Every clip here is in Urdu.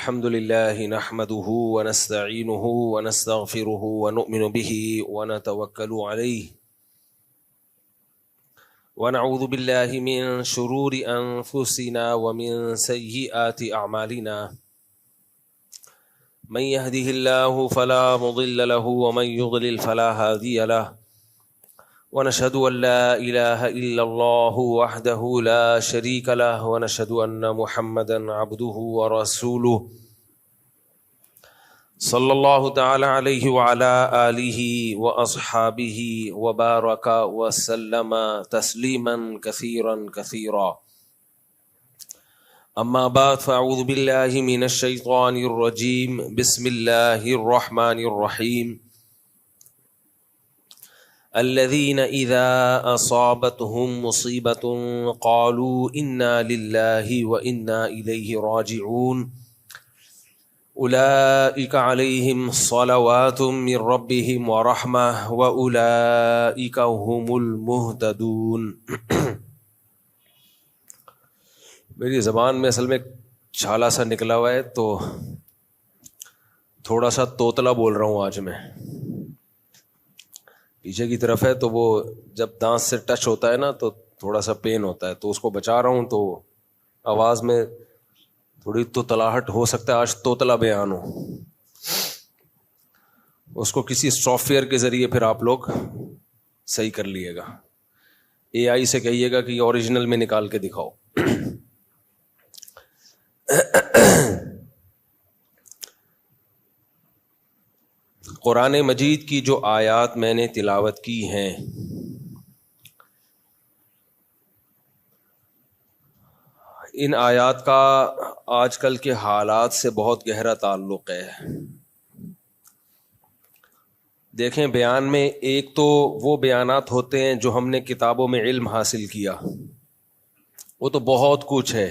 الحمد لله نحمده ونستعينه ونستغفره ونؤمن به ونتوكل عليه ونعوذ بالله من شرور أنفسنا ومن سيئات أعمالنا من يهده الله فلا مضل له ومن يضلل فلا هادي له ونشهد أن لا إله إلا الله وحده لا شريك له ونشهد أن محمدا عبده ورسوله صلى الله تعالى عليه وعلى آله وأصحابه وبارك وسلم تسليما كثيرا كثيرا أما بعد فأعوذ بالله من الشيطان الرجيم بسم الله الرحمن الرحيم الذين إذا أصابتهم مصيبة قالوا إنا لله وإنا إليه راجعون أولئك عليهم صلوات من ربهم ورحمة وأولئك هم المهتدون. میری زبان میں اصل میں چھالا سا نکلا ہوا ہے تو تھوڑا سا توتلا بول رہا ہوں آج میں. پیچھے کی طرف ہے تو وہ جب دانت سے ٹچ ہوتا ہے نا تو تھوڑا سا پین ہوتا ہے، تو اس کو بچا رہا ہوں، تو آواز میں تھوڑی توتلاہٹ ہو سکتا ہے. آج توتلا بیان ہو، اس کو کسی سافٹ ویئر کے ذریعے پھر آپ لوگ صحیح کر لیے گا. اے آئی سے کہیے گا کہ یہ اوریجنل میں نکال کے دکھاؤ. قرآن مجید کی جو آیات میں نے تلاوت کی ہیں، ان آیات کا آج کل کے حالات سے بہت گہرا تعلق ہے. دیکھیں، بیان میں ایک تو وہ بیانات ہوتے ہیں جو ہم نے کتابوں میں علم حاصل کیا، وہ تو بہت کچھ ہے.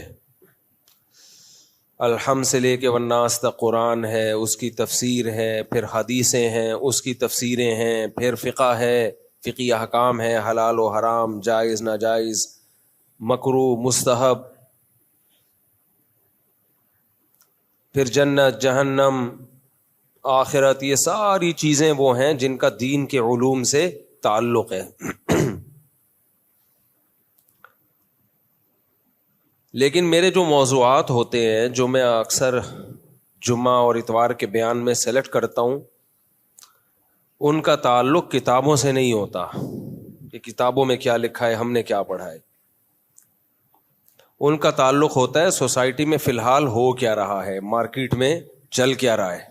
الحمد سے لے کے والناس تک قرآن ہے، اس کی تفسیر ہے، پھر حدیثیں ہیں، اس کی تفسیریں ہیں، پھر فقہ ہے، فقہی احکام ہے، حلال و حرام، جائز ناجائز، مکروہ مستحب، پھر جنت جہنم آخرت. یہ ساری چیزیں وہ ہیں جن کا دین کے علوم سے تعلق ہے. لیکن میرے جو موضوعات ہوتے ہیں، جو میں اکثر جمعہ اور اتوار کے بیان میں سلیکٹ کرتا ہوں، ان کا تعلق کتابوں سے نہیں ہوتا کہ کتابوں میں کیا لکھا ہے، ہم نے کیا پڑھا ہے. ان کا تعلق ہوتا ہے سوسائٹی میں فی الحال ہو کیا رہا ہے، مارکیٹ میں چل کیا رہا ہے.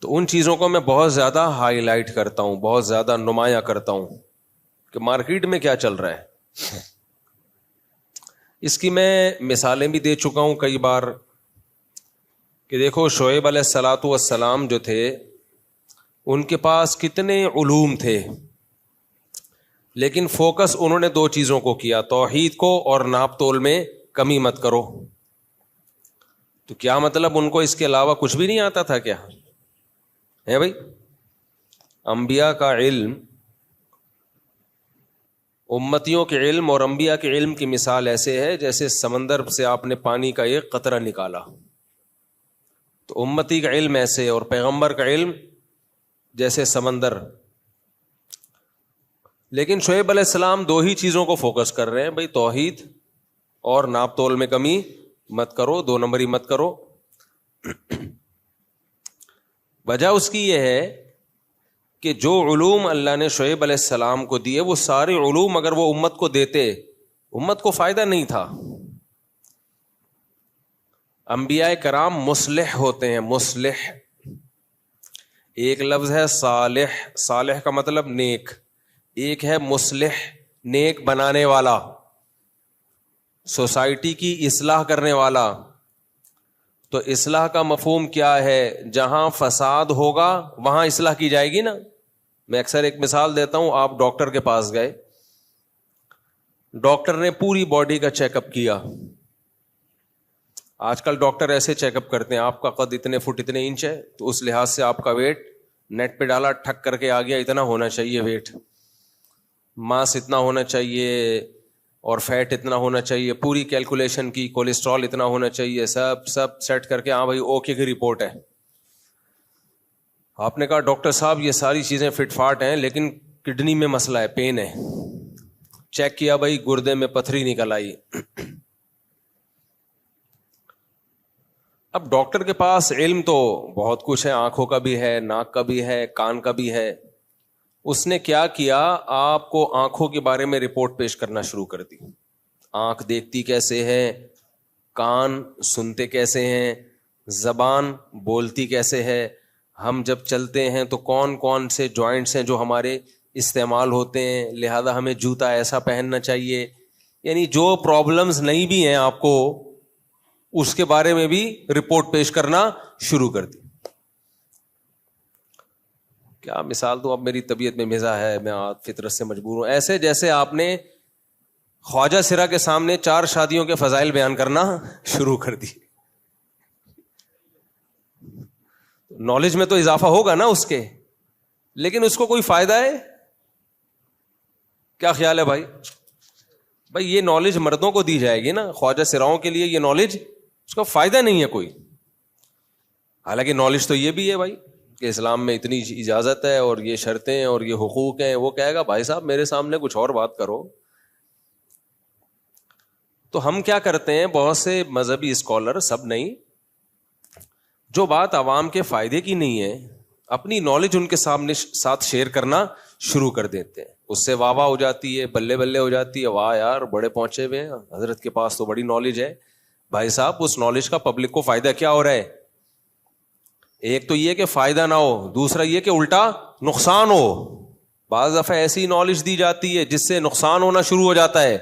تو ان چیزوں کو میں بہت زیادہ ہائی لائٹ کرتا ہوں، بہت زیادہ نمایاں کرتا ہوں کہ مارکیٹ میں کیا چل رہا ہے. اس کی میں مثالیں بھی دے چکا ہوں کئی بار کہ دیکھو، شعیب علیہ الصلاۃ والسلام جو تھے، ان کے پاس کتنے علوم تھے، لیکن فوکس انہوں نے دو چیزوں کو کیا، توحید کو اور ناپ تول میں کمی مت کرو. تو کیا مطلب ان کو اس کے علاوہ کچھ بھی نہیں آتا تھا کیا ہے بھائی؟ انبیاء کا علم، امتیوں کے علم اور انبیاء کے علم کی مثال ایسے ہے جیسے سمندر سے آپ نے پانی کا ایک قطرہ نکالا. تو امتی کا علم ایسے اور پیغمبر کا علم جیسے سمندر. لیکن شعیب علیہ السلام دو ہی چیزوں کو فوکس کر رہے ہیں بھائی، توحید اور ناپ تول میں کمی مت کرو، دو نمبری مت کرو. وجہ اس کی یہ ہے کہ جو علوم اللہ نے شعیب علیہ السلام کو دیے، وہ سارے علوم اگر وہ امت کو دیتے، امت کو فائدہ نہیں تھا. انبیاء کرام مصلح ہوتے ہیں، مصلح. ایک لفظ ہے صالح، صالح کا مطلب نیک، ایک ہے مصلح، نیک بنانے والا، سوسائٹی کی اصلاح کرنے والا. تو اصلاح کا مفہوم کیا ہے؟ جہاں فساد ہوگا وہاں اصلاح کی جائے گی نا. میں اکثر ایک مثال دیتا ہوں، آپ ڈاکٹر کے پاس گئے، ڈاکٹر نے پوری باڈی کا چیک اپ کیا. آج کل ڈاکٹر ایسے چیک اپ کرتے ہیں، آپ کا قد اتنے فٹ اتنے انچ ہے تو اس لحاظ سے آپ کا ویٹ نیٹ پہ ڈالا، ٹھک کر کے آ گیا، اتنا ہونا چاہیے ویٹ، ماس اتنا ہونا چاہیے، اور فیٹ اتنا ہونا چاہیے, پوری کیلکولیشن کی, کولیسٹرول اتنا ہونا چاہیے, سب سیٹ کر کے ہاں بھائی اوکے کی رپورٹ ہے. آپ نے کہا ڈاکٹر صاحب یہ ساری چیزیں فٹ فاٹ ہیں لیکن کڈنی میں مسئلہ ہے, پین ہے. چیک کیا بھائی گردے میں پتھری نکل آئی. اب ڈاکٹر کے پاس علم تو بہت کچھ ہے, آنکھوں کا بھی ہے, ناک کا بھی ہے, کان کا بھی ہے. اس نے کیا کیا, آپ کو آنکھوں کے بارے میں رپورٹ پیش کرنا شروع کر دی. آنکھ دیکھتی کیسے ہے, کان سنتے کیسے ہیں, زبان بولتی کیسے ہے, ہم جب چلتے ہیں تو کون کون سے جوائنٹس ہیں جو ہمارے استعمال ہوتے ہیں, لہذا ہمیں جوتا ایسا پہننا چاہیے. یعنی جو پرابلمز نہیں بھی ہیں آپ کو اس کے بارے میں بھی رپورٹ پیش کرنا شروع کر دی. کیا مثال دوں, اب میری طبیعت میں مزاح ہے, میں فطرت سے مجبور ہوں. ایسے جیسے آپ نے خواجہ سرا کے سامنے 4 شادیوں کے فضائل بیان کرنا شروع کر دی. نالج میں تو اضافہ ہوگا نا اس کے, لیکن اس کو کوئی فائدہ ہے؟ کیا خیال ہے بھائی؟ بھائی یہ نالج مردوں کو دی جائے گی نا, خواجہ سراؤں کے لیے یہ نالج, اس کا فائدہ نہیں ہے کوئی. حالانکہ نالج تو یہ بھی ہے بھائی کہ اسلام میں اتنی اجازت ہے اور یہ شرطیں اور یہ حقوق ہیں. وہ کہے گا بھائی صاحب میرے سامنے کچھ اور بات کرو. تو ہم کیا کرتے ہیں, بہت سے مذہبی اسکالر, سب نہیں, جو بات عوام کے فائدے کی نہیں ہے اپنی نالج ان کے سامنے ساتھ شیئر کرنا شروع کر دیتے ہیں. اس سے واہ واہ ہو جاتی ہے, بلے بلے ہو جاتی ہے, واہ یار بڑے پہنچے ہوئے ہیں, حضرت کے پاس تو بڑی نالج ہے. بھائی صاحب اس نالج کا پبلک کو فائدہ کیا ہو رہا ہے؟ ایک تو یہ کہ فائدہ نہ ہو, دوسرا یہ کہ الٹا نقصان ہو. بعض دفعہ ایسی نالج دی جاتی ہے جس سے نقصان ہونا شروع ہو جاتا ہے.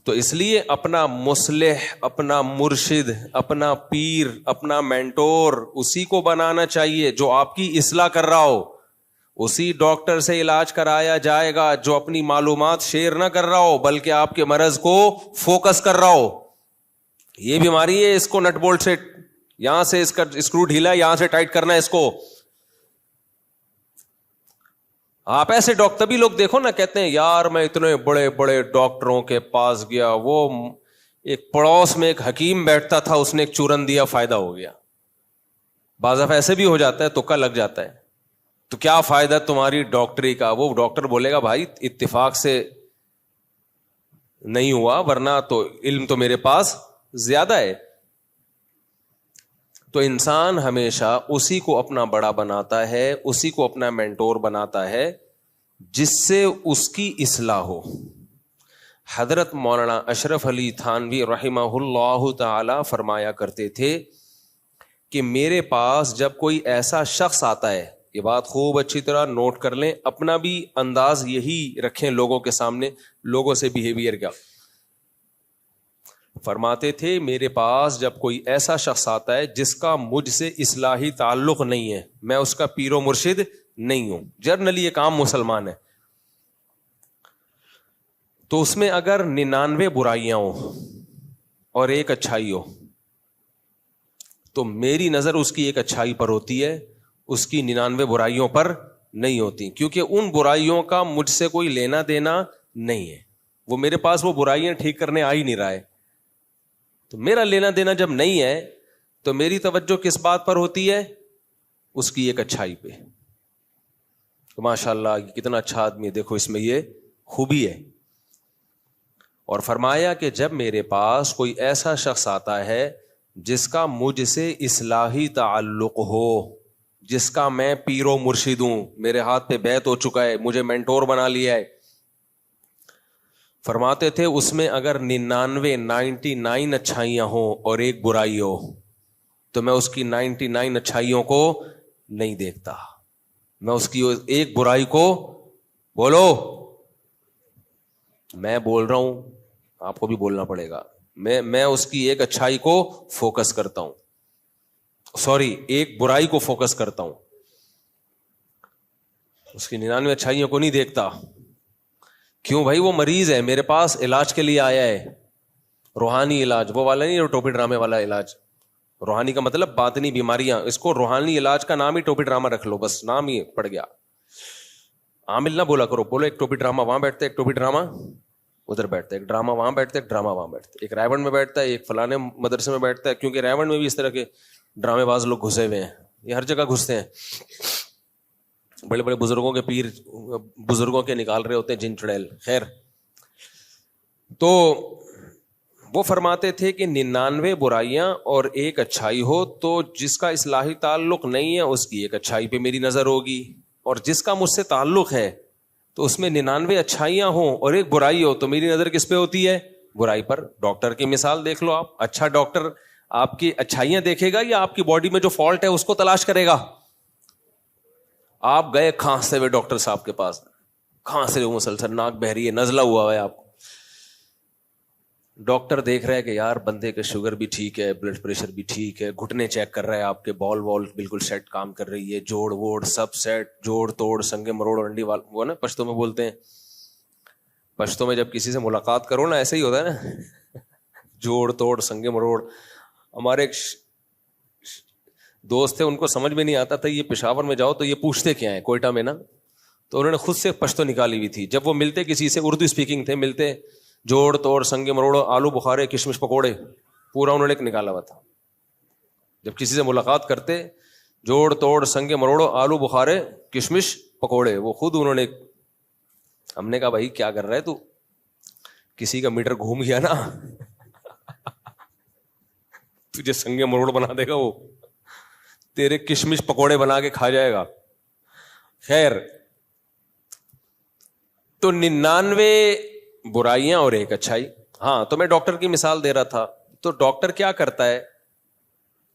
تو اس لیے اپنا مصلح, اپنا مرشد, اپنا پیر, اپنا مینٹور اسی کو بنانا چاہیے جو آپ کی اصلاح کر رہا ہو. اسی ڈاکٹر سے علاج کرایا جائے گا جو اپنی معلومات شیئر نہ کر رہا ہو بلکہ آپ کے مرض کو فوکس کر رہا ہو. یہ بیماری ہے, اس کو نٹ بولٹ سے یہاں سے اس کا اسکرو ڈھیلا ہے, یہاں سے ٹائٹ کرنا ہے اس کو. آپ ایسے ڈاکٹر بھی لوگ دیکھو نا, کہتے ہیں یار میں اتنے بڑے بڑے ڈاکٹروں کے پاس گیا, وہ ایک پڑوس میں ایک حکیم بیٹھتا تھا, اس نے ایک چورن دیا, فائدہ ہو گیا. بعض دفعہ ایسے بھی ہو جاتا ہے, تکا لگ جاتا ہے. تو کیا فائدہ تمہاری ڈاکٹری کا؟ وہ ڈاکٹر بولے گا بھائی اتفاق سے نہیں ہوا, ورنہ تو علم تو میرے پاس زیادہ ہے. تو انسان ہمیشہ اسی کو اپنا بڑا بناتا ہے, اسی کو اپنا مینٹور بناتا ہے جس سے اس کی اصلاح ہو. حضرت مولانا اشرف علی تھانوی رحمہ اللہ تعالی فرمایا کرتے تھے کہ میرے پاس جب کوئی ایسا شخص آتا ہے, یہ بات خوب اچھی طرح نوٹ کر لیں, اپنا بھی انداز یہی رکھیں لوگوں کے سامنے, لوگوں سے بیہیویئر کا. فرماتے تھے میرے پاس جب کوئی ایسا شخص آتا ہے جس کا مجھ سے اصلاحی تعلق نہیں ہے, میں اس کا پیر و مرشد نہیں ہوں, جنرلی ایک عام مسلمان ہے, تو اس میں اگر 99 برائیاں ہوں اور ایک اچھائی ہو تو میری نظر اس کی ایک اچھائی پر ہوتی ہے, اس کی 99 برائیوں پر نہیں ہوتی, کیونکہ ان برائیوں کا مجھ سے کوئی لینا دینا نہیں ہے. وہ میرے پاس وہ برائیاں ٹھیک کرنے آ ہی نہیں رہا ہے, تو میرا لینا دینا جب نہیں ہے تو میری توجہ کس بات پر ہوتی ہے؟ اس کی ایک اچھائی پہ. تو ماشاء اللہ کتنا اچھا آدمی ہے, دیکھو اس میں یہ خوبی ہے. اور فرمایا کہ جب میرے پاس کوئی ایسا شخص آتا ہے جس کا مجھ سے اصلاحی تعلق ہو, جس کا میں پیر و مرشد ہوں, میرے ہاتھ پہ بیعت ہو چکا ہے, مجھے مینٹور بنا لیا ہے, فرماتے تھے اس میں اگر 99 اچھائیاں ہوں اور ایک برائی ہو تو میں اس کی 99 اچھائیوں کو نہیں دیکھتا, میں اس کی ایک برائی کو, بولو میں بول رہا ہوں, آپ کو بھی بولنا پڑے گا, میں اس کی ایک اچھائی کو فوکس کرتا ہوں, ایک برائی کو فوکس کرتا ہوں, اس کی 99 اچھائیوں کو نہیں دیکھتا. کیوں بھائی؟ وہ مریض ہے, میرے پاس علاج کے لیے آیا ہے, روحانی علاج, وہ والا نہیں, ٹوپی ڈرامے والا علاج. روحانی کا مطلب باطنی بیماریاں, اس کو روحانی علاج کا نام ہی ٹوپی ڈرامہ رکھ لو, بس نام ہی پڑ گیا. عامل نہ بولا کرو, بولو ایک ٹوپی ڈرامہ وہاں بیٹھتا ہے, ایک ٹوپی ڈرامہ ادھر بیٹھتا ہے, ایک ڈرامہ وہاں بیٹھتا ہے, ایک ڈرامہ وہاں بیٹھتا ہے, ایک رائے گنج میں بیٹھتا ہے, ایک فلانے مدرسے میں بیٹھتا ہے, کیونکہ رائے گنج میں بھی اس طرح کے ڈرامے باز لوگ گھسے ہوئے ہیں, یہ ہر جگہ گھستے ہیں. بڑے بڑے بزرگوں کے پیر بزرگوں کے نکال رہے ہوتے ہیں جن چڑیل. خیر, تو وہ فرماتے تھے کہ 99 برائیاں اور ایک اچھائی ہو تو جس کا اصلاحی تعلق نہیں ہے اس کی ایک اچھائی پہ میری نظر ہوگی, اور جس کا مجھ سے تعلق ہے تو اس میں 99 اچھائیاں ہوں اور ایک برائی ہو تو میری نظر کس پہ ہوتی ہے؟ برائی پر. ڈاکٹر کی مثال دیکھ لو آپ, اچھا ڈاکٹر آپ کی اچھائیاں دیکھے گا یا آپ کی باڈی میں جو فالٹ ہے اس کو تلاش کرے گا؟ آپ گئے کھانستے ہوئے ڈاکٹر صاحب کے پاس, کھانستے ہوئے مسلسل, ناک بہ رہی ہے, نزلہ ہوا ہے آپ کو, ڈاکٹر دیکھ رہا ہے کہ یار بندے کا شوگر بھی ٹھیک ہے, بلڈ پریشر بھی ٹھیک ہے, گھٹنے چیک کر رہا ہے, آپ کے بال بالکل سیٹ کام کر رہی ہے, جوڑ ووڑ سب سیٹ, جوڑ توڑ سنگے مروڑ انڈی وال, وہ نا پشتوں میں بولتے ہیں, پشتوں میں جب کسی سے ملاقات کرو نا ایسے ہی ہوتا ہے نا, جوڑ توڑ سنگے مروڑ. ہمارے ایک دوست تھے, ان کو سمجھ میں نہیں آتا تھا یہ پشاور میں جاؤ تو یہ پوچھتے کیا ہیں, کوئٹہ میں نا, تو انہوں نے خود سے پشتو نکالی ہوئی تھی. جب وہ ملتے کسی سے, اردو اسپیکنگ تھے, ملتے جوڑ توڑ سنگے مروڑ آلو بخارے کشمش پکوڑے, پورا انہوں نے ایک نکالا ہوا تھا. جب کسی سے ملاقات کرتے, جوڑ توڑ سنگے مروڑو آلو بخارے کشمش پکوڑے, وہ خود انہوں نے. ہم نے کہا بھائی کیا کر رہا ہے تو, کسی کا میٹر گھوم گیا نا تجھے سنگے مروڑ بنا دے گا وہ, تیرے کشمش پکوڑے بنا کے کھا جائے گا. خیر, تو 99 برائیاں اور ایک اچھائی. ہاں, تو میں ڈاکٹر کی مثال دے رہا تھا, تو ڈاکٹر کیا کرتا ہے,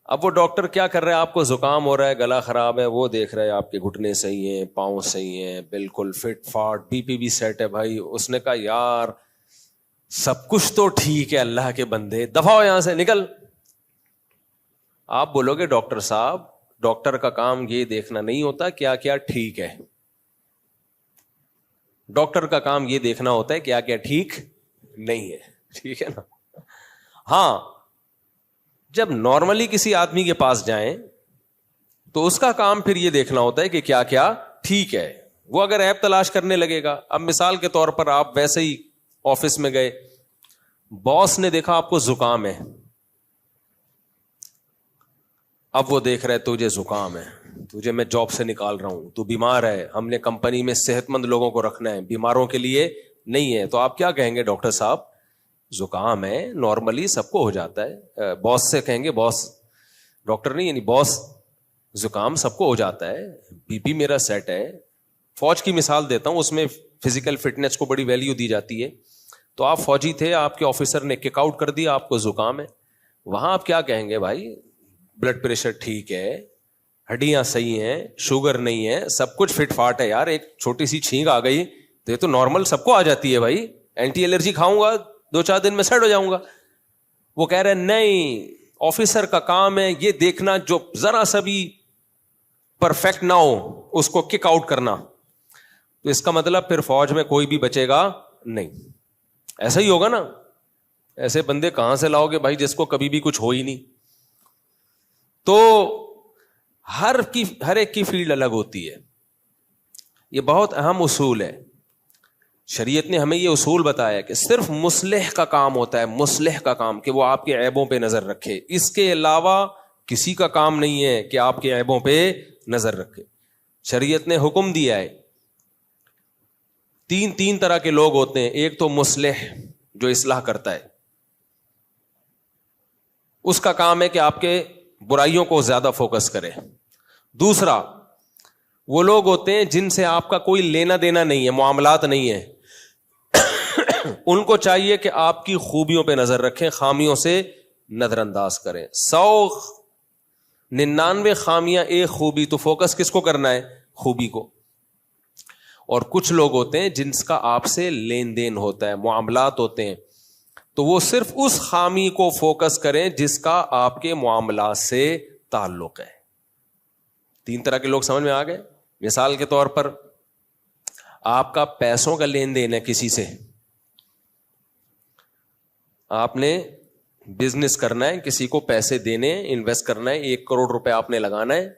اب وہ ڈاکٹر کیا کر رہا ہے, آپ کو زکام ہو رہا ہے, گلا خراب ہے, وہ دیکھ رہا ہے آپ کے گھٹنے صحیح ہیں, پاؤں صحیح ہیں, بالکل فٹ فاٹ, بی پی بھی سیٹ ہے بھائی. اس نے کہا یار سب کچھ تو ٹھیک ہے, اللہ کے بندے دفع ہو یہاں سے, نکل. آپ بولو گے ڈاکٹر صاحب, ڈاکٹر کا کام یہ دیکھنا نہیں ہوتا کیا کیا ٹھیک ہے, ڈاکٹر کا کام یہ دیکھنا ہوتا ہے کیا کیا ٹھیک نہیں ہے. ٹھیک ہے نا. ہاں, جب نارملی کسی آدمی کے پاس جائیں تو اس کا کام پھر یہ دیکھنا ہوتا ہے کہ کیا کیا ٹھیک ہے. وہ اگر ایپ تلاش کرنے لگے گا, اب مثال کے طور پر آپ ویسے ہی آفس میں گئے, باس نے دیکھا آپ کو زکام ہے, اب وہ دیکھ رہے تجھے زکام ہے, تجھے میں جاب سے نکال رہا ہوں, تو بیمار ہے, ہم نے کمپنی میں صحت مند لوگوں کو رکھنا ہے, بیماروں کے لیے نہیں ہے. تو آپ کیا کہیں گے, ڈاکٹر صاحب زکام ہے, نارملی سب کو ہو جاتا ہے. باس سے کہیں گے, باس, ڈاکٹر نہیں یعنی باس, زکام سب کو ہو جاتا ہے, بی پی میرا سیٹ ہے. فوج کی مثال دیتا ہوں, اس میں فزیکل فٹنس کو بڑی ویلیو دی جاتی ہے. تو آپ فوجی تھے, آپ کے آفیسر نے کک آؤٹ کر دیا, آپ کو زکام ہے. وہاں آپ کیا کہیں گے, بھائی بلڈ پریشر ٹھیک ہے, ہڈیاں صحیح ہیں, شوگر نہیں ہے, سب کچھ فٹ فاٹ ہے. یار ایک چھوٹی سی چھینک آ گئی تو یہ تو نارمل سب کو آ جاتی ہے بھائی, اینٹی الرجی کھاؤں گا 2-4 دن میں سیٹ ہو جاؤں گا. وہ کہہ رہے نہیں, آفیسر کا کام ہے یہ دیکھنا جو ذرا سا بھی پرفیکٹ نہ ہو اس کو کک آؤٹ کرنا. تو اس کا مطلب پھر فوج میں کوئی بھی بچے گا نہیں. ایسا ہی ہوگا نا, ایسے بندے کہاں سے لاؤ گے بھائی جس کو کبھی بھی کچھ ہو ہی نہیں. تو ہر ایک کی فیلڈ الگ ہوتی ہے. یہ بہت اہم اصول ہے, شریعت نے ہمیں یہ اصول بتایا کہ صرف مصلح کا کام ہوتا ہے, مصلح کا کام, کہ وہ آپ کے عیبوں پہ نظر رکھے. اس کے علاوہ کسی کا کام نہیں ہے کہ آپ کے عیبوں پہ نظر رکھے. شریعت نے حکم دیا ہے, 3 طرح کے لوگ ہوتے ہیں. ایک تو مصلح جو اصلاح کرتا ہے, اس کا کام ہے کہ آپ کے برائیوں کو زیادہ فوکس کرے. دوسرا وہ لوگ ہوتے ہیں جن سے آپ کا کوئی لینا دینا نہیں ہے, معاملات نہیں ہے. ان کو چاہیے کہ آپ کی خوبیوں پہ نظر رکھیں, خامیوں سے نظر انداز کریں. 199 خامیاں ایک خوبی, تو فوکس کس کو کرنا ہے, خوبی کو. اور کچھ لوگ ہوتے ہیں جن کا آپ سے لین دین ہوتا ہے, معاملات ہوتے ہیں, تو وہ صرف اس خامی کو فوکس کریں جس کا آپ کے معاملات سے تعلق ہے. 3 طرح کے لوگ سمجھ میں آ گئے. مثال کے طور پر آپ کا پیسوں کا لین دین ہے کسی سے, آپ نے بزنس کرنا ہے, کسی کو پیسے دینے, انویسٹ کرنا ہے, 1 کروڑ روپے آپ نے لگانا ہے,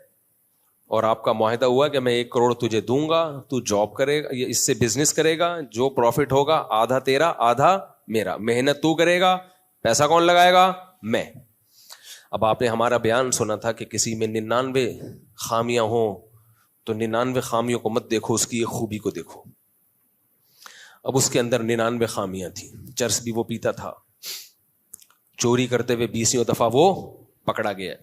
اور آپ کا معاہدہ ہوا کہ میں 1 کروڑ تجھے دوں گا, تو جاب کرے گا, اس سے بزنس کرے گا, جو پروفٹ ہوگا آدھا تیرا آدھا میرا, محنت تو کرے گا, پیسہ کون لگائے گا, میں. اب آپ نے ہمارا بیان سنا تھا کہ کسی میں 99 خامیاں ہوں تو 99 خامیوں کو مت دیکھو, اس کی ایک خوبی کو دیکھو. اب اس کے اندر 99 خامیاں تھیں. چرس بھی وہ پیتا تھا, چوری کرتے ہوئے 20 دفعہ وہ پکڑا گیا,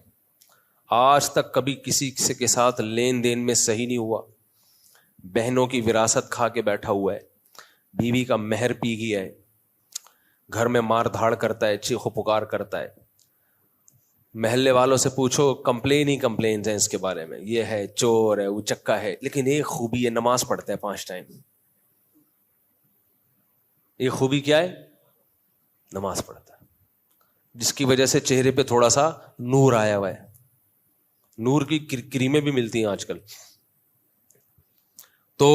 آج تک کبھی کسی سے کے ساتھ لین دین میں صحیح نہیں ہوا, بہنوں کی وراثت کھا کے بیٹھا ہوا ہے, بیوی کا مہر پی گیا ہے, گھر میں مار دھاڑ کرتا ہے, چیخو پکار کرتا ہے. محلے والوں سے پوچھو, کمپلینز ہیں اس کے بارے میں, یہ ہے, چور ہے, اچکا ہے, لیکن ایک خوبی ہے, نماز پڑھتا ہے 5 ٹائم. ایک خوبی کیا ہے, نماز پڑھتا ہے, جس کی وجہ سے چہرے پہ تھوڑا سا نور آیا ہوا ہے. نور کی کریمیں بھی ملتی ہیں آج کل. تو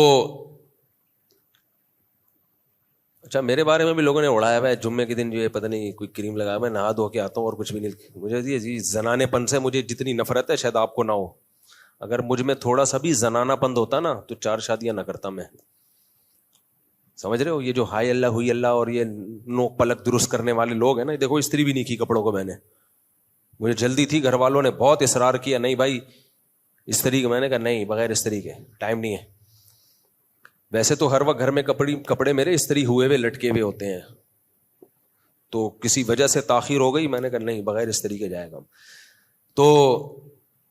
اچھا, میرے بارے میں بھی لوگوں نے اڑایا ہوا ہے, جمعے کے دن جو ہے پتہ نہیں کوئی کریم لگایا, میں نہا دھو کے آتا ہوں اور کچھ بھی نہیں. مجھے جی زنانے پن سے مجھے جتنی نفرت ہے شاید آپ کو نہ ہو. اگر مجھ میں تھوڑا سا بھی زنانہ پن ہوتا نا تو 4 شادیاں نہ کرتا میں. سمجھ رہے ہو, یہ جو ہائی اللہ ہوئی اللہ اور یہ نوک پلک درست کرنے والے لوگ ہیں نا, دیکھو استری بھی نہیں کی کپڑوں کو میں نے, مجھے جلدی تھی, گھر والوں نے بہت اصرار کیا, نہیں بھائی استری کے, میں نے کہا نہیں بغیر استری کے ٹائم نہیں ہے. ویسے تو ہر وقت گھر میں کپڑے میرے استری ہوئے ہوئے لٹکے ہوئے ہوتے ہیں, تو کسی وجہ سے تاخیر ہو گئی, میں نے کہا نہیں بغیر استری کے جائے گا. تو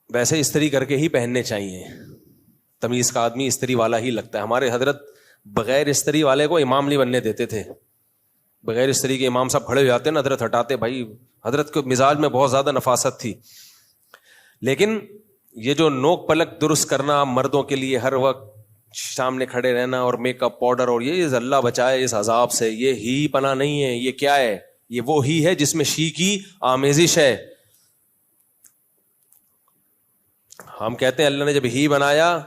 ویسے استری کر کے ہی پہننے چاہیے, تمیز کا آدمی استری والا ہی لگتا ہے. ہمارے حضرت بغیر استری والے کو امام نہیں بننے دیتے تھے. بغیر استری کے امام صاحب کھڑے ہو جاتے نا, حضرت ہٹاتے. بھائی حضرت کے مزاج میں بہت زیادہ نفاست تھی. لیکن یہ جو نوک پلک درست کرنا, مردوں کے لیے ہر وقت سامنے کھڑے رہنا اور میک اپ پاؤڈر, اور یہ اللہ بچائے اس عذاب سے, یہ ہی پناہ نہیں ہے. یہ کیا ہے, یہ وہ ہی ہے جس میں شی کی آمیزش ہے. ہم کہتے ہیں اللہ نے جب ہی بنایا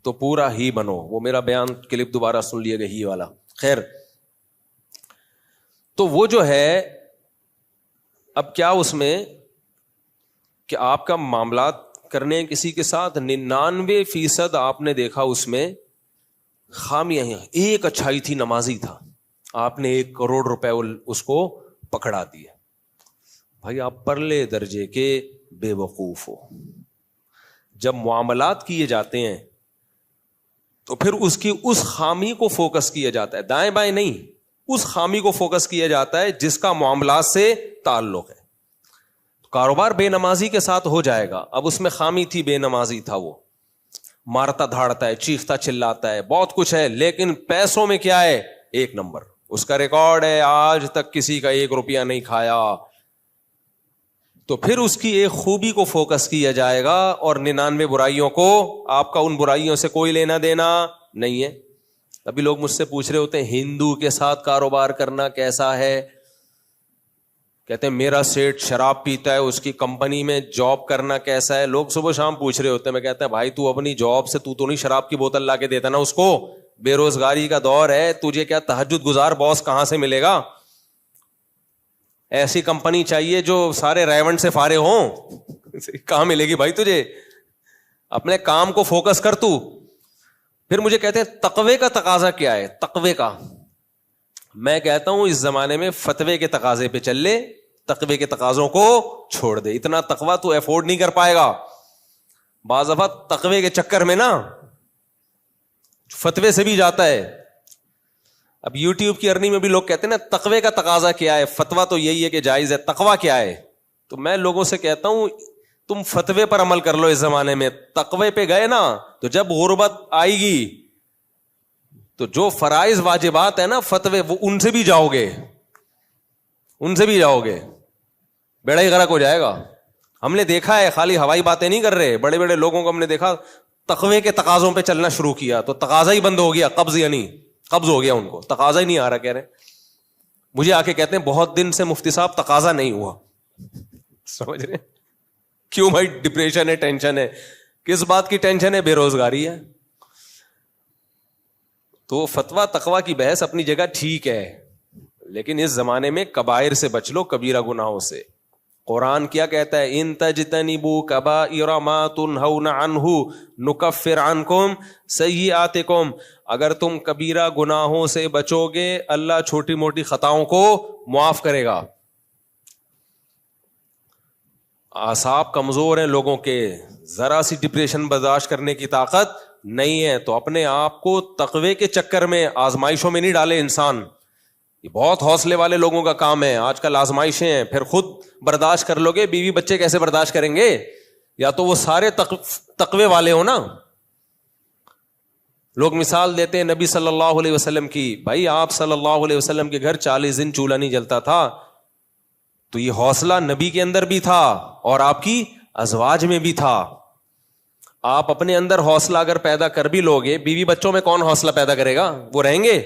تو پورا ہی بنو. وہ میرا بیان کلپ دوبارہ سن لیے گا, ہی والا. خیر, تو وہ جو ہے, اب کیا اس میں کہ آپ کا معاملات کرنے کسی کے ساتھ 99% آپ نے دیکھا اس میں خامیاں ہیں. ایک اچھائی تھی, نمازی تھا, آپ نے 1 کروڑ روپے اس کو پکڑا دیا. بھائی آپ پرلے درجے کے بے وقوف ہو. جب معاملات کیے جاتے ہیں تو پھر اس کی اس خامی کو فوکس کیا جاتا ہے, دائیں بائیں نہیں, اس خامی کو فوکس کیا جاتا ہے جس کا معاملات سے تعلق ہے. کاروبار بے نمازی کے ساتھ ہو جائے گا. اب اس میں خامی تھی, بے نمازی تھا, وہ مارتا دھاڑتا ہے, چیختا چلاتا ہے, بہت کچھ ہے, لیکن پیسوں میں کیا ہے, 1 نمبر. اس کا ریکارڈ ہے, آج تک کسی کا 1 روپیہ نہیں کھایا. تو پھر اس کی ایک خوبی کو فوکس کیا جائے گا, اور 99 برائیوں کو, آپ کا ان برائیوں سے کوئی لینا دینا نہیں ہے. ابھی لوگ مجھ سے پوچھ رہے ہوتے ہیں ہندو کے ساتھ کاروبار کرنا کیسا ہے. کہتے ہیں میرا سیٹ شراب پیتا ہے, اس کی کمپنی میں جاب کرنا کیسا ہے. لوگ صبح شام پوچھ رہے ہوتے ہیں. میں کہتا ہے بھائی تو اپنی جاب سے تو نہیں شراب کی بوتل لا کے دیتا نا اس کو, بے روزگاری کا دور ہے, تجھے کیا تہجد گزار باس کہاں سے ملے گا. ایسی کمپنی چاہیے جو سارے ریونٹ سے فارغ ہوں, کہاں ملے گی بھائی تجھے. اپنے کام کو فوکس کر تو. پھر مجھے کہتے ہیں تقوی کا تقاضا کیا ہے. تقوی کا میں کہتا ہوں اس زمانے میں فتوے کے تقاضے پہ چل لے, تقوی کے تقاضوں کو چھوڑ دے. اتنا تقوی تو افورڈ نہیں کر پائے گا. بعض دفعہ تقوی کے چکر میں نا فتوے سے بھی جاتا ہے. اب یوٹیوب کی ارننگ میں بھی لوگ کہتے ہیں نا تقوی کا تقاضا کیا ہے, فتویٰ تو یہی ہے کہ جائز ہے, تقوی کیا ہے. تو میں لوگوں سے کہتا ہوں تم فتوے پر عمل کر لو. اس زمانے میں تقوی پہ گئے نا تو جب غربت آئے گی تو جو فرائض واجبات ہیں نا فتوے, وہ ان سے بھی جاؤ گے, ان سے بھی جاؤ گے, بیڑا ہی غرق ہو جائے گا. ہم نے دیکھا ہے, خالی ہوائی باتیں نہیں کر رہے, بڑے بڑے لوگوں کو ہم نے دیکھا تقوی کے تقاضوں پہ چلنا شروع کیا تو تقاضا ہی بند ہو گیا. قبض یعنی قبض ہو گیا, ان کو تقاضا ہی نہیں آ رہا. کہہ رہے مجھے آ کے کہتے ہیں بہت دن سے مفتی صاحب تقاضا نہیں ہوا. سمجھ رہے کیوں بھائی؟ ڈپریشن ہے, ٹینشن ہے. کس بات کی ٹینشن ہے؟ بے روزگاری ہے. تو فتویٰ تقویٰ کی بحث اپنی جگہ ٹھیک ہے, لیکن اس زمانے میں کبائر سے بچ لو, کبیرہ گناہوں سے. قرآن کیا کہتا ہے؟ ان تجتنبوا کبائر ما تنہون عنہ نکفر عنکم سیئاتکم، اگر تم کبیرہ گناہوں سے بچو گے اللہ چھوٹی موٹی خطاؤں کو معاف کرے گا. اعصاب کمزور ہیں لوگوں کے، ذرا سی ڈپریشن برداشت کرنے کی طاقت نہیں ہے، تو اپنے آپ کو تقوی کے چکر میں آزمائشوں میں نہیں ڈالے انسان. یہ بہت حوصلے والے لوگوں کا کام ہے. آج کل آزمائشیں ہیں، پھر خود برداشت کر لو گے، بیوی بچے کیسے برداشت کریں گے؟ یا تو وہ سارے تقوی والے ہو نا. لوگ مثال دیتے ہیں نبی صلی اللہ علیہ وسلم کی، بھائی آپ صلی اللہ علیہ وسلم کے گھر 40 دن چولہا نہیں جلتا تھا، تو یہ حوصلہ نبی کے اندر بھی تھا اور آپ کی ازواج میں بھی تھا. آپ اپنے اندر حوصلہ اگر پیدا کر بھی لوگے، بیوی بچوں میں کون حوصلہ پیدا کرے گا؟ وہ رہیں گے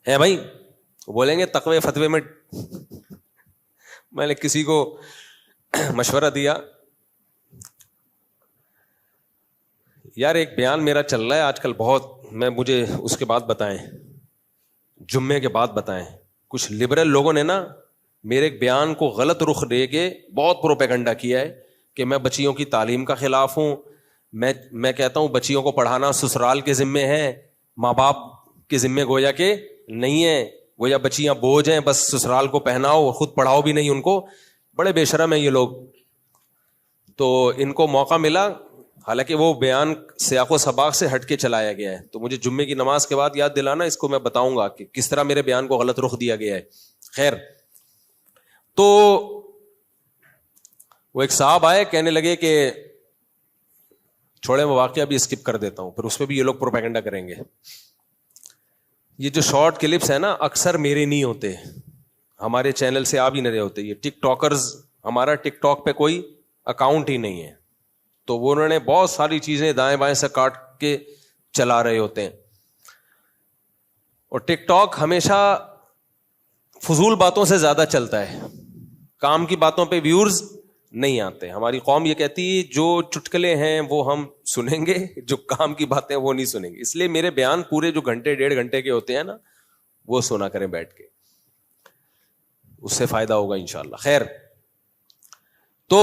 ہیں بھائی؟ بولیں گے تقوی فتوے میں. میں نے کسی کو مشورہ دیا، یار ایک بیان میرا چل رہا ہے آج کل بہت، مجھے اس کے بعد بتائیں، جمعے کے بعد بتائیں. کچھ لبرل لوگوں نے نا میرے ایک بیان کو غلط رخ دے کے بہت پروپیگنڈا کیا ہے کہ میں بچیوں کی تعلیم کا خلاف ہوں. میں کہتا ہوں بچیوں کو پڑھانا سسرال کے ذمے ہے، ماں باپ کے ذمے گویا کہ نہیں ہے. گویا بچیاں بوجھ ہیں، بس سسرال کو پہناؤ، خود پڑھاؤ بھی نہیں ان کو. بڑے بے شرم ہیں یہ لوگ. تو ان کو موقع ملا، حالانکہ وہ بیان سیاق و سباق سے ہٹ کے چلایا گیا ہے، تو مجھے جمعے کی نماز کے بعد یاد دلانا، اس کو میں بتاؤں گا کہ کس طرح میرے بیان کو غلط رخ دیا گیا ہے. خیر، تو وہ ایک صاحب آئے، کہنے لگے کہ چھوڑے، وہ واقعہ بھی اسکپ کر دیتا ہوں، پھر اس پہ بھی یہ لوگ پروپیگنڈا کریں گے. یہ جو شارٹ کلپس ہیں نا اکثر میرے نہیں ہوتے، ہمارے چینل سے آ بھی نہیں رہے ہوتے. یہ ٹک ٹاکرز، ہمارا ٹک ٹاک پہ کوئی اکاؤنٹ ہی نہیں ہے، تو وہ انہوں نے بہت ساری چیزیں دائیں بائیں سے کاٹ کے چلا رہے ہوتے ہیں. اور ٹک ٹاک ہمیشہ فضول باتوں سے زیادہ چلتا ہے، کام کی باتوں پہ ویورز نہیں آتے. ہماری قوم یہ کہتی ہے جو چٹکلے ہیں وہ ہم سنیں گے، جو کام کی باتیں وہ نہیں سنیں گے. اس لیے میرے بیان پورے جو گھنٹے 1.5 گھنٹے کے ہوتے ہیں نا، وہ سنا کریں بیٹھ کے، اس سے فائدہ ہوگا انشاءاللہ. خیر، تو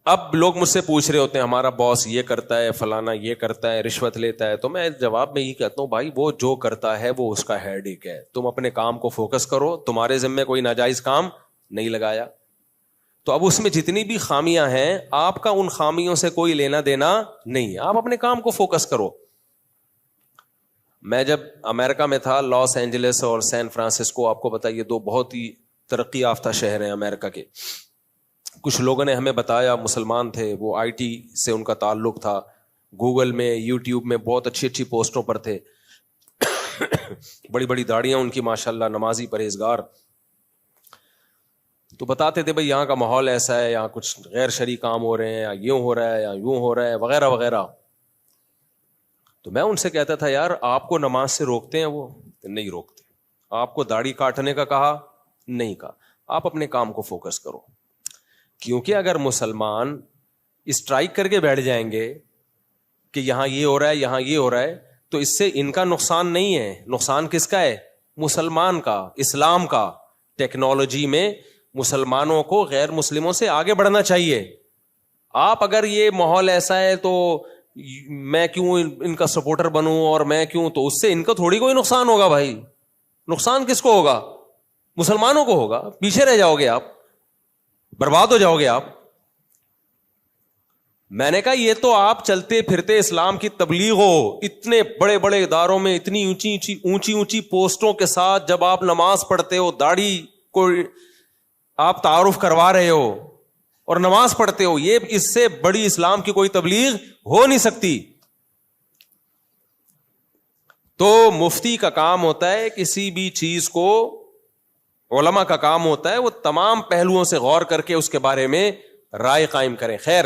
اب لوگ مجھ سے پوچھ رہے ہوتے ہیں ہمارا باس یہ کرتا ہے، فلانا یہ کرتا ہے، رشوت لیتا ہے. تو میں جواب میں یہ کہتا ہوں بھائی وہ جو کرتا ہے وہ اس کا ہیڈ ایک ہے، تم اپنے کام کو فوکس کرو، تمہارے ذمہ کوئی ناجائز کام نہیں لگایا. تو اب اس میں جتنی بھی خامیاں ہیں آپ کا ان خامیوں سے کوئی لینا دینا نہیں ہے، آپ اپنے کام کو فوکس کرو. میں جب امریکہ میں تھا، لاس اینجلس اور سین فرانسسکو، آپ کو بتائیے دو بہت ہی ترقی یافتہ شہر ہیں امریکہ کے. کچھ لوگوں نے ہمیں بتایا، مسلمان تھے وہ، آئی ٹی سے ان کا تعلق تھا، گوگل میں یوٹیوب میں بہت اچھی اچھی پوسٹوں پر تھے، بڑی بڑی داڑیاں ان کی ماشاءاللہ، نمازی پرہیزگار. تو بتاتے تھے بھائی یہاں کا ماحول ایسا ہے، یہاں کچھ غیر شرعی کام ہو رہے ہیں، یا یوں ہو رہا ہے یا یوں ہو رہا ہے وغیرہ وغیرہ. تو میں ان سے کہتا تھا یار آپ کو نماز سے روکتے ہیں؟ وہ نہیں روکتے. آپ کو داڑھی کاٹنے کا کہا؟ نہیں کہا. آپ اپنے کام کو فوکس کرو، کیونکہ اگر مسلمان اسٹرائک کر کے بیٹھ جائیں گے کہ یہاں یہ ہو رہا ہے یہاں یہ ہو رہا ہے، تو اس سے ان کا نقصان نہیں ہے، نقصان کس کا ہے؟ مسلمان کا، اسلام کا. ٹیکنالوجی میں مسلمانوں کو غیر مسلموں سے آگے بڑھنا چاہیے. آپ اگر یہ ماحول ایسا ہے تو میں کیوں ان کا سپورٹر بنوں اور میں کیوں، تو اس سے ان کو تھوڑی کوئی نقصان ہوگا بھائی. نقصان کس کو ہوگا؟ مسلمانوں کو ہوگا. پیچھے رہ جاؤ گے آپ، برباد ہو جاؤ گے آپ. میں نے کہا یہ تو آپ چلتے پھرتے اسلام کی تبلیغ ہو، اتنے بڑے بڑے اداروں میں اتنی اونچی اونچی پوسٹوں کے ساتھ جب آپ نماز پڑھتے ہو، داڑھی کو آپ تعارف کروا رہے ہو اور نماز پڑھتے ہو، یہ اس سے بڑی اسلام کی کوئی تبلیغ ہو نہیں سکتی. تو مفتی کا کام ہوتا ہے کسی بھی چیز کو، علماء کا کام ہوتا ہے وہ تمام پہلوؤں سے غور کر کے اس کے بارے میں رائے قائم کریں. خیر،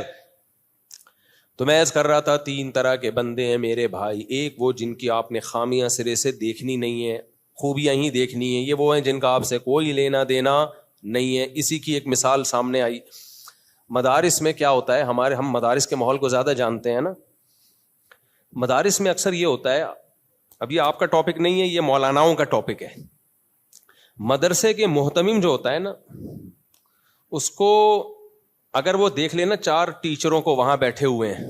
تو میں عرض کر رہا تھا 3 طرح کے بندے ہیں میرے بھائی. ایک وہ جن کی آپ نے خامیاں سرے سے دیکھنی نہیں ہے، خوبیاں ہی دیکھنی ہیں. یہ وہ ہیں جن کا آپ سے کوئی لینا دینا نہیں ہے. اسی کی ایک مثال سامنے آئی. مدارس میں کیا ہوتا ہے، ہم مدارس کے ماحول کو زیادہ جانتے ہیں نا. مدارس میں اکثر یہ ہوتا ہے، اب یہ آپ کا ٹاپک نہیں ہے، یہ مولاناؤں کا ٹاپک ہے. مدرسے کے محتمم جو ہوتا ہے نا، اس کو اگر وہ دیکھ لینا 4 ٹیچروں کو وہاں بیٹھے ہوئے ہیں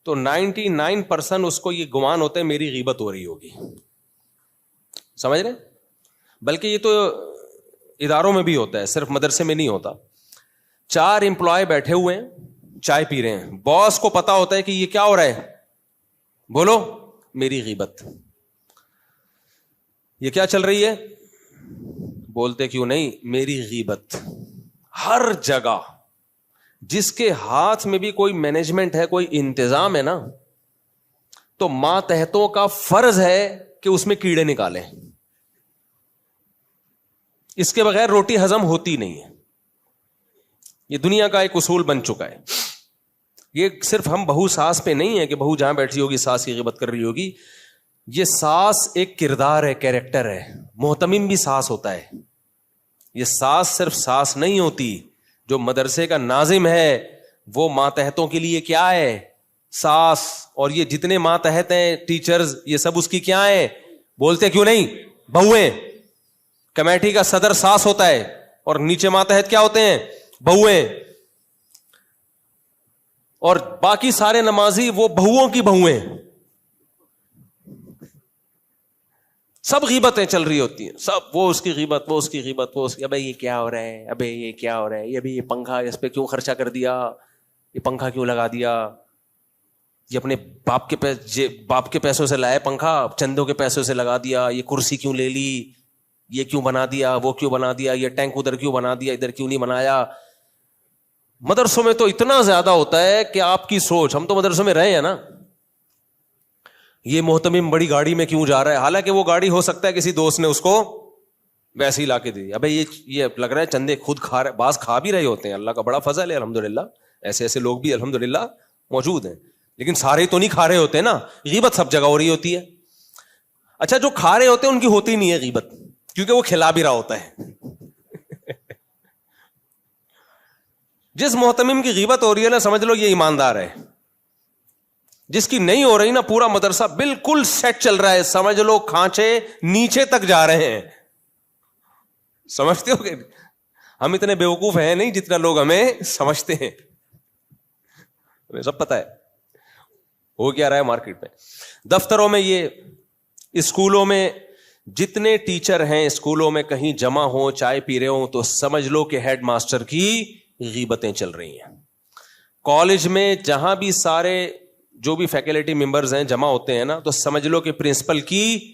تو 99% اس کو یہ گمان ہوتا ہے میری غیبت ہو رہی ہوگی. سمجھ رہے؟ بلکہ یہ تو اداروں میں بھی ہوتا ہے, صرف مدرسے میں نہیں ہوتا. 4 امپلائی بیٹھے ہوئے ہیں, چائے پی رہے ہیں, باس کو پتا ہوتا ہے کہ یہ کیا ہو رہا ہے, بولو میری غیبت. یہ کیا چل رہی ہے؟ بولتے کیوں نہیں, میری غیبت. ہر جگہ جس کے ہاتھ میں بھی کوئی مینجمنٹ ہے, کوئی انتظام ہے نا, تو ماتحتوں کا فرض ہے کہ اس میں کیڑے نکالیں. اس کے بغیر روٹی ہضم ہوتی نہیں ہے. یہ دنیا کا ایک اصول بن چکا ہے. یہ صرف ہم بہو ساس پہ نہیں ہے کہ بہو جہاں بیٹھی ہوگی ساس کی غیبت کر رہی ہوگی. یہ ساس ایک کردار ہے, کیریکٹر ہے. محتمم بھی ساس ہوتا ہے. یہ ساس صرف ساس نہیں ہوتی. جو مدرسے کا ناظم ہے وہ ماتحتوں کے لیے کیا ہے؟ ساس. اور یہ جتنے ماتحت ہیں ٹیچرز, یہ سب اس کی کیا ہیں؟ بولتے کیوں نہیں؟ بہویں. کمیٹی کا صدر ساس ہوتا ہے اور نیچے ماتحت کیا ہوتے ہیں؟ بہویں. اور باقی سارے نمازی وہ بہوؤں کی بہویں. سب غیبتیں چل رہی ہوتی ہیں, سب. وہ اس کی غیبت, وہ اس کی غیبت, وہ اس کی, ابے یہ کیا ہو رہا ہے, ابے یہ کیا ہو رہا ہے, ابھی یہ پنکھا اس پہ کیوں خرچہ کر دیا, یہ پنکھا کیوں لگا دیا, یہ اپنے باپ کے پیسوں سے لائے پنکھا, چندوں کے پیسوں سے لگا دیا, یہ کرسی کیوں لے لی, یہ کیوں بنا دیا, وہ کیوں بنا دیا, یہ ٹینک ادھر کیوں بنا دیا, ادھر کیوں نہیں بنایا. مدرسوں میں تو اتنا زیادہ ہوتا ہے کہ آپ کی سوچ. ہم تو مدرسوں میں رہے ہیں نا. یہ محتمم بڑی گاڑی میں کیوں جا رہا ہے, حالانکہ وہ گاڑی ہو سکتا ہے کسی دوست نے اس کو ویسے ہی لا کے دی. ابے یہ لگ رہا ہے چندے خود کھا رہے, بعض کھا بھی رہے ہوتے ہیں, اللہ کا بڑا فضل ہے الحمدللہ. ایسے ایسے لوگ بھی الحمدللہ موجود ہیں, لیکن سارے تو نہیں کھا رہے ہوتے نا. غیبت سب جگہ ہو رہی ہوتی ہے. اچھا, جو کھا رہے ہوتے ہیں ان کی ہوتی نہیں ہے غیبت, کیونکہ وہ کھلا بھی رہا ہوتا ہے. جس محتمم کی غیبت ہو رہی ہے نا, سمجھ لو یہ ایماندار ہے. جس کی نہیں ہو رہی نا, پورا مدرسہ بالکل سیٹ چل رہا ہے, سمجھ لو کھانچے نیچے تک جا رہے ہیں. سمجھتے ہو کہ ہم اتنے بیوقوف ہیں نہیں جتنا لوگ ہمیں سمجھتے ہیں. ہمیں سب پتا ہے ہو کیا رہا ہے مارکیٹ میں, دفتروں میں, یہ اسکولوں میں. جتنے ٹیچر ہیں اسکولوں میں کہیں جمع ہوں, چائے پی رہے ہوں, تو سمجھ لو کہ ہیڈ ماسٹر کی غیبتیں چل رہی ہیں. کالج میں جہاں بھی سارے جو بھی فیکلٹی ممبرز ہیں جمع ہوتے ہیں نا, تو سمجھ لو کہ پرنسپل کی,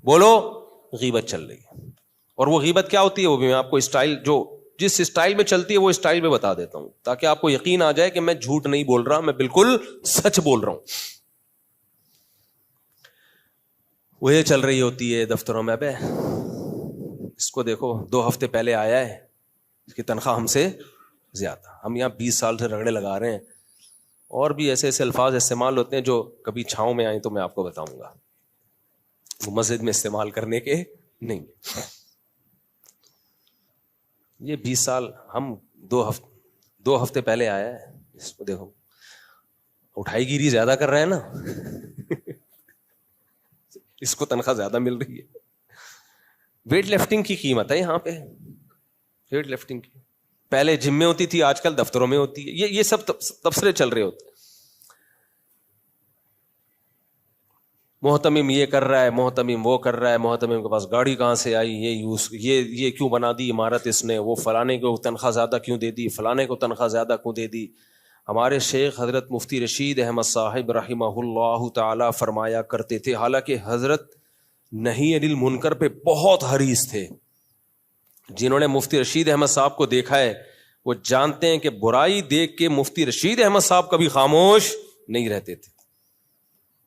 بولو, غیبت چل رہی ہے. اور وہ غیبت کیا ہوتی ہے وہ بھی میں آپ کو اسٹائل, جو جس اسٹائل میں چلتی ہے وہ اسٹائل میں بتا دیتا ہوں, تاکہ آپ کو یقین آ جائے کہ میں جھوٹ نہیں بول رہا, میں بالکل سچ بول رہا ہوں. وہ یہ چل رہی ہوتی ہے دفتروں میں, ابے اس کو دیکھو 2 ہفتے پہلے آیا ہے, اس کی تنخواہ ہم سے زیادہ, ہم یہاں 20 سال سے رگڑے لگا رہے ہیں. اور بھی ایسے ایسے الفاظ استعمال ہوتے ہیں جو کبھی چھاؤں میں آئیں تو میں آپ کو بتاؤں گا, وہ مسجد میں استعمال کرنے کے نہیں. یہ 20 سال, ہم 2 ہفتے پہلے آیا ہے, اس کو دیکھو اٹھائی گیری زیادہ کر رہے ہیں نا. اس کو تنخواہ زیادہ مل رہی ہے. ویٹ لفٹنگ کی قیمت ہے یہاں پہ, ویٹ لفٹنگ کی. پہلے جم میں ہوتی تھی, آج کل دفتروں میں ہوتی ہے. یہ سب تبصرے چل رہے ہوتے. محتمم یہ کر رہا ہے, محتمم وہ کر رہا ہے, محتمم کے پاس گاڑی کہاں سے آئی, یہ کیوں بنا دی عمارت اس نے, وہ فلانے کو تنخواہ زیادہ کیوں دے دی, فلانے کو تنخواہ زیادہ کیوں دے دی. ہمارے شیخ حضرت مفتی رشید احمد صاحب رحمہ اللہ تعالی فرمایا کرتے تھے, حالانکہ حضرت نہی عن المنکر پہ بہت حریص تھے. جنہوں نے مفتی رشید احمد صاحب کو دیکھا ہے وہ جانتے ہیں کہ برائی دیکھ کے مفتی رشید احمد صاحب کبھی خاموش نہیں رہتے تھے.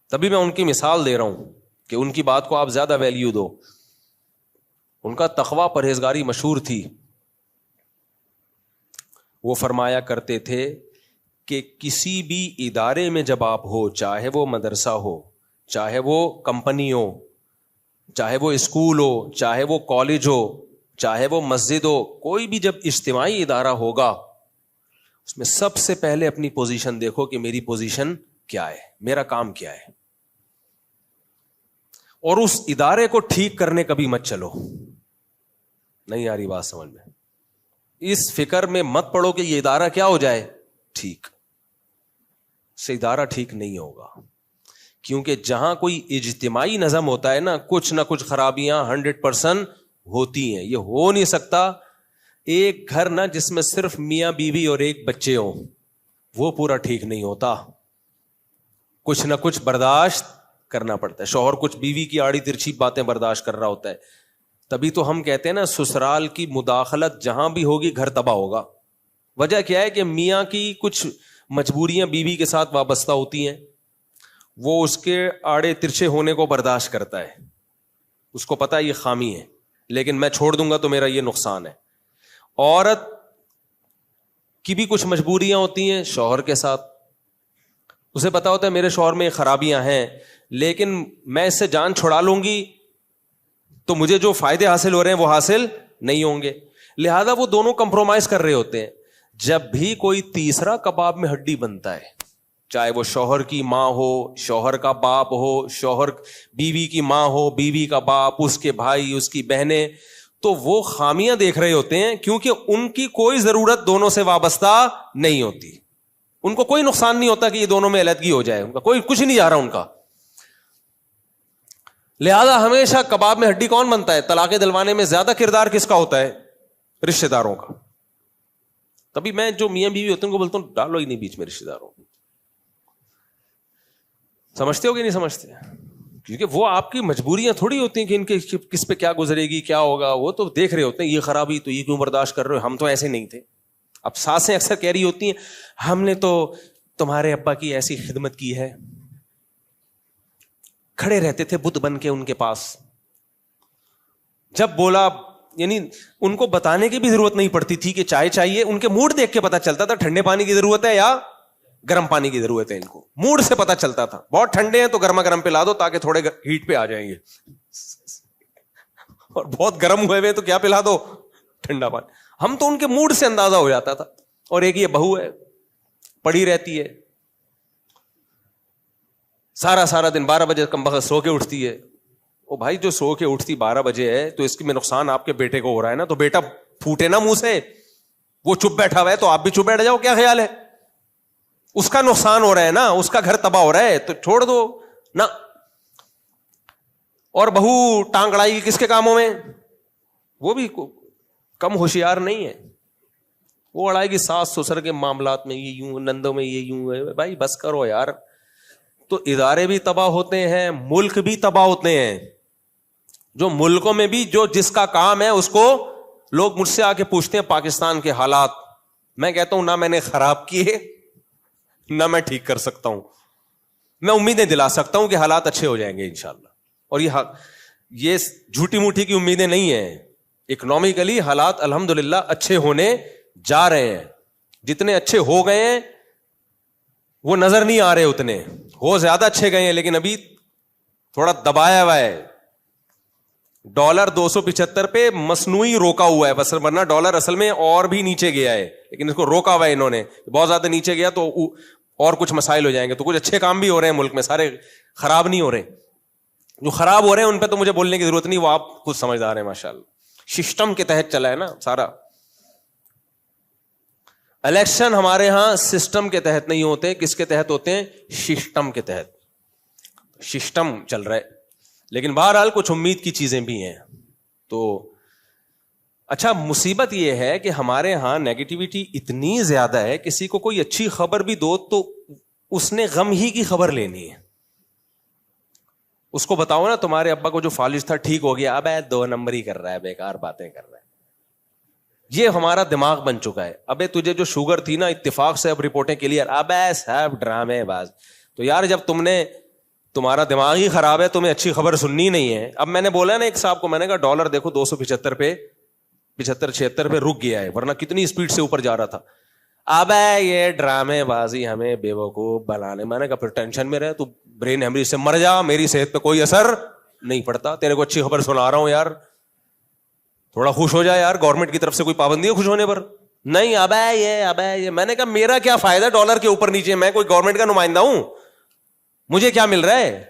تبھی میں ان کی مثال دے رہا ہوں کہ ان کی بات کو آپ زیادہ ویلیو دو. ان کا تقویٰ پرہیزگاری مشہور تھی. وہ فرمایا کرتے تھے کہ کسی بھی ادارے میں جب آپ ہو, چاہے وہ مدرسہ ہو, چاہے وہ کمپنی ہو, چاہے وہ اسکول ہو, چاہے وہ کالج ہو, چاہے وہ مسجد ہو, کوئی بھی جب اجتماعی ادارہ ہوگا اس میں سب سے پہلے اپنی پوزیشن دیکھو کہ میری پوزیشن کیا ہے, میرا کام کیا ہے, اور اس ادارے کو ٹھیک کرنے کبھی مت چلو. نہیں آ رہی بات سمجھ میں؟ اس فکر میں مت پڑو کہ یہ ادارہ کیا ہو جائے ٹھیک، سے ادارہ ٹھیک نہیں ہوگا، کیونکہ جہاں کوئی اجتماعی نظم ہوتا ہے نا، کچھ نہ کچھ خرابیاں 100% ہوتی ہیں. یہ ہو نہیں سکتا ایک گھر نا جس میں صرف میاں بیوی اور ایک بچے ہوں، وہ پورا ٹھیک نہیں ہوتا. کچھ نہ کچھ برداشت کرنا پڑتا ہے. شوہر کچھ بیوی کی آڑی ترچھی باتیں برداشت کر رہا ہوتا ہے. تبھی تو ہم کہتے ہیں نا سسرال کی مداخلت جہاں بھی ہوگی گھر تباہ ہوگا. وجہ کیا ہے کہ میاں کی کچھ مجبوریاں بیوی کے ساتھ وابستہ ہوتی ہیں، وہ اس کے آڑے ترچھے ہونے کو برداشت کرتا ہے، اس کو پتا ہے یہ خامی ہے، لیکن میں چھوڑ دوں گا تو میرا یہ نقصان ہے. عورت کی بھی کچھ مجبوریاں ہوتی ہیں شوہر کے ساتھ، اسے پتا ہوتا ہے میرے شوہر میں خرابیاں ہیں، لیکن میں اس سے جان چھڑا لوں گی تو مجھے جو فائدے حاصل ہو رہے ہیں وہ حاصل نہیں ہوں گے، لہذا وہ دونوں کمپرومائز کر رہے ہوتے ہیں. جب بھی کوئی تیسرا کباب میں ہڈی بنتا ہے، چاہے وہ شوہر کی ماں ہو، شوہر کا باپ ہو، شوہر بیوی کی ماں ہو، بیوی کا باپ، اس کے بھائی، اس کی بہنیں، تو وہ خامیاں دیکھ رہے ہوتے ہیں، کیونکہ ان کی کوئی ضرورت دونوں سے وابستہ نہیں ہوتی. ان کو کوئی نقصان نہیں ہوتا کہ یہ دونوں میں علیحدگی ہو جائے، ان کا کوئی کچھ نہیں جا رہا ان کا. لہذا ہمیشہ کباب میں ہڈی کون بنتا ہے؟ طلاق دلوانے میں زیادہ کردار کس کا ہوتا ہے؟ رشتہ داروں کا. تبھی میں جو میاں بیوی ہوتے ہیں ان کو بولتا ہوں ڈالو ہی نہیں بیچ میں رشتہ داروں. سمجھتے ہو کہ نہیں سمجھتے؟ کیونکہ وہ آپ کی مجبوریاں تھوڑی ہوتی ہیں کہ ان کے کس پہ کیا گزرے گی، کیا ہوگا، وہ تو دیکھ رہے ہوتے ہیں یہ خرابی تو یہ کیوں برداشت کر رہے ہو، ہم تو ایسے نہیں تھے. اب ساسیں اکثر کہہ رہی ہوتی ہیں ہم نے تو تمہارے ابا کی ایسی خدمت کی ہے، کھڑے رہتے تھے بت بن کے ان کے پاس، جب بولا یعنی ان کو بتانے کی بھی ضرورت نہیں پڑتی تھی کہ چائے چاہیے، ان کے موڈ دیکھ کے پتا چلتا تھا ٹھنڈے پانی کی ضرورت ہے یا گرم پانی کی ضرورت ہے. ان کو موڈ سے پتا چلتا تھا، بہت ٹھنڈے ہیں تو گرما گرم پلا دو تاکہ تھوڑے ہیٹ پہ آ جائیں گے، اور بہت گرم ہوئے ہوئے تو کیا پلا دو، ٹھنڈا پانی. ہم تو ان کے موڈ سے اندازہ ہو جاتا تھا. اور ایک یہ بہو ہے پڑی رہتی ہے سارا دن، 12 بجے کم بخت سو کے اٹھتی ہے. او بھائی جو سو کے اٹھتی 12 بجے ہے تو اس میں نقصان آپ کے بیٹے کو ہو رہا ہے نا، تو بیٹا پھوٹے نا منہ سے، وہ چپ بیٹھا ہوا ہے تو آپ بھی چپ بیٹھ جاؤ، کیا خیال ہے؟ اس کا نقصان ہو رہا ہے نا، اس کا گھر تباہ ہو رہا ہے تو چھوڑ دو نا. اور بہو ٹانگ اڑائی کس کے کاموں میں؟ وہ بھی کم ہوشیار نہیں ہے، وہ اڑائے گی ساس سسر کے معاملات میں، یہ یوں نندوں میں یہ یوں ہے. بھائی بس کرو یار. تو ادارے بھی تباہ ہوتے ہیں، ملک بھی تباہ ہوتے ہیں. جو ملکوں میں بھی جو جس کا کام ہے اس کو لوگ مجھ سے آ کے پوچھتے ہیں پاکستان کے حالات، میں کہتا ہوں نہ میں نے خراب کیے نہ میں ٹھیک کر سکتا ہوں. میں امیدیں دلا سکتا ہوں کہ حالات اچھے ہو جائیں گے انشاءاللہ. اور یہ جھوٹی موٹی کی امیدیں نہیں ہیں. اکنامکلی حالات الحمدللہ اچھے ہونے جا رہے ہیں. جتنے اچھے ہو گئے ہیں وہ نظر نہیں آ رہے، اتنے ہو زیادہ اچھے گئے ہیں لیکن ابھی تھوڑا دبایا ہوا ہے. ڈالر 275 پہ مصنوعی روکا ہوا ہے، بس ورنہ ڈالر اصل میں اور بھی نیچے گیا ہے، لیکن اس کو روکا ہوا ہے انہوں نے. بہت زیادہ نیچے گیا تو اور کچھ مسائل ہو جائیں گے. تو کچھ اچھے کام بھی ہو رہے ہیں ملک میں، سارے خراب نہیں ہو رہے. جو خراب ہو رہے ہیں ان پہ تو مجھے بولنے کی ضرورت نہیں، وہ آپ خود سمجھدار ہیں ماشاءاللہ. سسٹم کے تحت چلا ہے نا سارا. الیکشن ہمارے ہاں سسٹم کے تحت نہیں ہوتے. کس کے تحت ہوتے ہیں؟ سسٹم کے تحت. سسٹم چل رہا ہے، لیکن بہرحال کچھ امید کی چیزیں بھی ہیں. تو اچھا مصیبت یہ ہے کہ ہمارے ہاں نیگیٹیوٹی اتنی زیادہ ہے، کسی کو کوئی اچھی خبر بھی دو تو اس نے غم ہی کی خبر لینی ہے. اس کو بتاؤ نا تمہارے ابا کو جو فالج تھا ٹھیک ہو گیا، اب 2 نمبر ہی کر رہا ہے، بیکار باتیں کر رہا ہے. یہ ہمارا دماغ بن چکا ہے. ابے تجھے جو شوگر تھی نا اتفاق سے اب رپورٹیں کلیئر، اب سب ڈرامے باز. تو یار جب تمہارا دماغ ہی خراب ہے، تمہیں اچھی خبر سننی نہیں ہے. اب میں نے بولا نا ایک صاحب کو، میں نے کہا ڈالر دیکھو 275 پہ 75-76 پہ رک گیا ہے، ورنہ کتنی اسپیڈ سے اوپر جا رہا تھا. اب یہ ڈرامے بازی ہمیں بیوقوف بنانے. میں نے کہا پھر ٹینشن میں رہے، تو برین ہیمریج سے مر جا، میری صحت پہ کوئی اثر نہیں پڑتا. تیرے کو اچھی خبر سنا رہا ہوں یار، تھوڑا خوش ہو جائے یار. گورنمنٹ کی طرف سے کوئی پابندی ہے خوش ہونے پر؟ نہیں. اب یہ میں نے کہا میرا کیا فائدہ ڈالر کے اوپر نیچے، میں کوئی گورنمنٹ کا نمائندہ ہوں؟ مجھے کیا مل رہا ہے؟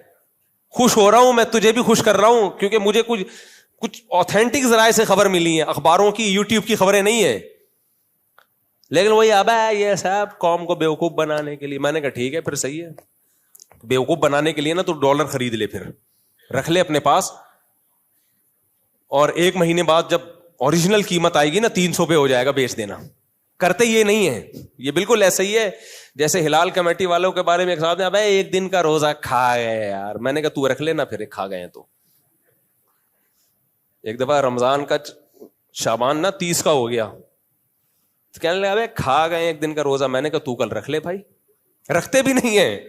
خوش ہو رہا ہوں میں، تجھے بھی خوش کر رہا ہوں، کیونکہ مجھے کچھ آتھینٹک ذرائع سے خبر ملی ہے، اخباروں کی، یوٹیوب کی خبریں نہیں ہے. لیکن وہی اب ہے یہ صاحب قوم کو بیوقوف بنانے کے لیے. میں نے کہا ٹھیک ہے پھر صحیح ہے, بیوقوف بنانے کے لیے نا تو ڈالر خرید لے, پھر رکھ لے اپنے پاس, اور 1 مہینے بعد جب اوریجنل قیمت آئے گی نا 300 پہ ہو جائے گا, بیچ دینا. کرتے یہ نہیں ہے, یہ بالکل ایسا ہی ہے جیسے ہلال کمیٹی والوں کے بارے میں ایک صاحب نے ابے 1 دن کا روزہ کھا گئے یار. میں نے کہا تو رکھ لینا پھر, کھا گئے تو. ایک دفعہ رمضان کا شعبان نا 30 کا ہو گیا, کہنے لگا ابے کھا گئے 1 دن کا روزہ. میں نے کہا تو کل رکھ لے بھائی. رکھتے بھی نہیں ہیں,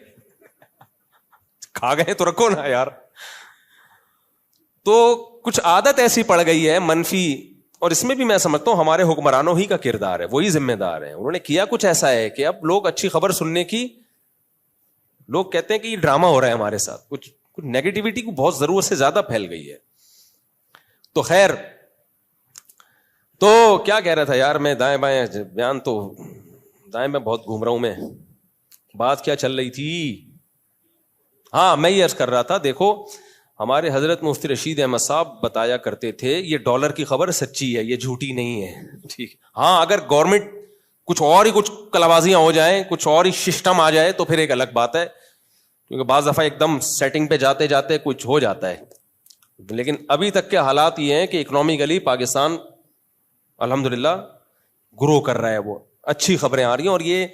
کھا گئے تو رکھو نا یار. تو کچھ عادت ایسی پڑ گئی ہے منفی, اور اس میں بھی میں سمجھتا ہوں ہمارے حکمرانوں ہی کا کردار ہے, وہی ذمہ دار ہے. انہوں نے کیا کچھ ایسا ہے کہ اب لوگ اچھی خبر سننے کی, لوگ کہتے ہیں کہ یہ ڈرامہ ہو رہا ہے ہمارے ساتھ, کچھ نیگیٹیوٹی کو بہت ضرورت سے زیادہ پھیل گئی ہے. تو خیر, تو کیا کہہ رہا تھا یار میں, دائیں بائیں بیان تو دائیں میں بہت گھوم رہا ہوں میں. بات کیا چل رہی تھی؟ ہاں میں یہ عرض کر رہا تھا, دیکھو ہمارے حضرت مفتی رشید احمد صاحب بتایا کرتے تھے یہ ڈالر کی خبر سچی ہے, یہ جھوٹی نہیں ہے. ٹھیک, ہاں اگر گورنمنٹ کچھ اور ہی کچھ کلابازیاں ہو جائیں, کچھ اور ہی سسٹم آ جائے تو پھر ایک الگ بات ہے, کیونکہ بعض دفعہ ایک دم سیٹنگ پہ جاتے جاتے کچھ ہو جاتا ہے. لیکن ابھی تک کے حالات یہ ہیں کہ اکنامکلی پاکستان الحمدللہ گرو کر رہا ہے, وہ اچھی خبریں آ رہی ہیں. اور یہ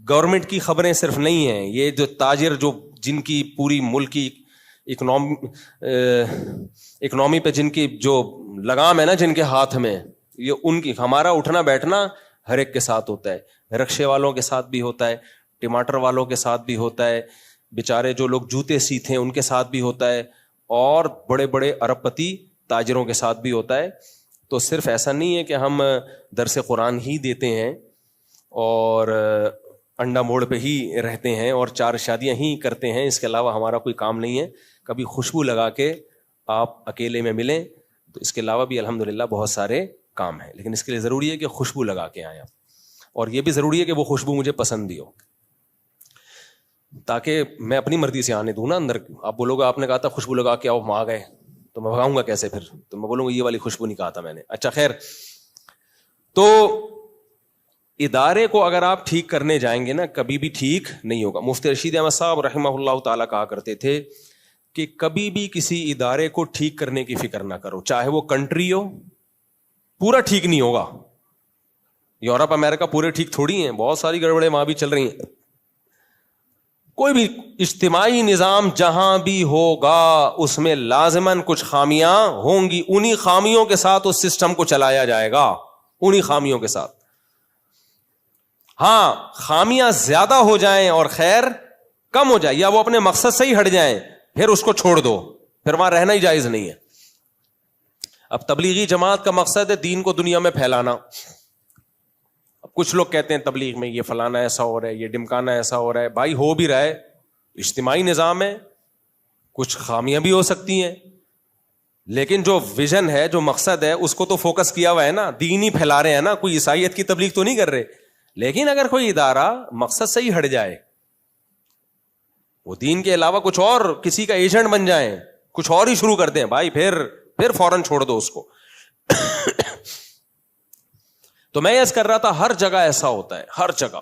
گورنمنٹ کی خبریں صرف نہیں ہیں, یہ جو تاجر جو جن کی پوری ملک کی اکنامی پہ جن کی جو لگام ہے نا جن کے ہاتھ میں, یہ ان کی, ہمارا اٹھنا بیٹھنا ہر ایک کے ساتھ ہوتا ہے, رکشے والوں کے ساتھ بھی ہوتا ہے, ٹماٹر والوں کے ساتھ بھی ہوتا ہے, بیچارے جو لوگ جوتے سیتے ہیں ان کے ساتھ بھی ہوتا ہے, اور بڑے بڑے ارب پتی تاجروں کے ساتھ بھی ہوتا ہے. تو صرف ایسا نہیں ہے کہ ہم درس قرآن ہی دیتے ہیں اور انڈا موڑ پہ ہی رہتے ہیں اور 4 شادیاں ہی کرتے ہیں, اس کے علاوہ ہمارا کوئی کام نہیں ہے. کبھی خوشبو لگا کے آپ اکیلے میں ملیں تو اس کے علاوہ بھی الحمدللہ بہت سارے کام ہیں, لیکن اس کے لیے ضروری ہے کہ خوشبو لگا کے آئیں آپ, اور یہ بھی ضروری ہے کہ وہ خوشبو مجھے پسند بھی ہو, تاکہ میں اپنی مرضی سے آنے دوں نا اندر. آپ بولو گے آپ نے کہا تھا خوشبو لگا کے آؤ, ہم آ گئے, تو میں بھگاؤں گا کیسے پھر؟ تو میں بولوں گا یہ والی خوشبو نہیں کہا تھا میں نے. اچھا خیر, تو ادارے کو اگر آپ ٹھیک کرنے جائیں گے نا کبھی بھی ٹھیک نہیں ہوگا. مفتی رشید احمد صاحب رحمہ اللہ تعالیٰ کہا کرتے تھے کہ کبھی بھی کسی ادارے کو ٹھیک کرنے کی فکر نہ کرو, چاہے وہ کنٹری ہو, پورا ٹھیک نہیں ہوگا. یورپ امریکہ پورے ٹھیک تھوڑی ہیں, بہت ساری گڑبڑیں وہاں بھی چل رہی ہیں. کوئی بھی اجتماعی نظام جہاں بھی ہوگا اس میں لازماً کچھ خامیاں ہوں گی, انہی خامیوں کے ساتھ اس سسٹم کو چلایا جائے گا, انہی خامیوں کے ساتھ. ہاں خامیاں زیادہ ہو جائیں اور خیر کم ہو جائے, یا وہ اپنے مقصد سے ہی ہٹ جائیں, پھر اس کو چھوڑ دو, پھر وہاں رہنا ہی جائز نہیں ہے. اب تبلیغی جماعت کا مقصد ہے دین کو دنیا میں پھیلانا. اب کچھ لوگ کہتے ہیں تبلیغ میں یہ فلانا ایسا ہو رہا ہے, یہ ڈمکانا ایسا ہو رہا ہے. بھائی ہو بھی رہا ہے, اجتماعی نظام ہے, کچھ خامیاں بھی ہو سکتی ہیں, لیکن جو ویژن ہے, جو مقصد ہے, اس کو تو فوکس کیا ہوا ہے نا, دین ہی پھیلا رہے ہیں نا, کوئی عیسائیت کی تبلیغ تو نہیں کر رہے. لیکن اگر کوئی ادارہ مقصد سے ہی ہٹ جائے, وہ دین کے علاوہ کچھ اور کسی کا ایجنٹ بن جائیں, کچھ اور ہی شروع کر دیں, بھائی پھر فوراً چھوڑ دو اس کو. تو میں یہ کر رہا تھا ہر جگہ ایسا ہوتا ہے, ہر جگہ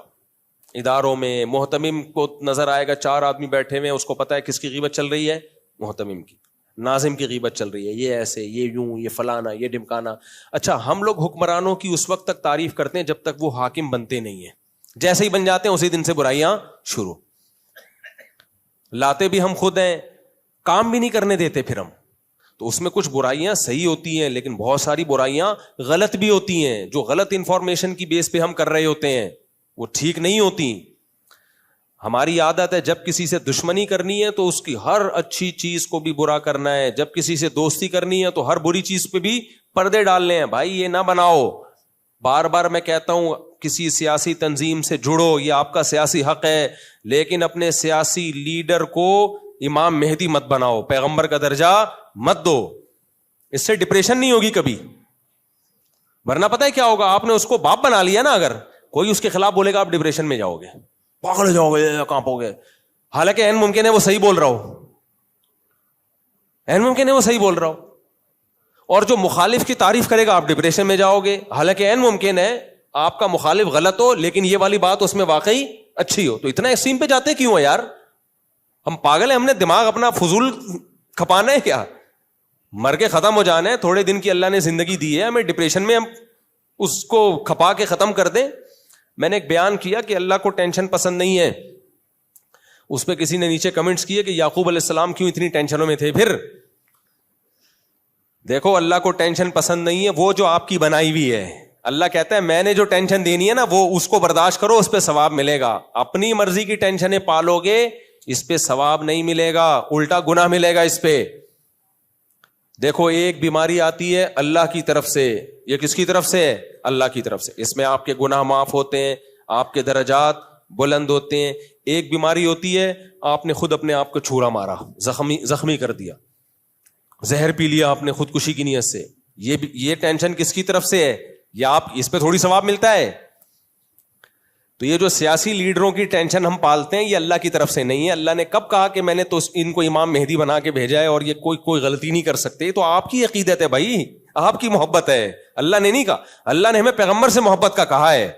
اداروں میں. محتمم کو نظر آئے گا 4 آدمی بیٹھے ہوئے, اس کو پتا ہے کس کی غیبت چل رہی ہے, محتمم کی. ناظم کی غیبت چل رہی ہے, یہ ایسے, یہ یوں, یہ فلانا, یہ ڈمکانا. اچھا ہم لوگ حکمرانوں کی اس وقت تک تعریف کرتے ہیں جب تک وہ حاکم بنتے نہیں ہیں. جیسے ہی بن جاتے ہیں اسی دن سے برائیاں شروع. لاتے بھی ہم خود ہیں, کام بھی نہیں کرنے دیتے پھر ہم. تو اس میں کچھ برائیاں صحیح ہوتی ہیں, لیکن بہت ساری برائیاں غلط بھی ہوتی ہیں. جو غلط انفارمیشن کی بیس پہ ہم کر رہے ہوتے ہیں وہ ٹھیک نہیں ہوتی. ہماری عادت ہے جب کسی سے دشمنی کرنی ہے تو اس کی ہر اچھی چیز کو بھی برا کرنا ہے, جب کسی سے دوستی کرنی ہے تو ہر بری چیز پہ بھی پردے ڈالنے ہیں. بھائی یہ نہ بناؤ. بار بار میں کہتا ہوں کسی سیاسی تنظیم سے جڑو, یہ آپ کا سیاسی حق ہے, لیکن اپنے سیاسی لیڈر کو امام مہدی مت بناؤ, پیغمبر کا درجہ مت دو. اس سے ڈپریشن نہیں ہوگی کبھی, ورنہ پتہ ہے کیا ہوگا, آپ نے اس کو باپ بنا لیا نا, اگر کوئی اس کے خلاف بولے گا آپ ڈپریشن میں جاؤ گے, پاگل ہو جاؤ گے, کانپو گے. حالانکہ این ممکن ہے وہ صحیح بول رہا ہو, این ممکن ہے وہ صحیح بول رہا ہو, اور جو مخالف کی تعریف کرے گا آپ ڈپریشن میں جاؤ گے. حالانکہ این ممکن ہے آپ کا مخالف غلط ہو لیکن یہ والی بات اس میں واقعی اچھی ہو, تو اتنا ایکسٹریم پہ جاتے کیوں ہے یار؟ ہم پاگل ہیں, ہم نے دماغ اپنا فضول کھپانا ہے کیا؟ مر کے ختم ہو جانا ہے, تھوڑے دن کی اللہ نے زندگی دی ہے, ہمیں ڈپریشن میں ہم اس کو کھپا کے ختم کر دیں. میں نے ایک بیان کیا کہ اللہ کو ٹینشن پسند نہیں ہے, اس پہ کسی نے نیچے کمنٹس کیے کہ یعقوب علیہ السلام کیوں اتنی ٹینشنوں میں تھے. پھر دیکھو اللہ کو ٹینشن پسند نہیں ہے, وہ جو آپ کی بنائی ہوئی ہے. اللہ کہتا ہے میں نے جو ٹینشن دینی ہے نا وہ اس کو برداشت کرو, اس پہ ثواب ملے گا. اپنی مرضی کی ٹینشنیں پالو گے اس پہ ثواب نہیں ملے گا, الٹا گناہ ملے گا اس پہ. دیکھو ایک بیماری آتی ہے اللہ کی طرف سے, یہ کس کی طرف سے ہے؟ اللہ کی طرف سے. اس میں آپ کے گناہ معاف ہوتے ہیں, آپ کے درجات بلند ہوتے ہیں. ایک بیماری ہوتی ہے آپ نے خود اپنے آپ کو چھورا مارا, زخمی کر دیا, زہر پی لیا آپ نے خودکشی کی نیت سے. یہ ٹینشن کس کی طرف سے ہے؟ یا آپ اس پہ تھوڑی ثواب ملتا ہے. تو یہ جو سیاسی لیڈروں کی ٹینشن ہم پالتے ہیں یہ اللہ کی طرف سے نہیں ہے. اللہ نے کب کہا کہ میں نے تو ان کو امام مہدی بنا کے بھیجا ہے اور یہ کوئی غلطی نہیں کر سکتے؟ تو آپ کی عقیدت ہے بھائی, آپ کی محبت ہے, اللہ نے نہیں کہا. اللہ نے ہمیں پیغمبر سے محبت کا کہا ہے.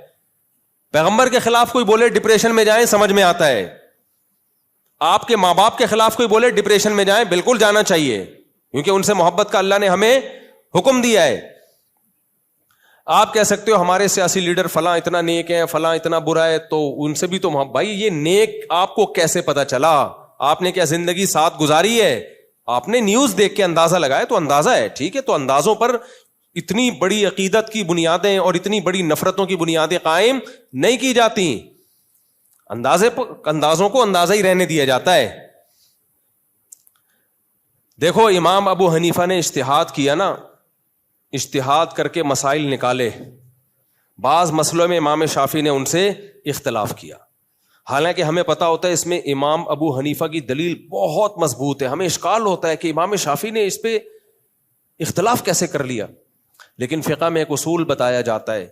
پیغمبر کے خلاف کوئی بولے ڈپریشن میں جائیں, سمجھ میں آتا ہے. آپ کے ماں باپ کے خلاف کوئی بولے ڈپریشن میں جائیں, بالکل جانا چاہیے, کیونکہ ان سے محبت کا اللہ نے ہمیں حکم دیا ہے. آپ کہہ سکتے ہو ہمارے سیاسی لیڈر فلاں اتنا نیک ہے, فلاں اتنا برا ہے, تو ان سے بھی تو بھائی یہ نیک آپ کو کیسے پتا چلا؟ آپ نے کیا زندگی ساتھ گزاری ہے؟ آپ نے نیوز دیکھ کے اندازہ لگایا تو اندازہ ہے, ٹھیک ہے. تو اندازوں پر اتنی بڑی عقیدت کی بنیادیں اور اتنی بڑی نفرتوں کی بنیادیں قائم نہیں کی جاتی. اندازوں کو اندازہ ہی رہنے دیا جاتا ہے. دیکھو امام ابو حنیفہ نے اجتہاد کیا نا, اجتہاد کر کے مسائل نکالے. بعض مسئلوں میں امام شافعی نے ان سے اختلاف کیا, حالانکہ ہمیں پتا ہوتا ہے اس میں امام ابو حنیفہ کی دلیل بہت مضبوط ہے. ہمیں اشکال ہوتا ہے کہ امام شافعی نے اس پہ اختلاف کیسے کر لیا. لیکن فقہ میں ایک اصول بتایا جاتا ہے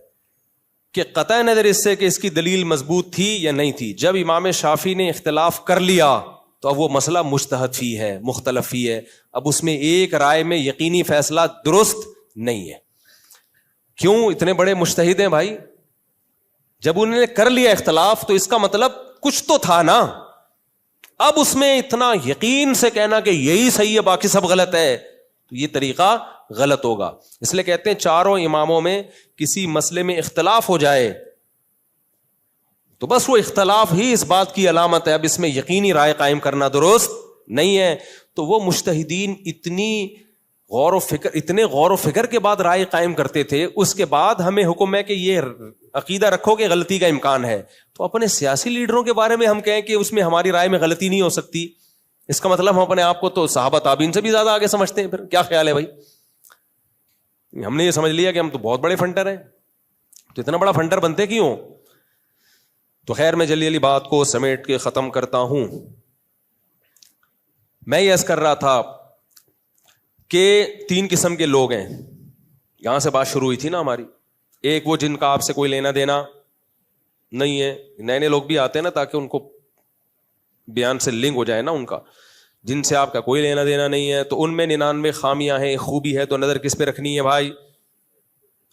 کہ قطع نظر اس سے کہ اس کی دلیل مضبوط تھی یا نہیں تھی, جب امام شافعی نے اختلاف کر لیا تو اب وہ مسئلہ مجتہد فی ہے, مختلف فی ہے. اب اس میں ایک رائے میں یقینی فیصلہ درست نہیں ہے. کیوں؟ اتنے بڑے مجتہد ہیں بھائی, جب انہوں نے کر لیا اختلاف تو اس کا مطلب کچھ تو تھا نا. اب اس میں اتنا یقین سے کہنا کہ یہی صحیح ہے باقی سب غلط ہے, تو یہ طریقہ غلط ہوگا. اس لیے کہتے ہیں چاروں اماموں میں کسی مسئلے میں اختلاف ہو جائے تو بس وہ اختلاف ہی اس بات کی علامت ہے, اب اس میں یقینی رائے قائم کرنا درست نہیں ہے. تو وہ مجتہدین اتنے غور و فکر کے بعد رائے قائم کرتے تھے. اس کے بعد ہمیں حکم ہے کہ یہ عقیدہ رکھو کہ غلطی کا امکان ہے. تو اپنے سیاسی لیڈروں کے بارے میں ہم کہیں کہ اس میں ہماری رائے میں غلطی نہیں ہو سکتی, اس کا مطلب ہم اپنے آپ کو تو صحابہ تابعین سے بھی زیادہ آگے سمجھتے ہیں. پھر کیا خیال ہے بھائی؟ ہم نے یہ سمجھ لیا کہ ہم تو بہت بڑے فنٹر ہیں, تو اتنا بڑا فنٹر بنتے کیوں؟ تو خیر میں جلدی بات کو سمیٹ کے ختم کرتا ہوں. میں یہ عرض کر رہا تھا کہ 3 قسم کے لوگ ہیں. یہاں سے بات شروع ہوئی تھی نا ہماری. ایک وہ جن کا آپ سے کوئی لینا دینا نہیں ہے, نئے نئے لوگ بھی آتے ہیں نا تاکہ ان کو بیان سے لنک ہو جائے نا ان کا, جن سے آپ کا کوئی لینا دینا نہیں ہے. تو ان میں 99 خامیاں ہیں, خوبی ہے, تو نظر کس پہ رکھنی ہے بھائی؟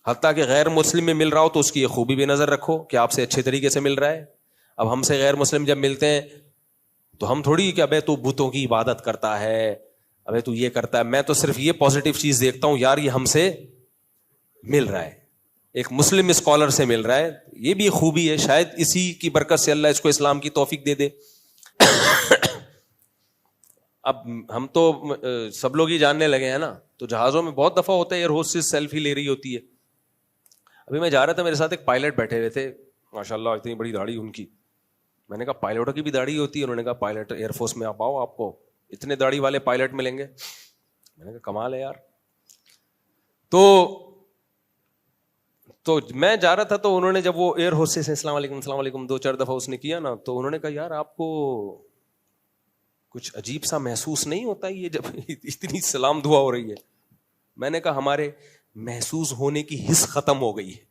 حتیٰ کہ غیر مسلم میں مل رہا ہو تو اس کی یہ خوبی بھی نظر رکھو کہ آپ سے اچھے طریقے سے مل رہا ہے. اب ہم سے غیر مسلم جب ملتے ہیں تو ہم تھوڑی کہ ابے تو بتوں کی عبادت کرتا ہے, ابے تو یہ کرتا ہے. میں تو صرف یہ پازیٹیو چیز دیکھتا ہوں, یار یہ ہم سے مل رہا ہے, ایک مسلم اسکالر سے مل رہا ہے, یہ بھی خوبی ہے. شاید اسی کی برکت سے اللہ اس کو اسلام کی توفیق دے دے. اب ہم تو سب لوگ ہی جاننے لگے ہیں نا, تو جہازوں میں بہت دفعہ ہوتا ہے ایئر ہوسٹس سیلفی لے رہی ہوتی ہے. ابھی میں جا رہا تھا, میرے ساتھ ایک پائلٹ بیٹھے ہوئے تھے, ماشاء اللہ اتنی بڑی داڑھی ان کی. میں نے کہا پائلٹوں کی بھی داڑھی ہوتی ہے؟ انہوں نے کہا پائلٹ ایئر فورس میں آپ آؤ, آپ کو اتنے داڑھی والے پائلٹ ملیں گے. میں نے کہا کمال ہے یار. تو میں جا رہا تھا تو انہوں نے جب وہ ایئر ہوسٹس سے السلام علیکم 2-4 دفعہ اس نے کیا نا, تو انہوں نے کہا یار آپ کو کچھ عجیب سا محسوس نہیں ہوتا یہ جب اتنی سلام دعا ہو رہی ہے؟ میں نے کہا ہمارے محسوس ہونے کی حس ختم ہو گئی ہے.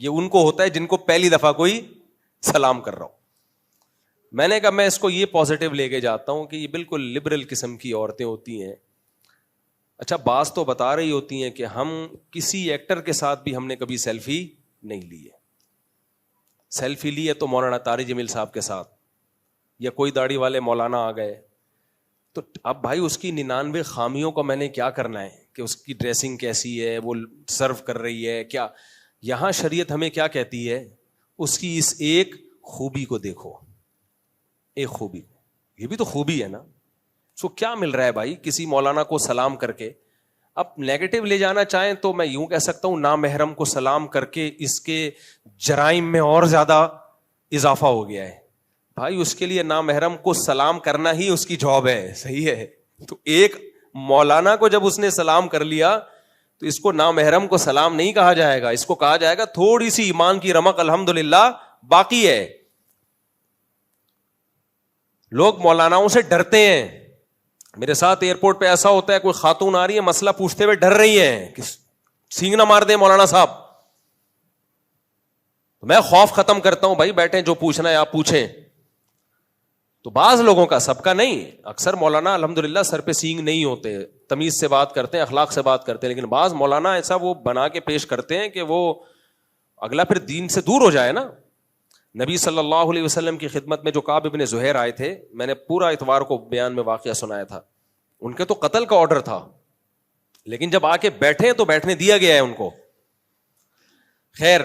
یہ ان کو ہوتا ہے جن کو پہلی دفعہ کوئی سلام کر رہا ہو. میں نے کہا میں اس کو یہ پازیٹیو لے کے جاتا ہوں کہ یہ بالکل لبرل قسم کی عورتیں ہوتی ہیں اچھا بعض تو بتا رہی ہوتی ہیں کہ ہم کسی ایکٹر کے ساتھ بھی ہم نے کبھی سیلفی نہیں لی ہے. سیلفی لی ہے تو مولانا طارق جمیل صاحب کے ساتھ یا کوئی داڑھی والے مولانا آ گئے. تو اب بھائی اس کی 99 خامیوں کو میں نے کیا کرنا ہے کہ اس کی ڈریسنگ کیسی ہے, وہ سرو کر رہی ہے کیا. یہاں شریعت ہمیں کیا کہتی ہے, اس کی اس ایک خوبی کو دیکھو, ایک خوبی. یہ بھی تو خوبی ہے نا. سو کیا مل رہا ہے بھائی کسی مولانا کو سلام کر کے. اب نیگیٹو لے جانا چاہیں تو میں یوں کہہ سکتا ہوں نامحرم کو سلام کر کے اس کے جرائم میں اور زیادہ اضافہ ہو گیا ہے. بھائی اس کے لیے نامحرم کو سلام کرنا ہی اس کی جاب ہے, صحیح ہے. تو ایک مولانا کو جب اس نے سلام کر لیا تو اس کو نامحرم کو سلام نہیں کہا جائے گا, اس کو کہا جائے گا تھوڑی سی ایمان کی رمق الحمدللہ باقی ہے. لوگ مولاناؤں سے ڈرتے ہیں. میرے ساتھ ایئرپورٹ پہ ایسا ہوتا ہے, کوئی خاتون آ رہی ہے مسئلہ پوچھتے ہوئے ڈر رہی ہیں کہ سینگ نہ مار دیں مولانا صاحب. میں خوف ختم کرتا ہوں, بھائی بیٹھیں جو پوچھنا ہے آپ پوچھیں. تو بعض لوگوں کا, سب کا نہیں, اکثر مولانا الحمدللہ سر پہ سینگ نہیں ہوتے, تمیز سے بات کرتے ہیں, اخلاق سے بات کرتے ہیں. لیکن بعض مولانا ایسا وہ بنا کے پیش کرتے ہیں کہ وہ اگلا پھر دین سے دور ہو جائے نا. نبی صلی اللہ علیہ وسلم کی خدمت میں جو کعب ابن زہیر آئے تھے, میں نے پورا اتوار کو بیان میں واقعہ سنایا تھا. ان کے تو قتل کا آرڈر تھا, لیکن جب آ کے بیٹھے تو بیٹھنے دیا گیا ہے ان کو. خیر,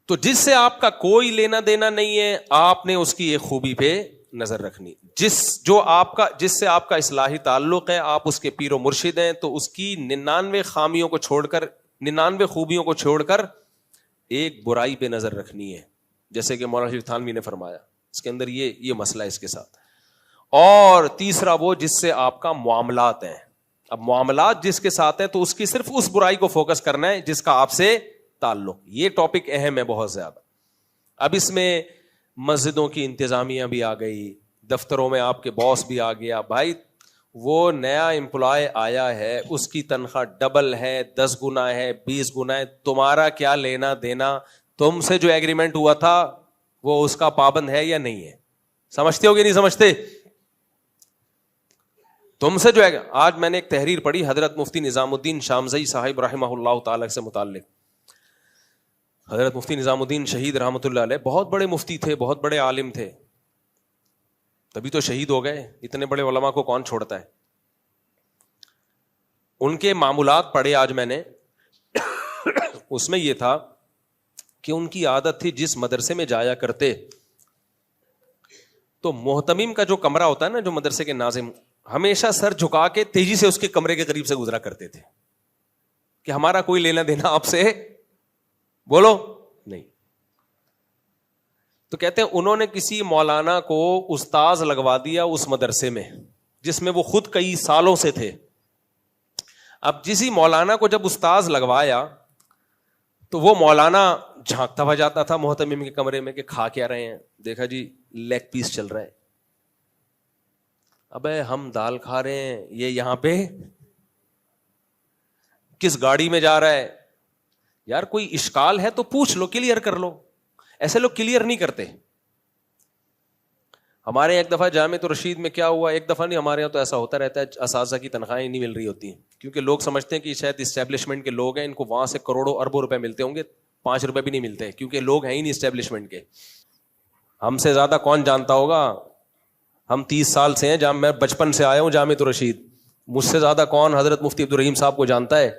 تو جس سے آپ کا کوئی لینا دینا نہیں ہے, آپ نے اس کی ایک خوبی پہ نظر رکھنی. جس سے آپ کا اصلاحی تعلق ہے, آپ اس کے پیر و مرشد ہیں, تو اس کی 99 خامیوں کو چھوڑ کر, 99 خوبیوں کو چھوڑ کر ایک برائی پہ نظر رکھنی ہے. جیسے کہ مولانا شریف تھانوی نے فرمایا, اس کے اندر یہ مسئلہ ہے اس کے ساتھ. اور تیسرا وہ جس سے آپ کا معاملات ہیں. اب معاملات جس کے ساتھ ہیں تو اس کی صرف اس برائی کو فوکس کرنا ہے جس کا آپ سے تعلق. یہ ٹاپک اہم ہے بہت زیادہ. اب اس میں مسجدوں کی انتظامیہ بھی آ گئی, دفتروں میں آپ کے باس بھی آ گیا. بھائی وہ نیا امپلائی آیا ہے, اس کی تنخواہ ڈبل ہے, 10 گنا ہے, 20 گنا ہے, تمہارا کیا لینا دینا؟ تم سے جو ایگریمنٹ ہوا تھا وہ اس کا پابند ہے یا نہیں ہے؟ سمجھتے ہو کہ نہیں سمجھتے؟ تم سے جو ہے, آج میں نے ایک تحریر پڑھی حضرت مفتی نظام الدین شامزئی صاحب رحمہ اللہ تعالی سے متعلق. حضرت مفتی نظام الدین شہید رحمۃ اللہ علیہ بہت بڑے مفتی تھے, بہت بڑے عالم تھے, تبھی تو شہید ہو گئے. اتنے بڑے علماء کو کون چھوڑتا ہے. ان کے معمولات پڑھے آج میں نے, اس میں یہ تھا کہ ان کی عادت تھی جس مدرسے میں جایا کرتے تو محتمم کا جو کمرہ ہوتا ہے نا, جو مدرسے کے ناظم, ہمیشہ سر جھکا کے تیزی سے اس کے کمرے کے قریب سے گزرا کرتے تھے کہ ہمارا کوئی لینا دینا آپ سے بولو نہیں. تو کہتے ہیں انہوں نے کسی مولانا کو استاذ لگوا دیا اس مدرسے میں جس میں وہ خود کئی سالوں سے تھے. اب جسی مولانا کو جب استاذ لگوایا تو وہ مولانا جھانکتا ہوا جاتا تھا محتمم کے کمرے میں کہ کھا کیا رہے ہیں؟ دیکھا جی لیگ پیس چل رہا ہے. ابے ہم دال کھا رہے ہیں, یہ یہاں پہ کس گاڑی میں جا رہا ہے؟ یار کوئی اشکال ہے تو پوچھ لو, کلیئر کر لو. ایسے لوگ کلیئر نہیں کرتے. ہمارے ایک دفعہ جامع رشید میں کیا ہوا, ایک دفعہ نہیں, ہمارے یہاں تو ایسا ہوتا رہتا ہے, اساتذہ کی تنخواہیں نہیں مل رہی ہوتی ہیں کیونکہ لوگ سمجھتے ہیں کہ شاید اسٹیبلشمنٹ کے لوگ ہیں, ان کو وہاں سے کروڑوں اربوں روپے ملتے ہوں گے, 5 روپے بھی نہیں ملتے کیونکہ لوگ ہیں ہی نہیں اسٹیبلشمنٹ کے. ہم سے زیادہ کون جانتا ہوگا, ہم 30 سال سے ہیں, میں بچپن سے آیا ہوں جامع رشید, مجھ سے زیادہ کون حضرت مفتی عبدالرحیم صاحب کو جانتا ہے.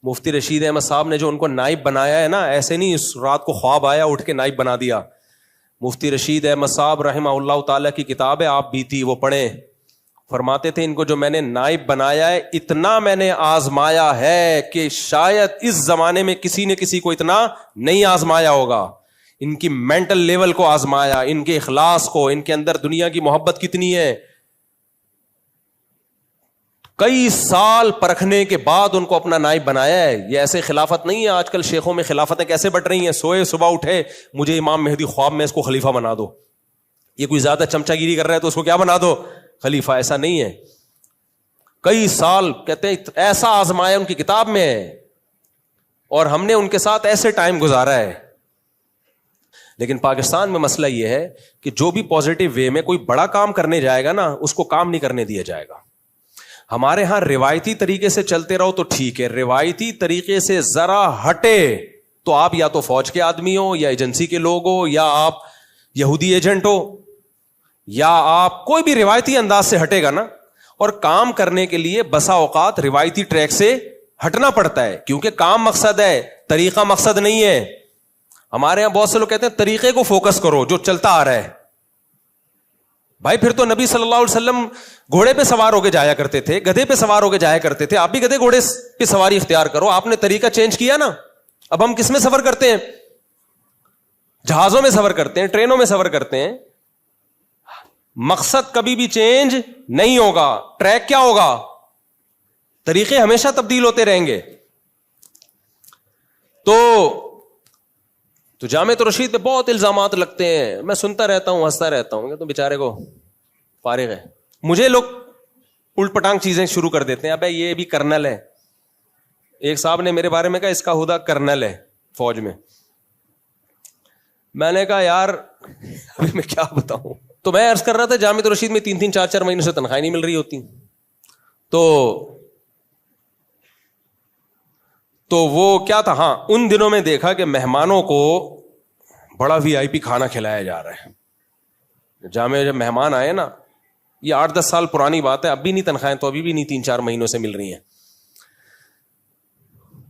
مفتی رشید احمد صاحب نے جو ان کو نائب بنایا ہے نا, ایسے نہیں رات کو خواب آیا اٹھ کے نائب بنا دیا. مفتی رشید احمد صاحب رحمہ اللہ تعالیٰ کی کتاب ہے, آپ بھی تھی, وہ پڑھیں. فرماتے تھے ان کو جو میں نے نائب بنایا ہے اتنا میں نے آزمایا ہے کہ شاید اس زمانے میں کسی نے کسی کو اتنا نہیں آزمایا ہوگا. ان کی مینٹل لیول کو آزمایا, ان کے اخلاص کو, ان کے اندر دنیا کی محبت کتنی ہے. کئی سال پرکھنے کے بعد ان کو اپنا نائب بنایا ہے. یہ ایسے خلافت نہیں ہے, آج کل شیخوں میں خلافتیں کیسے بٹ رہی ہیں, سوئے صبح اٹھے مجھے امام مہدی خواب میں اس کو خلیفہ بنا دو. یہ کوئی زیادہ چمچا گیری کر رہا ہے تو اس کو کیا بنا دو, خلیفہ. ایسا نہیں ہے. کئی سال کہتے ہیں ایسا آزمایا ان کی کتاب میں ہے, اور ہم نے ان کے ساتھ ایسے ٹائم گزارا ہے. لیکن پاکستان میں مسئلہ یہ ہے کہ جو بھی پازیٹو وے میں کوئی بڑا کام کرنے جائے گا نا, اس کو کام نہیں کرنے دیا جائے گا. ہمارے ہاں روایتی طریقے سے چلتے رہو تو ٹھیک ہے, روایتی طریقے سے ذرا ہٹے تو آپ یا تو فوج کے آدمی ہو, یا ایجنسی کے لوگ ہو, یا آپ یہودی ایجنٹ ہو, یا آپ کوئی بھی روایتی انداز سے ہٹے گا نا. اور کام کرنے کے لیے بسا اوقات روایتی ٹریک سے ہٹنا پڑتا ہے, کیونکہ کام مقصد ہے, طریقہ مقصد نہیں ہے. ہمارے یہاں بہت سے لوگ کہتے ہیں طریقے کو فوکس کرو جو چلتا آ رہا ہے. بھائی پھر تو نبی صلی اللہ علیہ وسلم گھوڑے پہ سوار ہو کے جایا کرتے تھے, گدھے پہ سوار ہو کے جایا کرتے تھے, آپ بھی گدھے گھوڑے پہ سواری اختیار کرو. آپ نے طریقہ چینج کیا نا. اب ہم کس میں سفر کرتے ہیں؟ جہازوں میں سفر کرتے ہیں, ٹرینوں میں سفر کرتے ہیں. مقصد کبھی بھی چینج نہیں ہوگا, ٹریک کیا ہوگا؟ طریقے ہمیشہ تبدیل ہوتے رہیں گے. تو جامعۃ الرشید پہ بہت الزامات لگتے ہیں, میں سنتا رہتا ہوں, ہنستا رہتا ہوں, تو بیچارے کو فارغ ہے. مجھے لوگ الٹ پٹانگ چیزیں شروع کر دیتے ہیں, ابے یہ بھی کرنل ہے. ایک صاحب نے میرے بارے میں کہا اس کا خدا کرنل ہے فوج میں. میں نے کہا یار ابھی میں کیا بتاؤں. تو میں عرض کر رہا تھا جامعۃ الرشید میں 3-3 4-4 مہینے سے تنخواہ نہیں مل رہی ہوتی. تو وہ کیا تھا, ہاں ان دنوں میں دیکھا کہ مہمانوں کو بڑا VIP کھانا کھلایا جا رہا ہے. جامعہ جب مہمان آئے نا, یہ 8-10 سال پرانی بات ہے, اب بھی نہیں تنخواہیں تو ابھی بھی نہیں 3-4 مہینوں سے مل رہی ہیں,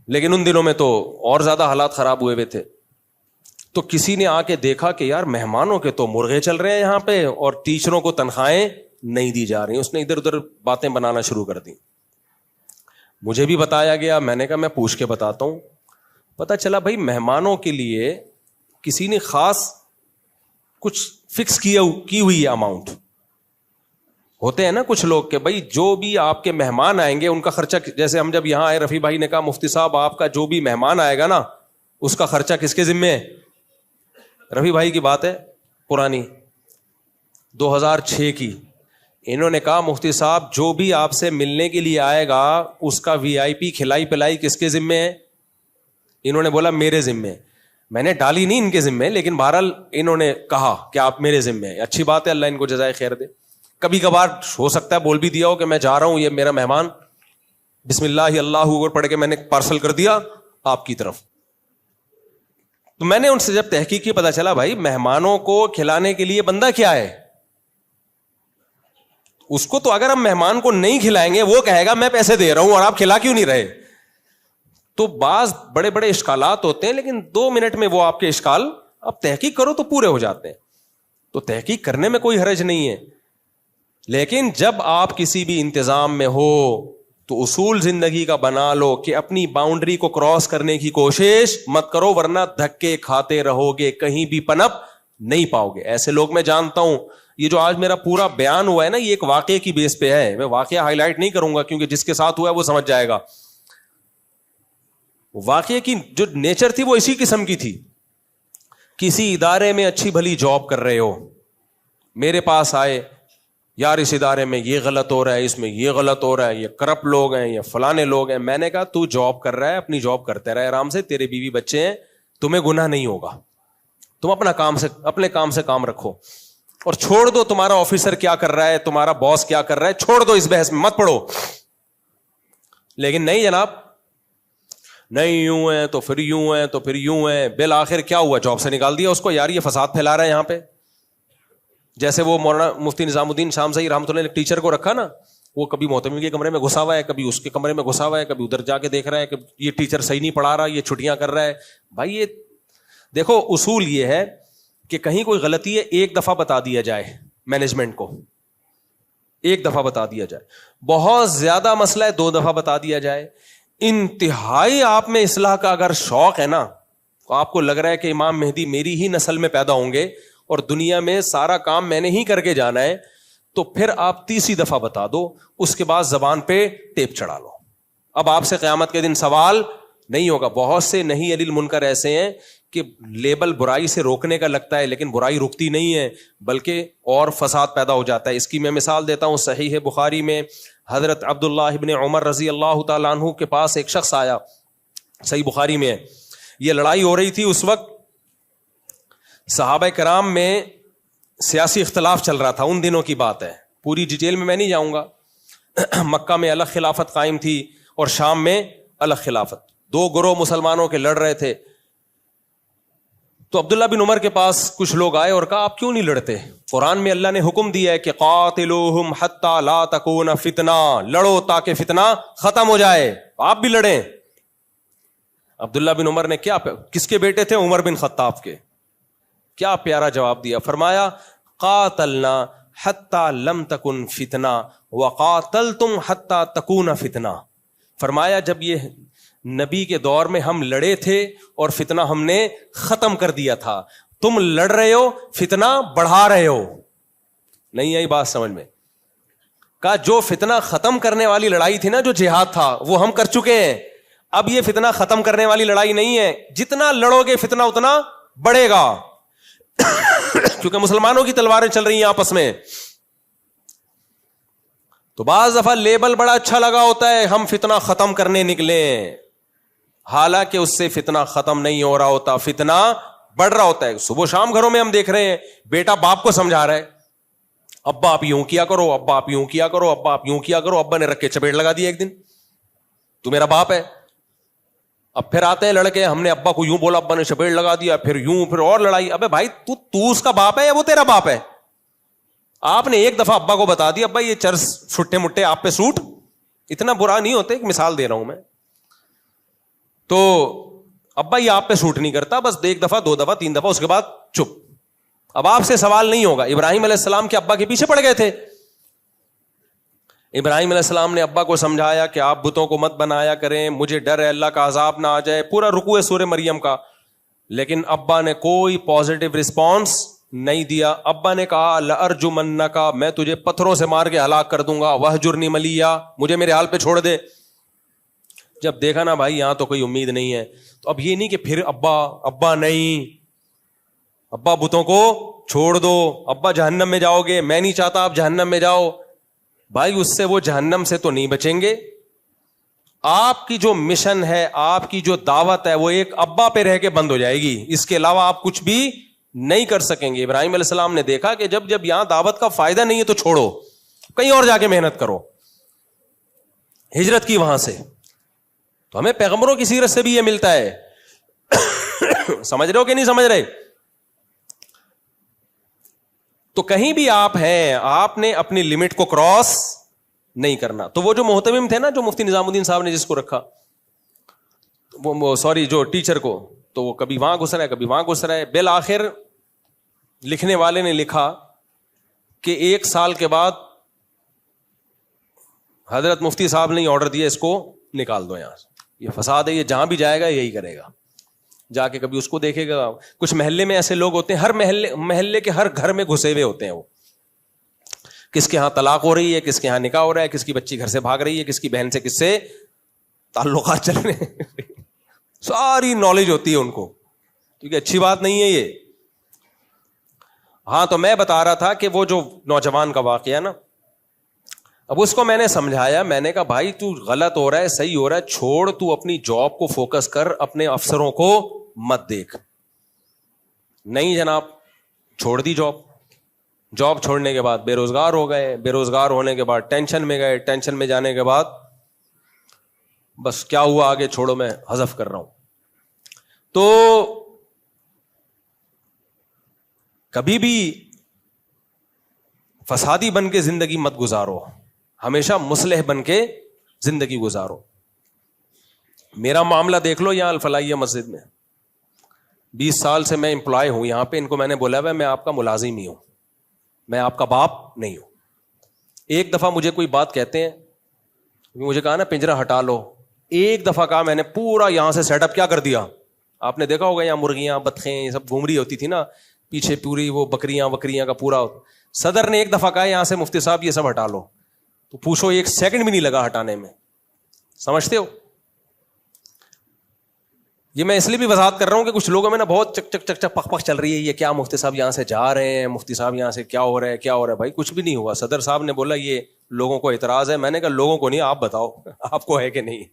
لیکن ان دنوں میں تو اور زیادہ حالات خراب ہوئے تھے. تو کسی نے آ کے دیکھا کہ یار مہمانوں کے تو مرغے چل رہے ہیں یہاں پہ اور ٹیچروں کو تنخواہیں نہیں دی جا رہی. اس نے ادھر ادھر باتیں بنانا شروع کر دی. مجھے بھی بتایا گیا, میں نے کہا میں پوچھ کے بتاتا ہوں. پتا چلا بھائی مہمانوں کے لیے کسی نے خاص کچھ فکس کی ہوئی ہے اماؤنٹ. ہوتے ہیں نا کچھ لوگ کہ بھائی جو بھی آپ کے مہمان آئیں گے ان کا خرچہ, جیسے ہم جب یہاں آئے رفیع بھائی نے کہا مفتی صاحب آپ کا جو بھی مہمان آئے گا نا اس کا خرچہ کس کے ذمے ہے؟ رفیع بھائی کی بات ہے پرانی 2006 کی. انہوں نے کہا مفتی صاحب جو بھی آپ سے ملنے کے لیے آئے گا اس کا VIP کھلائی پلائی کس کے ذمے ہے؟ انہوں نے بولا میرے ذمے. میں نے ڈالی نہیں ان کے ذمے, لیکن بہرحال انہوں نے کہا کہ آپ میرے ذمے ہیں. اچھی بات ہے, اللہ ان کو جزائے خیر دے. کبھی کبھار ہو سکتا ہے بول بھی دیا ہو کہ میں جا رہا ہوں, یہ میرا مہمان, بسم اللہ اللہ اکبر پڑھ کے میں نے پارسل کر دیا آپ کی طرف. تو میں نے ان سے جب تحقیق کی پتا چلا بھائی مہمانوں کو کھلانے کے لیے بندہ کیا ہے. اس کو تو اگر ہم مہمان کو نہیں کھلائیں گے وہ کہے گا میں پیسے دے رہا ہوں اور آپ کھلا کیوں نہیں رہے. تو بعض بڑے بڑے اشکالات ہوتے ہیں, لیکن 2 منٹ میں وہ آپ کے اشکال اب تحقیق کرو تو پورے ہو جاتے ہیں. تو تحقیق کرنے میں کوئی حرج نہیں ہے, لیکن جب آپ کسی بھی انتظام میں ہو تو اصول زندگی کا بنا لو کہ اپنی باؤنڈری کو کراس کرنے کی کوشش مت کرو, ورنہ دھکے کھاتے رہو گے, کہیں بھی پنپ نہیں پاؤ گے. ایسے لوگ میں جانتا ہوں. یہ جو آج میرا پورا بیان ہوا ہے نا یہ ایک واقعے کی بیس پہ ہے, میں واقعہ ہائی لائٹ نہیں کروں گا کیونکہ جس کے ساتھ ہوا ہے وہ سمجھ جائے گا. واقعے کی جو نیچر تھی وہ اسی قسم کی تھی. کسی ادارے میں اچھی بھلی جاب کر رہے ہو, میرے پاس آئے, یار اس ادارے میں یہ غلط ہو رہا ہے, اس میں یہ غلط ہو رہا ہے, یہ کرپٹ لوگ ہیں, یہ فلانے لوگ ہیں. میں نے کہا تو جاب کر رہا ہے, اپنی جاب کرتے رہے آرام سے, تیرے بیوی بچے ہیں, تمہیں گناہ نہیں ہوگا, تم اپنے کام سے کام رکھو اور چھوڑ دو تمہارا آفیسر کیا کر رہا ہے, تمہارا باس کیا کر رہا ہے, چھوڑ دو, اس بحث میں مت پڑو. لیکن نہیں جناب, نہیں یوں ہے تو پھر یوں ہے تو پھر یوں ہے, بالآخر کیا ہوا, جاب سے نکال دیا اس کو. یار یہ فساد پھیلا رہا ہے یہاں پہ. جیسے وہ مولانا مفتی نظام الدین شامزئی رحمۃ اللہ نے ٹیچر کو رکھا نا, وہ کبھی محتمم کے کمرے میں گھسا ہوا ہے, کبھی اس کے کمرے میں گھسا ہوا ہے, کبھی ادھر جا کے دیکھ رہا ہے کہ یہ ٹیچر صحیح نہیں پڑھا رہا, یہ چھٹیاں کر رہا ہے. بھائی یہ دیکھو اصول یہ ہے کہ کہیں کوئی غلطی ہے ایک دفعہ بتا دیا جائے, مینجمنٹ کو ایک دفعہ بتا دیا جائے. بہت زیادہ مسئلہ ہے 2 دفعہ بتا دیا جائے. انتہائی آپ میں اصلاح کا اگر شوق ہے نا, تو آپ کو لگ رہا ہے کہ امام مہدی میری ہی نسل میں پیدا ہوں گے اور دنیا میں سارا کام میں نے ہی کر کے جانا ہے, تو پھر آپ 30 دفعہ بتا دو, اس کے بعد زبان پہ ٹیپ چڑھا لو. اب آپ سے قیامت کے دن سوال نہیں ہوگا. بہت سے نہیں علی المنکر ایسے ہیں کہ لیبل برائی سے روکنے کا لگتا ہے لیکن برائی رکتی نہیں ہے بلکہ اور فساد پیدا ہو جاتا ہے. اس کی میں مثال دیتا ہوں. صحیح بخاری میں حضرت عبداللہ ابن عمر رضی اللہ تعالیٰ عنہ کے پاس ایک شخص آیا, صحیح بخاری میں ہے. یہ لڑائی ہو رہی تھی اس وقت, صحابہ کرام میں سیاسی اختلاف چل رہا تھا, ان دنوں کی بات ہے, پوری ڈیٹیل میں نہیں جاؤں گا. مکہ میں الگ خلافت قائم تھی اور شام میں الگ خلافت, دو گروہ مسلمانوں کے لڑ رہے تھے. تو عبداللہ بن عمر کے پاس کچھ لوگ آئے اور کہا آپ کیوں نہیں لڑتے؟ قرآن میں اللہ نے حکم دیا ہے کہ قاتلوہم حتی لا تکون فتنہ, لڑو تاکہ فتنہ ختم ہو جائے, آپ بھی لڑیں. عبداللہ بن عمر نے کیا, کس کے بیٹے تھے؟ عمر بن خطاب کے. کیا پیارا جواب دیا, فرمایا قاتلنا حتی لم تکن فتنہ وقاتلتم حتی تکون فتنہ. فرمایا جب یہ نبی کے دور میں ہم لڑے تھے اور فتنہ ہم نے ختم کر دیا تھا, تم لڑ رہے ہو فتنہ بڑھا رہے ہو. نہیں آئی بات سمجھ میں؟ کہا جو فتنہ ختم کرنے والی لڑائی تھی نا, جو جہاد تھا, وہ ہم کر چکے ہیں. اب یہ فتنہ ختم کرنے والی لڑائی نہیں ہے, جتنا لڑو گے فتنہ اتنا بڑھے گا. کیونکہ مسلمانوں کی تلواریں چل رہی ہیں آپس میں. تو بعض دفعہ لیبل بڑا اچھا لگا ہوتا ہے, ہم فتنہ ختم کرنے نکلے, حالانکہ اس سے فتنہ ختم نہیں ہو رہا ہوتا, فتنہ بڑھ رہا ہوتا ہے. صبح شام گھروں میں ہم دیکھ رہے ہیں, بیٹا باپ کو سمجھا رہا ہے, ابا آپ یوں کیا کرو, ابا آپ یوں کیا کرو, ابا آپ یوں کیا کرو. ابا نے رکھ کے چپیٹ لگا دی ایک دن, تو میرا باپ ہے. اب پھر آتے ہیں لڑکے, ہم نے ابا کو یوں بولا, ابا نے چپیٹ لگا دیا, پھر یوں, پھر اور لڑائی. ابے بھائی تو اس کا باپ ہے یا وہ تیرا باپ ہے؟ آپ نے ایک دفعہ ابا کو بتا دیا ابا یہ چرس چھٹے مٹے آپ پہ سوٹ, اتنا برا نہیں ہوتے, ایک مثال دے رہا ہوں میں. تو ابا یہ آپ پہ سوٹ نہیں کرتا, بس ایک دفعہ, دو دفعہ, تین دفعہ, اس کے بعد چپ. اب آپ سے سوال نہیں ہوگا. ابراہیم علیہ السلام کے ابا کے پیچھے پڑ گئے تھے. ابراہیم علیہ السلام نے ابا کو سمجھایا کہ آپ بتوں کو مت بنایا کریں, مجھے ڈر ہے اللہ کا عذاب نہ آ جائے, پورا رکوع ہے سورہ مریم کا. لیکن ابا نے کوئی پازیٹو رسپانس نہیں دیا. ابا نے کہا لأرجمنک, میں تجھے پتھروں سے مار کے ہلاک کر دوں گا, وہجرنی ملیا, مجھے میرے حال پہ چھوڑ دے. جب دیکھا نا بھائی یہاں تو کوئی امید نہیں ہے, تو اب یہ نہیں کہ پھر ابا نہیں, ابا بتوں کو چھوڑ دو, ابا جہنم میں جاؤ گے, میں نہیں چاہتا آپ جہنم میں جاؤ. بھائی اس سے وہ جہنم سے تو نہیں بچیں گے. آپ کی جو مشن ہے, آپ کی جو دعوت ہے, وہ ایک ابا پہ رہ کے بند ہو جائے گی, اس کے علاوہ آپ کچھ بھی نہیں کر سکیں گے. ابراہیم علیہ السلام نے دیکھا کہ جب یہاں دعوت کا فائدہ نہیں ہے تو چھوڑو, کہیں اور جا کے محنت کرو. ہجرت کی وہاں سے. تو ہمیں پیغمبروں کی سیرت سے بھی یہ ملتا ہے. سمجھ رہے ہو کہ نہیں سمجھ رہے؟ تو کہیں بھی آپ ہیں, آپ نے اپنی لمٹ کو کراس نہیں کرنا. تو وہ جو محتمم تھے نا, جو مفتی نظام الدین صاحب نے جس کو رکھا, وہ سوری جو ٹیچر کو, تو وہ کبھی وہاں گھس رہا ہے, کبھی وہاں گھس رہا ہے. بالآخر لکھنے والے نے لکھا کہ 1 سال کے بعد حضرت مفتی صاحب نے آرڈر دیا اس کو نکال دو یہاں سے, یہ فساد ہے, یہ جہاں بھی جائے گا یہی کرے گا. جا کے کبھی اس کو دیکھے گا. کچھ محلے میں ایسے لوگ ہوتے ہیں, ہر محلے کے ہر گھر میں گھسے ہوئے ہوتے ہیں. وہ کس کے ہاں طلاق ہو رہی ہے, کس کے ہاں نکاح ہو رہا ہے, کس کی بچی گھر سے بھاگ رہی ہے, کس کی بہن سے کس سے تعلقات چل رہے ہیں. ساری نالج ہوتی ہے ان کو, کیونکہ اچھی بات نہیں ہے یہ. ہاں تو میں بتا رہا تھا کہ وہ جو نوجوان کا واقعہ نا, اب اس کو میں نے سمجھایا, میں نے کہا بھائی تو غلط ہو رہا ہے, صحیح ہو رہا ہے, چھوڑ, تو اپنی جاب کو فوکس کر, اپنے افسروں کو مت دیکھ. نہیں جناب, چھوڑ دی جاب. جاب چھوڑنے کے بعد بے روزگار ہو گئے, بے روزگار ہونے کے بعد ٹینشن میں گئے, ٹینشن میں جانے کے بعد بس کیا ہوا آگے چھوڑو, میں حذف کر رہا ہوں. تو کبھی بھی فسادی بن کے زندگی مت گزارو, ہمیشہ مصلح بن کے زندگی گزارو. میرا معاملہ دیکھ لو یہاں الفلاحیہ مسجد میں, 20 سال سے میں امپلائی ہوں یہاں پہ. ان کو میں نے بولا ہے میں آپ کا ملازم ہی ہوں, میں آپ کا باپ نہیں ہوں. ایک دفعہ مجھے کوئی بات کہتے ہیں, مجھے کہا نا پنجرا ہٹا لو, ایک دفعہ کہا میں نے, پورا یہاں سے سیٹ اپ کیا کر دیا. آپ نے دیکھا ہوگا یہاں مرغیاں, بطخیں, یہ سب گھوم رہی ہوتی تھی نا پیچھے, پوری وہ بکریاں کا پورا. صدر نے ایک دفعہ کہا یہاں سے مفتی صاحب یہ سب ہٹا لو, تو پوچھو 1 سیکنڈ بھی نہیں لگا ہٹانے میں. سمجھتے ہو؟ یہ میں اس لیے بھی وضاحت کر رہا ہوں کہ کچھ لوگوں میں نا بہت چک چک چک چک پک پک چل رہی ہے, یہ کیا مفتی صاحب یہاں سے جا رہے ہیں, مفتی صاحب یہاں سے کیا ہو رہا ہے, کیا ہو رہا ہے. بھائی کچھ بھی نہیں ہوا. صدر صاحب نے بولا یہ لوگوں کو اعتراض ہے. میں نے کہا لوگوں کو نہیں, آپ بتاؤ آپ کو ہے کہ نہیں.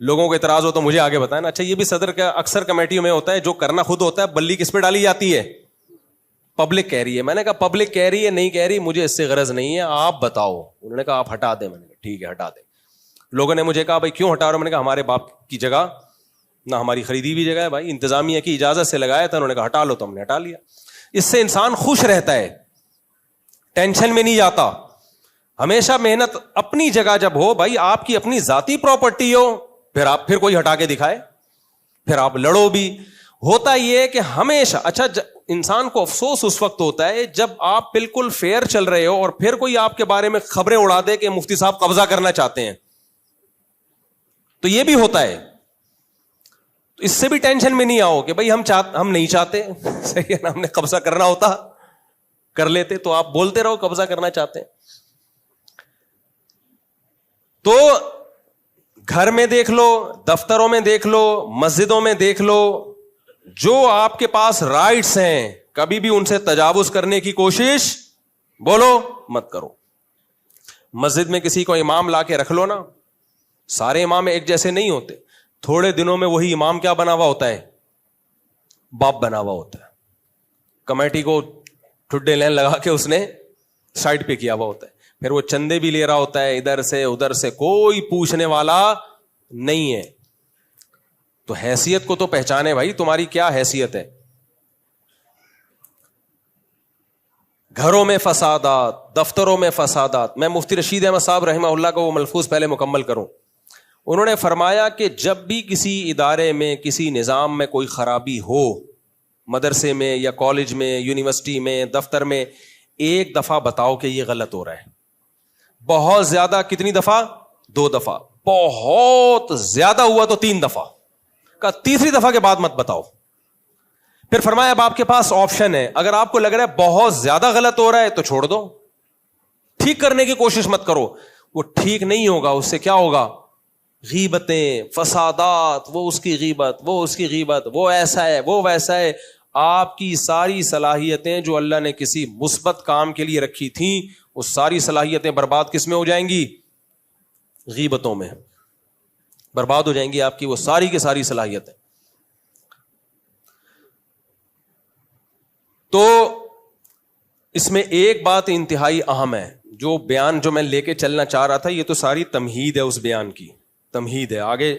لوگوں کو اعتراض ہو تو مجھے آگے بتائیں نا. اچھا یہ بھی صدر کا اکثر کمیٹیوں میں ہوتا ہے, جو کرنا خود ہوتا ہے بلی کس پہ ڈالی جاتی ہے, پبلک کہہ رہی ہے. میں نے کہا پبلک کہہ رہی ہے نہیں کہہ رہی مجھے اس سے غرض نہیں ہے, آپ بتاؤ. انہوں نے کہا آپ ہٹا دیں. میں نے کہا ٹھیک ہے ہٹا دیں. لوگوں نے مجھے کہا بھائی کیوں ہٹا رہے ہو؟ میں نے کہا ہمارے باپ کی جگہ نہ ہماری خریدی ہوئی جگہ ہے بھائی, انتظامیہ کی اجازت سے لگایا تھا. انہوں نے کہا ہٹا لو, تو ہم نے ہٹا لیا. اس سے انسان خوش رہتا ہے, ٹینشن میں نہیں جاتا. ہمیشہ محنت اپنی جگہ جب ہو بھائی, آپ کی اپنی ذاتی پراپرٹی ہو, پھر کوئی ہٹا کے دکھائے, پھر آپ لڑو بھی. ہوتا یہ ہے کہ ہمیشہ اچھا انسان کو افسوس اس وقت ہوتا ہے جب آپ بالکل فیئر چل رہے ہو اور پھر کوئی آپ کے بارے میں خبریں اڑا دے کہ مفتی صاحب قبضہ کرنا چاہتے ہیں. تو یہ بھی ہوتا ہے. تو اس سے بھی ٹینشن میں نہیں آؤ کہ بھائی ہم نہیں چاہتے, صحیح ہے نا, ہم نے قبضہ کرنا ہوتا کر لیتے. تو آپ بولتے رہو قبضہ کرنا چاہتے ہیں. تو گھر میں دیکھ لو, دفتروں میں دیکھ لو, مسجدوں میں دیکھ لو, جو آپ کے پاس رائٹس ہیں کبھی بھی ان سے تجاوز کرنے کی کوشش بولو مت کرو. مسجد میں کسی کو امام لا کے رکھ لو نا, سارے امام ایک جیسے نہیں ہوتے. تھوڑے دنوں میں وہی امام کیا بنا ہوا ہوتا ہے, باپ بنا ہوا ہوتا ہے. کمیٹی کو ٹھڈے لین لگا کے اس نے سائڈ پہ کیا ہوا ہوتا ہے. پھر وہ چندے بھی لے رہا ہوتا ہے ادھر سے ادھر سے, کوئی پوچھنے والا نہیں ہے. تو حیثیت کو تو پہچانے بھائی, تمہاری کیا حیثیت ہے. گھروں میں فسادات, دفتروں میں فسادات. میں مفتی رشید احمد صاحب رحمہ اللہ کو وہ ملفوظ پہلے مکمل کروں. انہوں نے فرمایا کہ جب بھی کسی ادارے میں کسی نظام میں کوئی خرابی ہو, مدرسے میں یا کالج میں, یونیورسٹی میں, دفتر میں, ایک دفعہ بتاؤ کہ یہ غلط ہو رہا ہے. بہت زیادہ کتنی دفعہ؟ 2 دفعہ. بہت زیادہ ہوا تو 3 دفعہ کا, تیسری دفعہ کے بعد مت بتاؤ. پھر فرمایا اب آپ کے پاس آپشن ہے, اگر آپ کو لگ رہا ہے بہت زیادہ غلط ہو رہا ہے تو چھوڑ دو, ٹھیک کرنے کی کوشش مت کرو. وہ ٹھیک نہیں ہوگا, اس سے کیا ہوگا؟ غیبتیں, فسادات, وہ اس کی غیبت, وہ اس کی غیبت, وہ ایسا ہے, وہ ویسا ہے. آپ کی ساری صلاحیتیں جو اللہ نے کسی مثبت کام کے لیے رکھی تھیں, وہ ساری صلاحیتیں برباد کس میں ہو جائیں گی؟ غیبتوں میں برباد ہو جائیں گی آپ کی وہ ساری کی ساری صلاحیتیں. تو اس میں ایک بات انتہائی اہم ہے, جو بیان جو میں لے کے چلنا چاہ رہا تھا, یہ تو ساری تمہید ہے, اس بیان کی تمہید ہے. آگے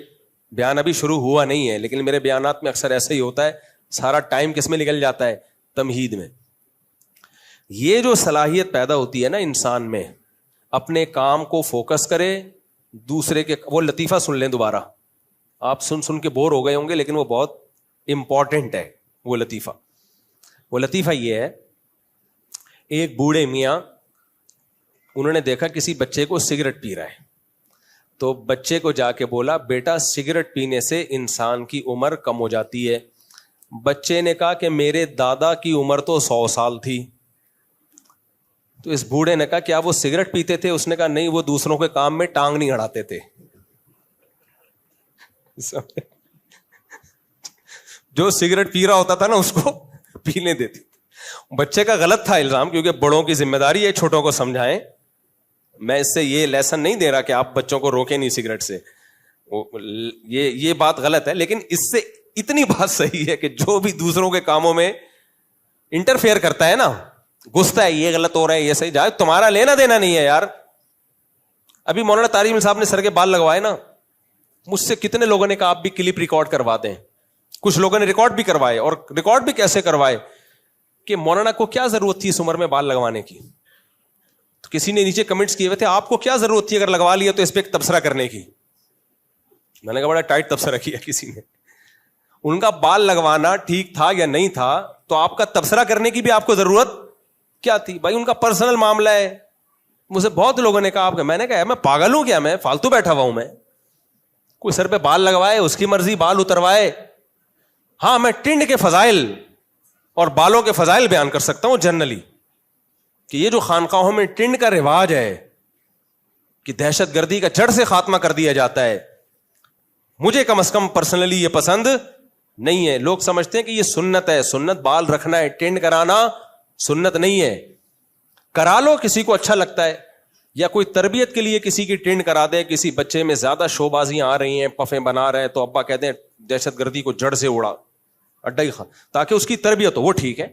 بیان ابھی شروع ہوا نہیں ہے, لیکن میرے بیانات میں اکثر ایسا ہی ہوتا ہے, سارا ٹائم کس میں نکل جاتا ہے؟ تمہید میں. یہ جو صلاحیت پیدا ہوتی ہے نا انسان میں, اپنے کام کو فوکس کرے, دوسرے کے, وہ لطیفہ سن لیں دوبارہ, آپ سن کے بور ہو گئے ہوں گے لیکن وہ بہت امپورٹنٹ ہے. وہ لطیفہ یہ ہے, ایک بوڑھے میاں انہوں نے دیکھا کسی بچے کو سگریٹ پی رہا ہے, تو بچے کو جا کے بولا بیٹا سگریٹ پینے سے انسان کی عمر کم ہو جاتی ہے. بچے نے کہا کہ میرے دادا کی عمر تو 100 سال تھی. تو اس بوڑھے نے کہا کیا وہ سگریٹ پیتے تھے؟ اس نے کہا نہیں, وہ دوسروں کے کام میں ٹانگ نہیں اڑاتے تھے. جو سگریٹ پی رہا ہوتا تھا نا اس کو پینے دیتے. بچے کا غلط تھا الزام, کیونکہ بڑوں کی ذمہ داری ہے چھوٹوں کو سمجھائیں. میں اس سے یہ لیسن نہیں دے رہا کہ آپ بچوں کو روکیں نہیں سگریٹ سے, یہ بات غلط ہے. لیکن اس سے اتنی بات صحیح ہے کہ جو بھی دوسروں کے کاموں میں انٹرفیئر کرتا ہے نا, گھستا ہے, یہ غلط ہو رہا ہے, یہ صحیح, جائے تمہارا لینا دینا نہیں ہے یار. ابھی مولانا طارق صاحب نے سر کے بال لگوائے نا, مجھ سے کتنے لوگوں نے کہا آپ بھی کلپ ریکارڈ کروا دیں. کچھ لوگوں نے ریکارڈ بھی کروائے, اور ریکارڈ بھی کیسے کروائے کہ مولانا کو کیا ضرورت تھی اس عمر میں بال لگوانے کی. تو کسی نے نیچے کمنٹس کیے ہوئے تھے آپ کو کیا ضرورت تھی اگر لگوا لیا تو اس پہ ایک تبصرہ کرنے کی. میں نے کہا بڑا ٹائٹ تبصرہ کیا کسی نے. ان کا بال لگوانا ٹھیک تھا یا نہیں تھا, تو آپ کا تبصرہ کرنے کی بھی آپ کو ضرورت کیا تھی بھائی؟ ان کا پرسنل معاملہ ہے. مجھے بہت لوگوں نے کہا آپ کا, میں نے کہا میں پاگل ہوں کیا, میں فالتو بیٹھا ہوا ہوں, میں کوئی سر پہ بال لگوائے اس کی مرضی, بال اتروائے. ہاں میں ٹنڈ کے فضائل اور بالوں کے فضائل بیان کر سکتا ہوں جنرلی, کہ یہ جو خانقاہوں میں ٹنڈ کا رواج ہے کہ دہشت گردی کا جڑ سے خاتمہ کر دیا جاتا ہے, مجھے کم از کم پرسنلی یہ پسند نہیں ہے. لوگ سمجھتے ہیں کہ یہ سنت ہے, سنت بال رکھنا ہے, ٹنڈ کرانا سنت نہیں ہے. کرا لو کسی کو اچھا لگتا ہے, یا کوئی تربیت کے لیے کسی کی ٹنڈ کرا دے, کسی بچے میں زیادہ شوبازیاں آ رہی ہیں, پفیں بنا رہے ہیں, تو ابا کہتے ہیں دہشت گردی کو جڑ سے اڑا, اڈا ہی تاکہ اس کی تربیت ہو, وہ ٹھیک ہے.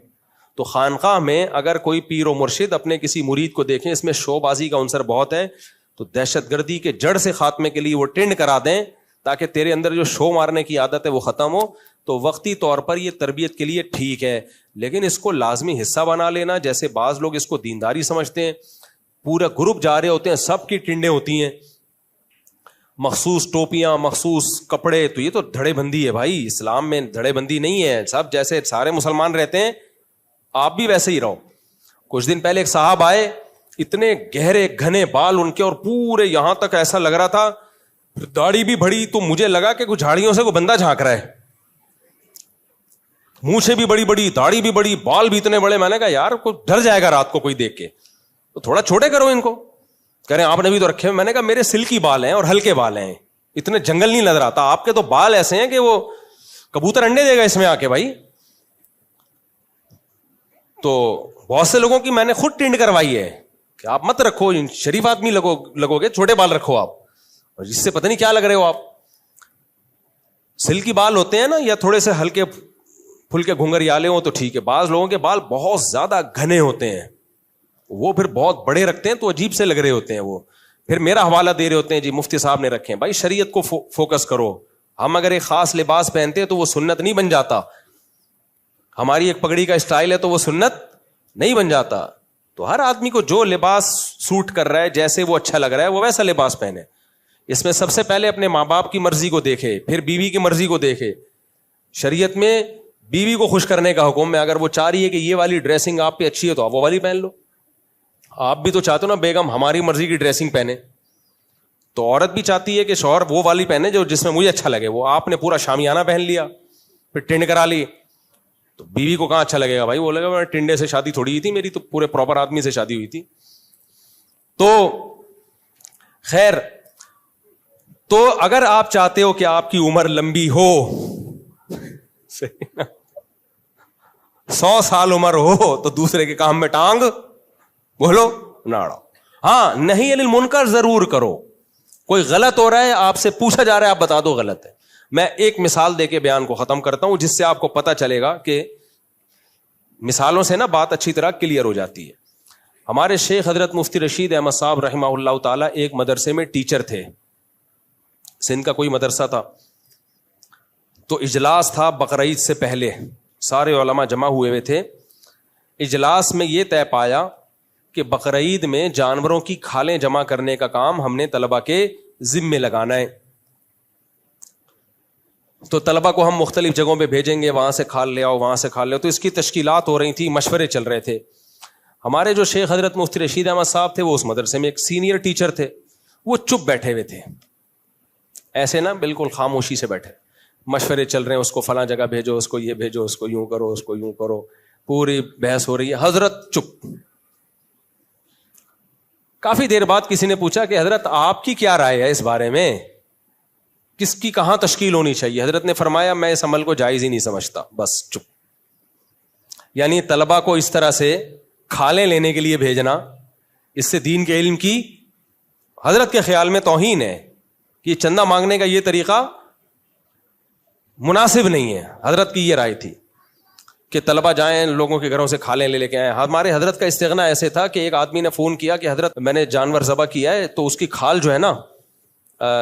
تو خانقاہ میں اگر کوئی پیر و مرشد اپنے کسی مرید کو دیکھیں اس میں شو بازی کا عنصر بہت ہے, تو دہشت گردی کے جڑ سے خاتمے کے لیے وہ ٹرینڈ کرا دیں تاکہ تیرے اندر جو شو مارنے کی عادت ہے وہ ختم ہو. تو وقتی طور پر یہ تربیت کے لیے ٹھیک ہے, لیکن اس کو لازمی حصہ بنا لینا. جیسے بعض لوگ اس کو دینداری سمجھتے ہیں, پورا گروپ جا رہے ہوتے ہیں, سب کی ٹنڈیں ہوتی ہیں, مخصوص ٹوپیاں, مخصوص کپڑے, تو یہ تو دھڑے بندی ہے بھائی. اسلام میں دھڑے بندی نہیں ہے. سب جیسے سارے مسلمان رہتے ہیں آپ بھی ویسے ہی رہو. کچھ دن پہلے ایک صاحب آئے, اتنے گہرے گھنے بال ان کے اور پورے یہاں تک ایسا لگ رہا تھا, داڑھی بھی بڑی, تو مجھے لگا کہ کچھ جھاڑیوں سے کوئی بندہ جھانک رہا ہے. مونچھیں بھی بڑی بڑی, داڑھی بھی بڑی, بال بھی اتنے بڑے. میں نے کہا یار کوئی ڈر جائے گا رات کو کوئی دیکھ کے, تو تھوڑا چھوٹے کرو ان کو. کہہ رہے ہیں آپ نے بھی تو رکھے. میں نے کہا میرے سلکی بال ہیں اور ہلکے بال ہیں, اتنے جنگل نہیں نظر آتا. آپ کے تو بال ایسے ہیں کہ وہ کبوتر انڈے دے گا اس میں آ کے بھائی. تو بہت سے لوگوں کی میں نے خود ٹینڈ کروائی ہے کہ آپ مت رکھو, شریف آدمی لگو گے, چھوٹے بال رکھو آپ, اور جس سے پتہ نہیں کیا لگ رہے ہو آپ. سلکی بال ہوتے ہیں نا, یا تھوڑے سے ہلکے پھلکے گھنگریالے ہوں تو ٹھیک ہے. بعض لوگوں کے بال بہت زیادہ گھنے ہوتے ہیں, وہ پھر بہت بڑے رکھتے ہیں تو عجیب سے لگ رہے ہوتے ہیں. وہ پھر میرا حوالہ دے رہے ہوتے ہیں جی مفتی صاحب نے رکھے ہیں. بھائی شریعت کو فوکس کرو. ہم اگر ایک خاص لباس پہنتے ہیں تو وہ سنت نہیں بن جاتا. ہماری ایک پگڑی کا اسٹائل ہے تو وہ سنت نہیں بن جاتا. تو ہر آدمی کو جو لباس سوٹ کر رہا ہے, جیسے وہ اچھا لگ رہا ہے, وہ ویسا لباس پہنے. اس میں سب سے پہلے اپنے ماں باپ کی مرضی کو دیکھے, پھر بیوی کی مرضی کو دیکھے. شریعت میں بیوی کو خوش کرنے کا حکم ہے. اگر وہ چاہ رہی ہے کہ یہ والی ڈریسنگ آپ پہ اچھی ہے تو آپ وہ والی پہن لو. آپ بھی تو چاہتے ہو نا بیگم ہماری مرضی کی ڈریسنگ پہنے, تو عورت بھی چاہتی ہے کہ شوہر وہ والی پہنے جو جس میں مجھے اچھا لگے. وہ آپ نے پورا شامیانہ پہن لیا, پھر ٹینڈ کرا لی, تو بیوی کو کہاں اچھا لگے گا بھائی. وہ لگے گا ٹنڈے سے شادی تھوڑی ہوئی تھی میری, تو پورے پراپر آدمی سے شادی ہوئی تھی. تو خیر, تو اگر آپ چاہتے ہو کہ آپ کی عمر لمبی ہو, 100 سال عمر ہو, تو دوسرے کے کام میں ٹانگ بولو نہ اڑاؤ. ہاں نہیں علی المنکر ضرور کرو. کوئی غلط ہو رہا ہے, آپ سے پوچھا جا رہا ہے, آپ بتا دو غلط ہے. میں ایک مثال دے کے بیان کو ختم کرتا ہوں, جس سے آپ کو پتا چلے گا کہ مثالوں سے نا بات اچھی طرح کلیئر ہو جاتی ہے. ہمارے شیخ حضرت مفتی رشید احمد صاحب رحمہ اللہ تعالی ایک مدرسے میں ٹیچر تھے. سندھ کا کوئی مدرسہ تھا. تو اجلاس تھا بقرعید سے پہلے, سارے علماء جمع ہوئے ہوئے تھے. اجلاس میں یہ طے پایا کہ بقرعید میں جانوروں کی کھالیں جمع کرنے کا کام ہم نے طلبہ کے ذمے لگانا ہے. تو طلبہ کو ہم مختلف جگہوں پہ بھیجیں گے, وہاں سے کھال لے آؤ, وہاں سے کھال لے آؤ. تو اس کی تشکیلات ہو رہی تھی, مشورے چل رہے تھے. ہمارے جو شیخ حضرت مفتی رشید احمد صاحب تھے, وہ اس مدرسے میں ایک سینئر ٹیچر تھے. وہ چپ بیٹھے ہوئے تھے, ایسے نا بالکل خاموشی سے بیٹھے. مشورے چل رہے ہیں, اس کو فلاں جگہ بھیجو, اس کو یہ بھیجو, اس کو یوں کرو, اس کو یوں کرو, پوری بحث ہو رہی ہے. حضرت چپ. کافی دیر بعد کسی نے پوچھا کہ حضرت آپ کی کیا رائے ہے اس بارے میں, کس کی کہاں تشکیل ہونی چاہیے؟ حضرت نے فرمایا میں اس عمل کو جائز ہی نہیں سمجھتا. بس چپ. یعنی طلبہ کو اس طرح سے کھالیں لینے کے لیے بھیجنا, اس سے دین کے علم کی حضرت کے خیال میں توہین ہے. کہ چندہ مانگنے کا یہ طریقہ مناسب نہیں ہے. حضرت کی یہ رائے تھی کہ طلبہ جائیں, لوگوں کے گھروں سے کھالیں لے کے آئیں. ہمارے حضرت کا استغنا ایسے تھا کہ ایک آدمی نے فون کیا کہ حضرت میں نے جانور ذبح کیا ہے, تو اس کی کھال جو ہے نا,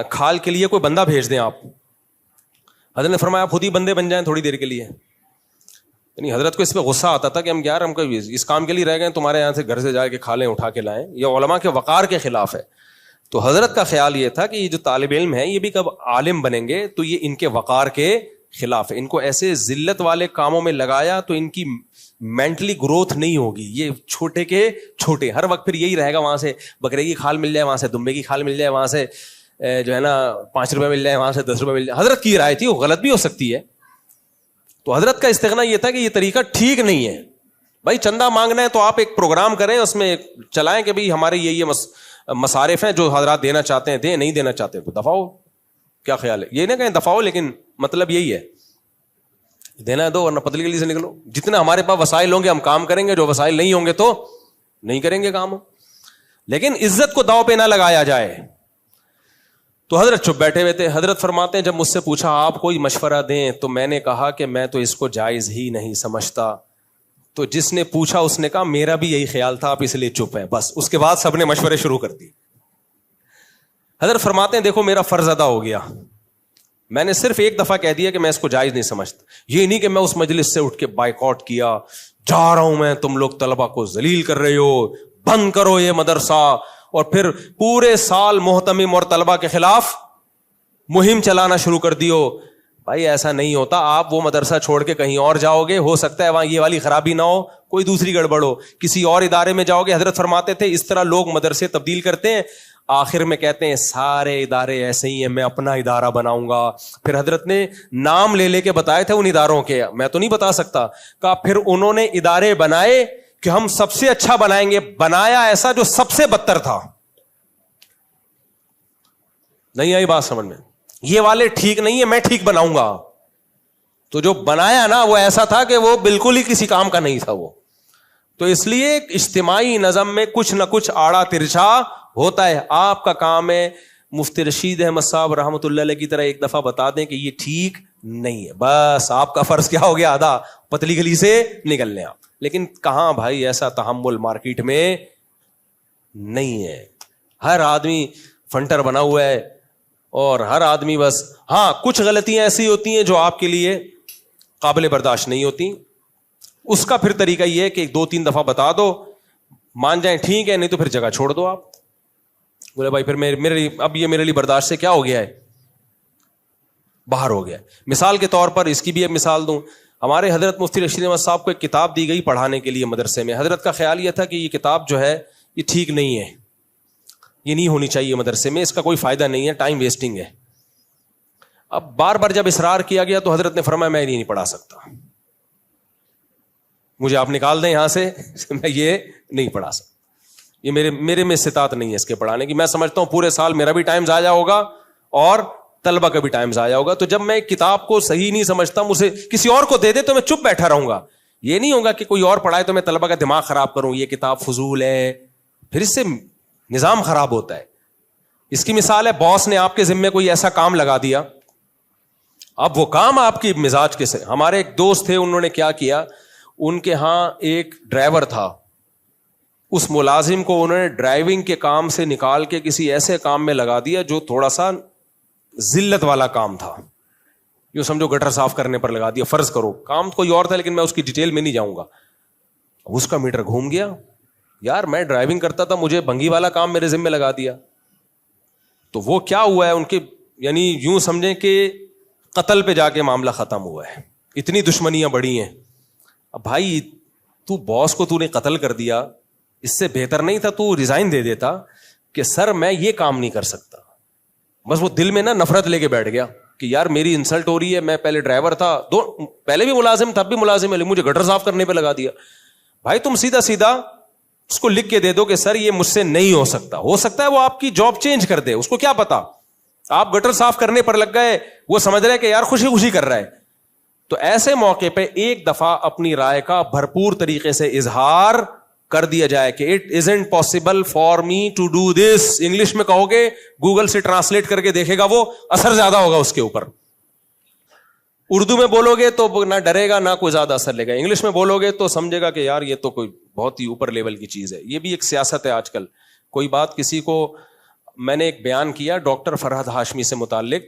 کھال کے لیے کوئی بندہ بھیج دیں آپ. حضرت نے فرمایا آپ خود ہی بندے بن جائیں تھوڑی دیر کے لیے. یعنی حضرت کو اس پہ غصہ آتا تھا کہ ہم یار ہم کو اس کام کے لیے رہ گئے, تمہارے یہاں سے گھر سے جا کے کھالیں اٹھا کے لائیں. یہ علماء کے وقار کے خلاف ہے. تو حضرت کا خیال یہ تھا کہ یہ جو طالب علم ہے یہ بھی کب عالم بنیں گے تو یہ ان کے وقار کے خلاف ہے. ان کو ایسے ذلت والے کاموں میں لگایا تو ان کی مینٹلی گروتھ نہیں ہوگی. یہ چھوٹے کے چھوٹے, ہر وقت پھر یہی رہے گا, وہاں سے بکرے کی کھال مل جائے, وہاں سے دمبے کی کھال مل جائے, وہاں سے جو ہے نا 5 روپے مل جائے, وہاں سے 10 روپے مل جائے. حضرت کی رائے تھی, وہ غلط بھی ہو سکتی ہے. تو حضرت کا استغنا یہ تھا کہ یہ طریقہ ٹھیک نہیں ہے. بھائی چندہ مانگنا ہے تو آپ ایک پروگرام کریں, اس میں چلائیں کہ بھائی ہمارے یہ مصارف ہیں, جو حضرات دینا چاہتے ہیں دیں, نہیں دینا چاہتے تو دفعو. کیا خیال ہے؟ یہ نہ کہیں دفعو, لیکن مطلب یہی ہے دینا دو ورنہ پتلی گلی سے نکلو. جتنے ہمارے پاس وسائل ہوں گے ہم کام کریں گے, جو وسائل نہیں ہوں گے تو نہیں کریں گے کام. لیکن عزت کو داؤ پہ نہ لگایا جائے. تو حضرت چپ بیٹھے ہوئے تھے. حضرت فرماتے ہیں جب مجھ سے پوچھا آپ کوئی مشورہ دیں, تو میں نے کہا کہ میں تو اس کو جائز ہی نہیں سمجھتا. تو جس نے پوچھا اس نے کہا میرا بھی یہی خیال تھا, آپ اس لیے چپ ہیں. بس اس کے بعد سب نے مشورے شروع کر دی. حضرت فرماتے ہیں دیکھو میرا فرض ادا ہو گیا, میں نے صرف ایک دفعہ کہہ دیا کہ میں اس کو جائز نہیں سمجھتا. یہ نہیں کہ میں اس مجلس سے اٹھ کے بائیکاٹ کیا, جا رہا ہوں میں, تم لوگ طلبہ کو ذلیل کر رہے ہو, بند کرو یہ مدرسہ, اور پھر پورے سال محتمم اور طلبہ کے خلاف مہم چلانا شروع کر دیو. بھائی ایسا نہیں ہوتا, آپ وہ مدرسہ چھوڑ کے کہیں اور جاؤ گے, ہو سکتا ہے وہاں یہ والی خرابی نہ ہو, کوئی دوسری گڑبڑ ہو, کسی اور ادارے میں جاؤ گے. حضرت فرماتے تھے اس طرح لوگ مدرسے تبدیل کرتے ہیں, آخر میں کہتے ہیں سارے ادارے ایسے ہی ہیں, میں اپنا ادارہ بناؤں گا. پھر حضرت نے نام لے لے کے بتائے تھے ان اداروں کے, میں تو نہیں بتا سکتا. کہا پھر انہوں نے ادارے بنائے کہ ہم سب سے اچھا بنائیں گے, بنایا ایسا جو سب سے بدتر تھا. نہیں آئی بات سمجھ میں؟ یہ والے ٹھیک نہیں ہے, میں ٹھیک بناؤں گا. تو جو بنایا نا وہ ایسا تھا کہ وہ بالکل ہی کسی کام کا نہیں تھا وہ. تو اس لیے اجتماعی نظم میں کچھ نہ کچھ آڑا ترچھا ہوتا ہے. آپ کا کام ہے مفتی رشید احمد صاحب رحمۃ اللہ علیہ کی طرح ایک دفعہ بتا دیں کہ یہ ٹھیک نہیں ہے, بس آپ کا فرض کیا ہو گیا آدھا, پتلی گلی سے نکل لیں آپ. لیکن کہاں بھائی ایسا تحمل مارکیٹ میں نہیں ہے. ہر آدمی فنٹر بنا ہوا ہے اور ہر آدمی بس, ہاں کچھ غلطیاں ایسی ہوتی ہیں جو آپ کے لیے قابل برداشت نہیں ہوتی. اس کا پھر طریقہ یہ ہے کہ 2-3 دفعہ بتا دو, مان جائیں ٹھیک ہے, نہیں تو پھر جگہ چھوڑ دو آپ. بولے بھائی پھر اب یہ میرے لیے برداشت سے کیا ہو گیا ہے, باہر ہو گیا ہے. مثال کے طور پر اس کی بھی ایک مثال دوں. ہمارے حضرت مفتی رشید احمد صاحب کو ایک کتاب دی گئی پڑھانے کے لیے مدرسے میں. حضرت کا خیال یہ تھا کہ یہ کتاب جو ہے یہ ٹھیک نہیں ہے, یہ نہیں ہونی چاہیے مدرسے میں, اس کا کوئی فائدہ نہیں ہے, ٹائم ویسٹنگ ہے. اب بار بار جب اصرار کیا گیا تو حضرت نے فرمایا میں نہیں پڑھا سکتا, مجھے آپ نکال دیں یہاں سے, میں یہ نہیں پڑھا سکتا, یہ میرے میں استطاعت نہیں ہے اس کے پڑھانے کی. میں سمجھتا ہوں پورے سال میرا بھی ٹائم ضائع ہوگا اور طلبہ کا بھی ٹائم ضائع ہوگا. تو جب میں کتاب کو صحیح نہیں سمجھتا, مجھے کسی اور کو دے دے تو میں چپ بیٹھا رہوں گا. یہ نہیں ہوگا کہ کوئی اور پڑھائے تو میں طلبہ کا دماغ خراب کروں, یہ کتاب فضول ہے, پھر اس سے نظام خراب ہوتا ہے. اس کی مثال ہے باس نے آپ کے ذمے کوئی ایسا کام لگا دیا, اب وہ کام آپ کی مزاج کے سے. ہمارے ایک دوست تھے, انہوں نے کیا کیا, ان کے ہاں ایک ڈرائیور تھا, اس ملازم کو انہوں نے ڈرائیونگ کے کام سے نکال کے کسی ایسے کام میں لگا دیا جو تھوڑا سا ذلت والا کام تھا. یوں سمجھو گٹر صاف کرنے پر لگا دیا. فرض کرو کام کوئی اور تھا لیکن میں اس کی ڈیٹیل میں نہیں جاؤں گا. اس کا میٹر گھوم گیا, یار میں ڈرائیونگ کرتا تھا, مجھے بھنگی والا کام میرے ذمہ لگا دیا. تو وہ کیا ہوا ہے ان کے, یعنی یوں سمجھیں کہ قتل پہ جا کے معاملہ ختم ہوا ہے, اتنی دشمنیاں بڑی ہیں. اب بھائی تو باس کو تو نے قتل کر دیا, اس سے بہتر نہیں تھا تو ریزائن دے دیتا کہ سر میں یہ کام نہیں کر سکتا. بس وہ دل میں نا نفرت لے کے بیٹھ گیا کہ یار میری انسلٹ ہو رہی ہے, میں پہلے ڈرائیور تھا, پہلے بھی ملازم تھا, اب بھی ملازم ہے, مجھے گٹر صاف کرنے پہ لگا دیا. بھائی تم سیدھا اس کو لکھ کے دے دو کہ سر یہ مجھ سے نہیں ہو سکتا. ہو سکتا ہے وہ آپ کی جاب چینج کر دے, اس کو کیا پتا, آپ گٹر صاف کرنے پر لگ گئے, وہ سمجھ رہے کہ یار خوشی خوشی کر رہا ہے. تو ایسے موقع پہ ایک دفعہ اپنی رائے کا بھرپور طریقے سے اظہار کر دیا جائے کہ it isn't possible for me to do this. English میں کہو گے, گوگل سے ٹرانسلیٹ کر کے دیکھے گا, وہ اثر زیادہ ہوگا اس کے اوپر. اردو میں بولو گے تو نہ ڈرے گا نہ کوئی زیادہ اثر لے گا, انگلش میں بولو گے تو سمجھے گا کہ یار یہ تو کوئی بہت ہی اوپر لیول کی چیز ہے. یہ بھی ایک سیاست ہے آج کل. کوئی بات کسی کو, میں نے ایک بیان کیا ڈاکٹر فرحت ہاشمی سے متعلق,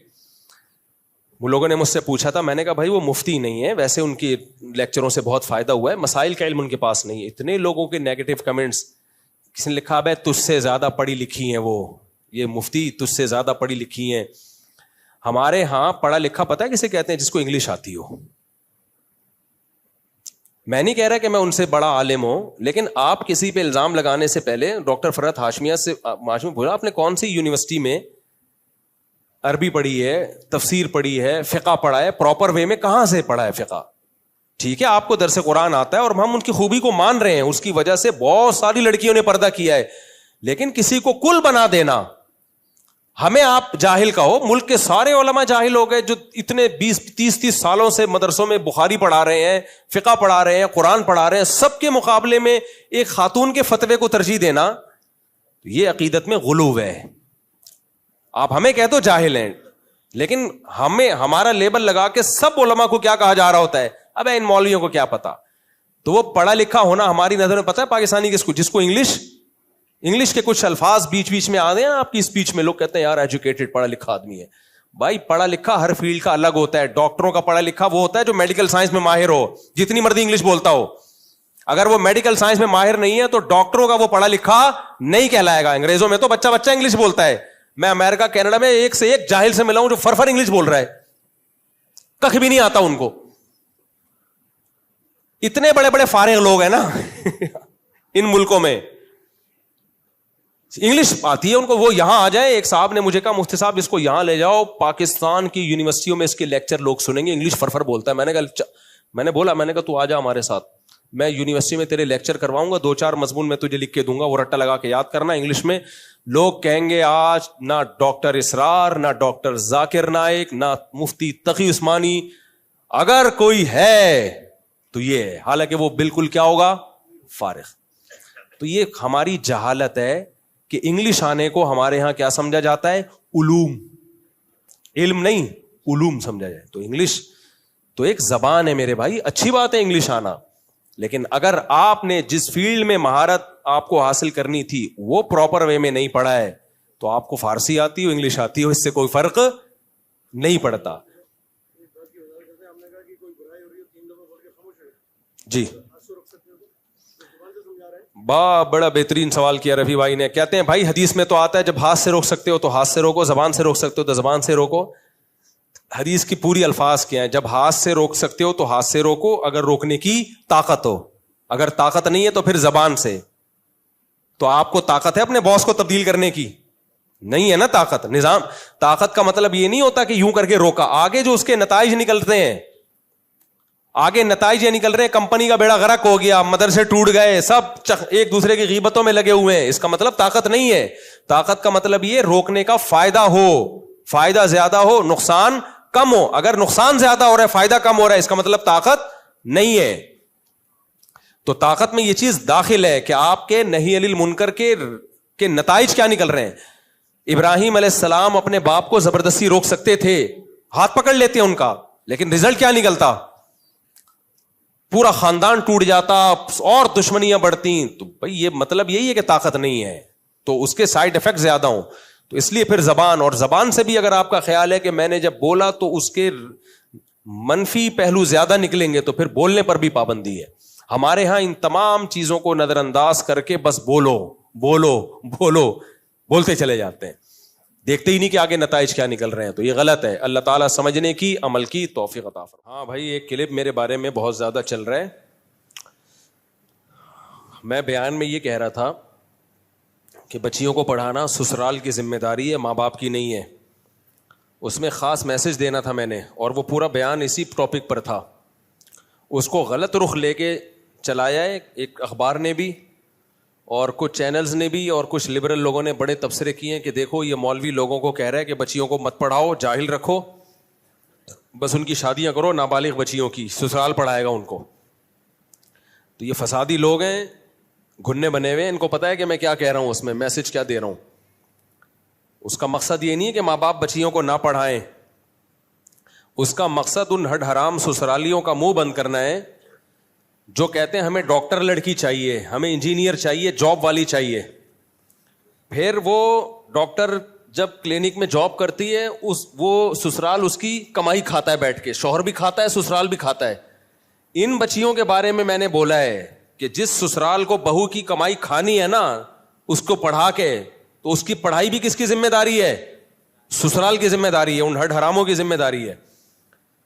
وہ لوگوں نے مجھ سے پوچھا تھا, میں نے کہا بھائی وہ مفتی نہیں ہے, ویسے ان کی لیکچروں سے بہت فائدہ ہوا ہے, مسائل کا علم ان کے پاس نہیں ہے. اتنے لوگوں کے نیگیٹو کمنٹس, کسی نے لکھا بھائی تجھ سے زیادہ پڑھی لکھی ہیں وہ, یہ مفتی تجھ سے زیادہ پڑھی لکھی ہیں. ہمارے ہاں پڑھا لکھا پتہ ہے کسے کہتے ہیں, جس کو انگلش آتی ہو. میں نہیں کہہ رہا کہ میں ان سے بڑا عالم ہوں, لیکن آپ کسی پہ الزام لگانے سے پہلے ڈاکٹر فرحت ہاشمی بولا آپ نے کون سی یونیورسٹی میں عربی پڑھی ہے, تفسیر پڑھی ہے, فقہ پڑھا ہے, پراپر وے میں کہاں سے پڑھا ہے فقہ. ٹھیک ہے آپ کو درس قرآن آتا ہے اور ہم ان کی خوبی کو مان رہے ہیں, اس کی وجہ سے بہت ساری لڑکیوں نے پردہ کیا ہے, لیکن کسی کو کل بنا دینا, ہمیں آپ جاہل کہو. ملک کے سارے علماء جاہل ہو گئے جو اتنے 20-30 سالوں سے مدرسوں میں بخاری پڑھا رہے ہیں, فقہ پڑھا رہے ہیں, قرآن پڑھا رہے ہیں, سب کے مقابلے میں ایک خاتون کے فتوے کو ترجیح دینا, یہ عقیدت میں غلو ہے. آپ ہمیں کہہ دو جاہل ہیں, لیکن ہمیں ہمارا لیبل لگا کے سب علماء کو کیا کہا جا رہا ہوتا ہے, اب ان مولویوں کو کیا پتا. تو وہ پڑھا لکھا ہونا ہماری نظر میں پتہ ہے پاکستانی کس کو, جس کو انگلش کے کچھ الفاظ بیچ میں آتے ہیں آپ کی اسپیچ میں, لوگ کہتے ہیں یار ایجوکیٹڈ پڑھا لکھا آدمی ہے. بھائی پڑھا لکھا ہر فیلڈ کا الگ ہوتا ہے. ڈاکٹروں کا پڑھا لکھا وہ ہوتا ہے جو میڈیکل سائنس میں ماہر ہو, جتنی مرضی انگلش بولتا ہو. اگر وہ میڈیکل سائنس میں ماہر نہیں ہے تو ڈاکٹروں کا وہ پڑھا لکھا نہیں کہلائے گا. انگریزوں میں تو بچہ انگلش بولتا ہے. میں امریکہ کینیڈا میں ایک سے ایک جاہل سے ملا ہوں جو فرفر انگلش بول رہا ہے, کخ بھی نہیں آتا ان کو. اتنے بڑے بڑے فارغ لوگ ہیں نا ان ملکوں میں, انگلش آتی ہے ان کو, وہ یہاں آ جائے. ایک صاحب نے مجھے کہا مفتی صاحب اس کو یہاں لے جاؤ, پاکستان کی یونیورسٹیوں میں اس کے لیکچر لوگ سنیں گے, انگلش فرفر بولتا ہے. میں نے کہا تو آ جا ہمارے ساتھ, میں یونیورسٹی میں تیرے لیکچر کرواؤں گا, 2-4 مضمون میں تجھے لکھ کے دوں گا, وہ رٹا لگا کے یاد کرنا انگلش میں. لوگ کہیں گے آج نہ ڈاکٹر اسرار, نہ ڈاکٹر ذاکر نائک, نہ مفتی تقی عثمانی, اگر کوئی ہے تو یہ ہے. حالانکہ وہ بالکل کیا ہوگا, فارغ. تو یہ ہماری جہالت ہے کہ انگلش آنے کو ہمارے ہاں کیا سمجھا جاتا ہے, علوم, علم نہیں علوم سمجھا جائے. تو انگلش تو ایک زبان ہے میرے بھائی, اچھی بات ہے انگلش آنا, لیکن اگر آپ نے جس فیلڈ میں مہارت آپ کو حاصل کرنی تھی وہ پراپر وے میں نہیں پڑھا ہے تو آپ کو فارسی آتی ہو انگلش آتی ہو اس سے کوئی فرق نہیں پڑتا. جی بڑا بہترین سوال کیا رفیع بھائی نے. کہتے ہیں بھائی حدیث میں تو آتا ہے جب ہاتھ سے روک سکتے ہو تو ہاتھ سے روکو, زبان سے روک سکتے ہو تو زبان سے روکو. حدیث کی پوری الفاظ کیا ہیں, جب ہاتھ سے روک سکتے ہو تو ہاتھ سے روکو اگر روکنے کی طاقت ہو, اگر طاقت نہیں ہے تو پھر زبان سے. تو آپ کو طاقت ہے اپنے باس کو تبدیل کرنے کی؟ نہیں ہے نا طاقت. نظام طاقت کا مطلب یہ نہیں ہوتا کہ یوں کر کے روکا, آگے جو اس کے نتائج نکلتے ہیں, آگے نتائج یہ نکل رہے ہیں کمپنی کا بیڑا غرق ہو گیا, مدرسے ٹوٹ گئے, سب ایک دوسرے کی غیبتوں میں لگے ہوئے ہیں, اس کا مطلب طاقت نہیں ہے. طاقت کا مطلب یہ روکنے کا فائدہ ہو, فائدہ زیادہ ہو نقصان کم ہو. اگر نقصان زیادہ ہو رہا ہے فائدہ کم ہو رہا ہے اس کا مطلب طاقت نہیں ہے. تو طاقت میں یہ چیز داخل ہے کہ آپ کے نہی عن المنکر کے نتائج کیا نکل رہے ہیں. ابراہیم علیہ السلام اپنے باپ کو زبردستی روک سکتے تھے, ہاتھ پکڑ لیتے ان کا, لیکن رزلٹ کیا نکلتا, پورا خاندان ٹوٹ جاتا اور دشمنیاں بڑھتی. تو بھائی یہ مطلب یہی ہے کہ طاقت نہیں ہے, تو اس کے سائڈ افیکٹ زیادہ ہوں. تو اس لیے پھر زبان, اور زبان سے بھی اگر آپ کا خیال ہے کہ میں نے جب بولا تو اس کے منفی پہلو زیادہ نکلیں گے تو پھر بولنے پر بھی پابندی ہے. ہمارے ہاں ان تمام چیزوں کو نظر انداز کر کے بس بولو بولو بولو بولتے چلے جاتے ہیں, دیکھتے ہی نہیں کہ آگے نتائج کیا نکل رہے ہیں. تو یہ غلط ہے. اللہ تعالیٰ سمجھنے کی, عمل کی توفیق عطا فرمائے. ہاں بھائی ایک کلپ میرے بارے میں بہت زیادہ چل رہا ہے. میں بیان میں یہ کہہ رہا تھا کہ بچیوں کو پڑھانا سسرال کی ذمہ داری ہے, ماں باپ کی نہیں ہے. اس میں خاص میسج دینا تھا میں نے, اور وہ پورا بیان اسی ٹاپک پر تھا. اس کو غلط رخ لے کے چلایا ہے ایک اخبار نے بھی, اور کچھ چینلز نے بھی, اور کچھ لبرل لوگوں نے بڑے تبصرے کیے ہیں کہ دیکھو یہ مولوی لوگوں کو کہہ رہا ہے کہ بچیوں کو مت پڑھاؤ, جاہل رکھو, بس ان کی شادیاں کرو نابالغ بچیوں کی, سسرال پڑھائے گا ان کو. تو یہ فسادی لوگ ہیں, گھننے بنے ہوئے, ان کو پتا ہے کہ میں کیا کہہ رہا ہوں, اس میں میسج کیا دے رہا ہوں. اس کا مقصد یہ نہیں ہے کہ ماں باپ بچیوں کو نہ پڑھائیں, اس کا مقصد ان ہڈ حرام سسرالیوں کا منہ بند کرنا ہے جو کہتے ہیں ہمیں ڈاکٹر لڑکی چاہیے, ہمیں انجینئر چاہیے, جاب والی چاہیے. پھر وہ ڈاکٹر جب کلینک میں جاب کرتی ہے وہ سسرال اس کی کمائی کھاتا ہے بیٹھ کے, شوہر بھی کھاتا ہے سسرال بھی کھاتا ہے. ان بچیوں کے بارے میں نے بولا ہے کہ جس سسرال کو بہو کی کمائی کھانی ہے نا اس کو پڑھا کے, تو اس کی پڑھائی بھی کس کی ذمہ داری ہے, سسرال کی ذمہ داری ہے, ان ہڈ حراموں کی ذمہ داری ہے.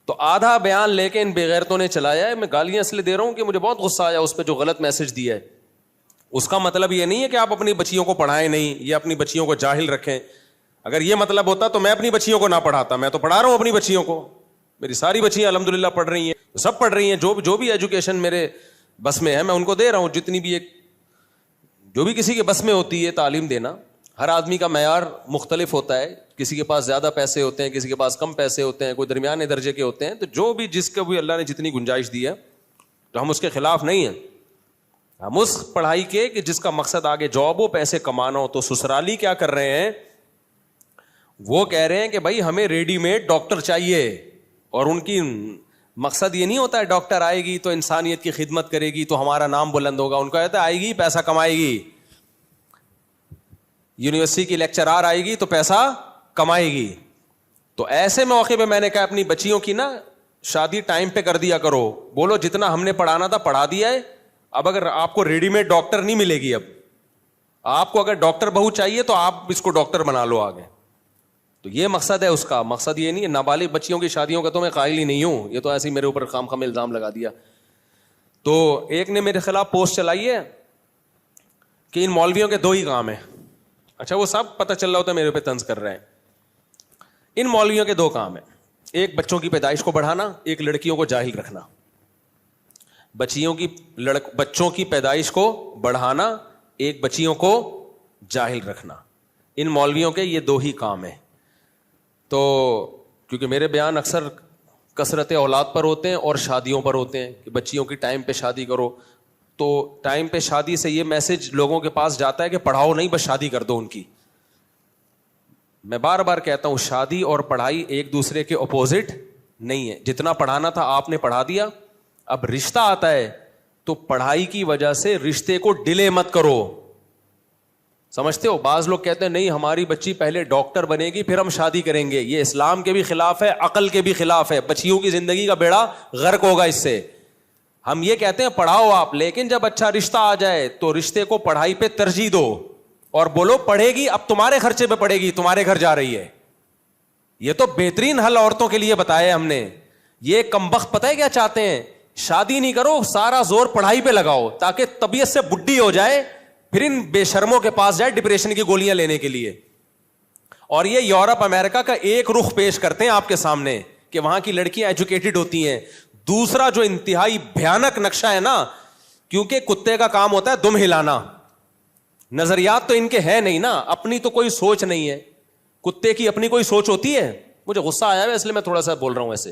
تو آدھا بیان لے کے ان بےغیرتوں نے چلایا ہے. میں گالیاں اس لیے دے رہا ہوں کہ مجھے بہت غصہ آیا اس پہ جو غلط میسج دیا ہے. اس کا مطلب یہ نہیں ہے کہ آپ اپنی بچیوں کو پڑھائیں نہیں یا اپنی بچیوں کو جاہل رکھیں. اگر یہ مطلب ہوتا تو میں اپنی بچیوں کو نہ پڑھاتا. میں تو پڑھا رہا ہوں اپنی بچیوں کو, میری ساری بچیاں الحمدللہ پڑھ رہی ہیں, سب پڑھ رہی ہیں. جو بھی ایجوکیشن میرے بس میں ہے میں ان کو دے رہا ہوں, جتنی بھی جو بھی کسی کے بس میں ہوتی ہے تعلیم دینا. ہر آدمی کا معیار مختلف ہوتا ہے, کسی کے پاس زیادہ پیسے ہوتے ہیں, کسی کے پاس کم پیسے ہوتے ہیں, کوئی درمیانے درجے کے ہوتے ہیں. تو جو بھی جس کو بھی اللہ نے جتنی گنجائش دی ہے تو ہم اس کے خلاف نہیں ہیں. ہم اس پڑھائی کے کہ جس کا مقصد آگے جاب ہو, پیسے کمانا ہو. تو سسرالی کیا کر رہے ہیں, وہ کہہ رہے ہیں کہ بھائی ہمیں ریڈی میڈ ڈاکٹر چاہیے, اور ان کی مقصد یہ نہیں ہوتا ہے ڈاکٹر آئے گی تو انسانیت کی خدمت کرے گی تو ہمارا نام بلند ہوگا. ان کا کہتا ہے آئے گی پیسہ کمائے گی, یونیورسٹی کی لیکچرار آئے گی تو پیسہ کمائے گی. تو ایسے موقع پہ میں نے کہا اپنی بچیوں کی نا شادی ٹائم پہ کر دیا کرو. بولو جتنا ہم نے پڑھانا تھا پڑھا دیا ہے, اب اگر آپ کو ریڈی میڈ ڈاکٹر نہیں ملے گی, اب آپ کو اگر ڈاکٹر بہو چاہیے تو آپ اس کو ڈاکٹر بنا لو آگے. تو یہ مقصد ہے اس کا. مقصد یہ نہیں ہے نابالغ بچیوں کی شادیوں کا, تو میں قائل ہی نہیں ہوں, یہ تو ایسے ہی میرے اوپر خام خام الزام لگا دیا. تو ایک نے میرے خلاف پوسٹ چلائی ہے کہ ان مولویوں کے 2 ہی کام ہیں. اچھا وہ سب پتہ چل رہا ہوتا ہے میرے پہ طنز کر رہے ہیں. ان مولویوں کے 2 کام ہیں, ایک بچوں کی پیدائش کو بڑھانا, ایک لڑکیوں کو جاہل رکھنا. بچوں کی پیدائش کو بڑھانا, ایک بچیوں کو جاہل رکھنا. ان مولویوں کے یہ 2 ہی کام ہیں. تو کیونکہ میرے بیان اکثر کثرت اولاد پر ہوتے ہیں اور شادیوں پر ہوتے ہیں کہ بچیوں کی ٹائم پہ شادی کرو, تو ٹائم پہ شادی سے یہ میسج لوگوں کے پاس جاتا ہے کہ پڑھاؤ نہیں بس شادی کر دو ان کی. میں بار بار کہتا ہوں شادی اور پڑھائی ایک دوسرے کے اپوزٹ نہیں ہے. جتنا پڑھانا تھا آپ نے پڑھا دیا, اب رشتہ آتا ہے تو پڑھائی کی وجہ سے رشتے کو ڈیلے مت کرو. سمجھتے ہو, بعض لوگ کہتے ہیں نہیں ہماری بچی پہلے ڈاکٹر بنے گی پھر ہم شادی کریں گے. یہ اسلام کے بھی خلاف ہے, عقل کے بھی خلاف ہے. بچیوں کی زندگی کا بیڑا غرق ہوگا اس سے. ہم یہ کہتے ہیں پڑھاؤ آپ, لیکن جب اچھا رشتہ آ جائے تو رشتے کو پڑھائی پہ ترجیح دو اور بولو پڑھے گی, اب تمہارے خرچے پہ پڑھے گی, تمہارے گھر جا رہی ہے. یہ تو بہترین حل عورتوں کے لیے بتایا ہم نے. یہ کمبخت پتہ ہے کیا چاہتے ہیں, شادی نہیں کرو, سارا زور پڑھائی پہ لگاؤ تاکہ طبیعت سے بڈھی ہو جائے, پھر ان بے شرموں کے پاس جائے ڈپریشن کی گولیاں لینے کے لیے. اور یہ یورپ امریکہ کا ایک رخ پیش کرتے ہیں آپ کے سامنے کہ وہاں کی لڑکیاں ایجوکیٹڈ ہوتی ہیں. دوسرا جو انتہائی بھیانک نقشہ ہے نا, کیونکہ کتے کا کام ہوتا ہے دم ہلانا, نظریات تو ان کے ہے نہیں نا, اپنی تو کوئی سوچ نہیں ہے. کتے کی اپنی کوئی سوچ ہوتی ہے؟ مجھے غصہ آیا ہے اس لیے میں تھوڑا سا بول رہا ہوں ایسے.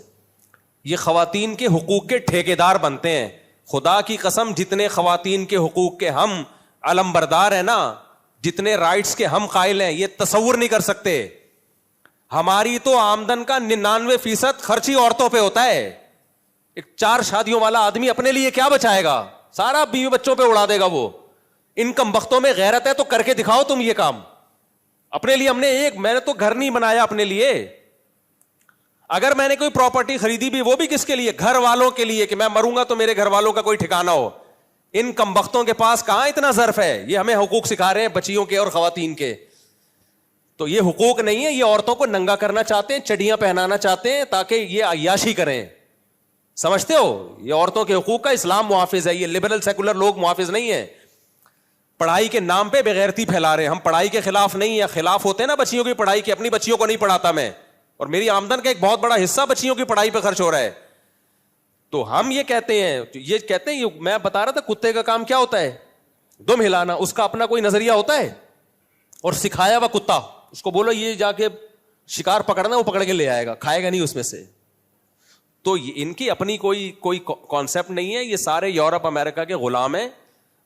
یہ خواتین کے حقوق کے ٹھیکیدار بنتے ہیں. خدا کی قسم جتنے خواتین کے حقوق کے ہم علم بردار ہیں نا, جتنے رائٹس کے ہم قائل ہیں, یہ تصور نہیں کر سکتے. ہماری تو آمدن کا 99% خرچ ہی عورتوں پہ ہوتا ہے. ایک 4 شادیوں والا آدمی اپنے لیے کیا بچائے گا, سارا بیوی بچوں پہ اڑا دے گا وہ. ان کم بختوں میں غیرت ہے تو کر کے دکھاؤ تم یہ کام. اپنے لیے میں نے تو گھر نہیں بنایا اپنے لیے. اگر میں نے کوئی پراپرٹی خریدی بھی, وہ بھی کس کے لیے, گھر والوں کے لیے, کہ میں مروں گا تو میرے گھر والوں کا کوئی ٹھکانہ ہو. ان کم بختوں کے پاس کہاں اتنا ظرف ہے. یہ ہمیں حقوق سکھا رہے ہیں بچیوں کے اور خواتین کے. تو یہ حقوق نہیں ہے, یہ عورتوں کو ننگا کرنا چاہتے ہیں, چڑیاں پہنانا چاہتے ہیں تاکہ یہ عیاشی کریں. سمجھتے ہو, یہ عورتوں کے حقوق کا اسلام محافظ ہے, یہ لبرل سیکولر لوگ محافظ نہیں ہے. پڑھائی کے نام پہ بغیرتی پھیلا رہے ہیں. ہم پڑھائی کے خلاف نہیں ہیں, خلاف ہوتے ہیں نا بچیوں کی پڑھائی کے. اپنی بچیوں کو نہیں پڑھاتا میں, اور میری آمدن کا ایک بہت بڑا حصہ بچیوں کی پڑھائی پہ خرچ ہو رہا ہے. تو ہم یہ کہتے ہیں, میں بتا رہا تھا کتے کا کام کیا ہوتا ہے, دم ہلانا. اس کا اپنا کوئی نظریہ ہوتا ہے, اور سکھایا ہوا کتا, اس کو بولو یہ جا کے شکار پکڑنا, وہ پکڑ کے لے آئے گا, کھائے گا نہیں اس میں سے. تو ان کی اپنی کوئی کانسیپٹ نہیں ہے. یہ سارے یورپ امریکہ کے غلام ہیں,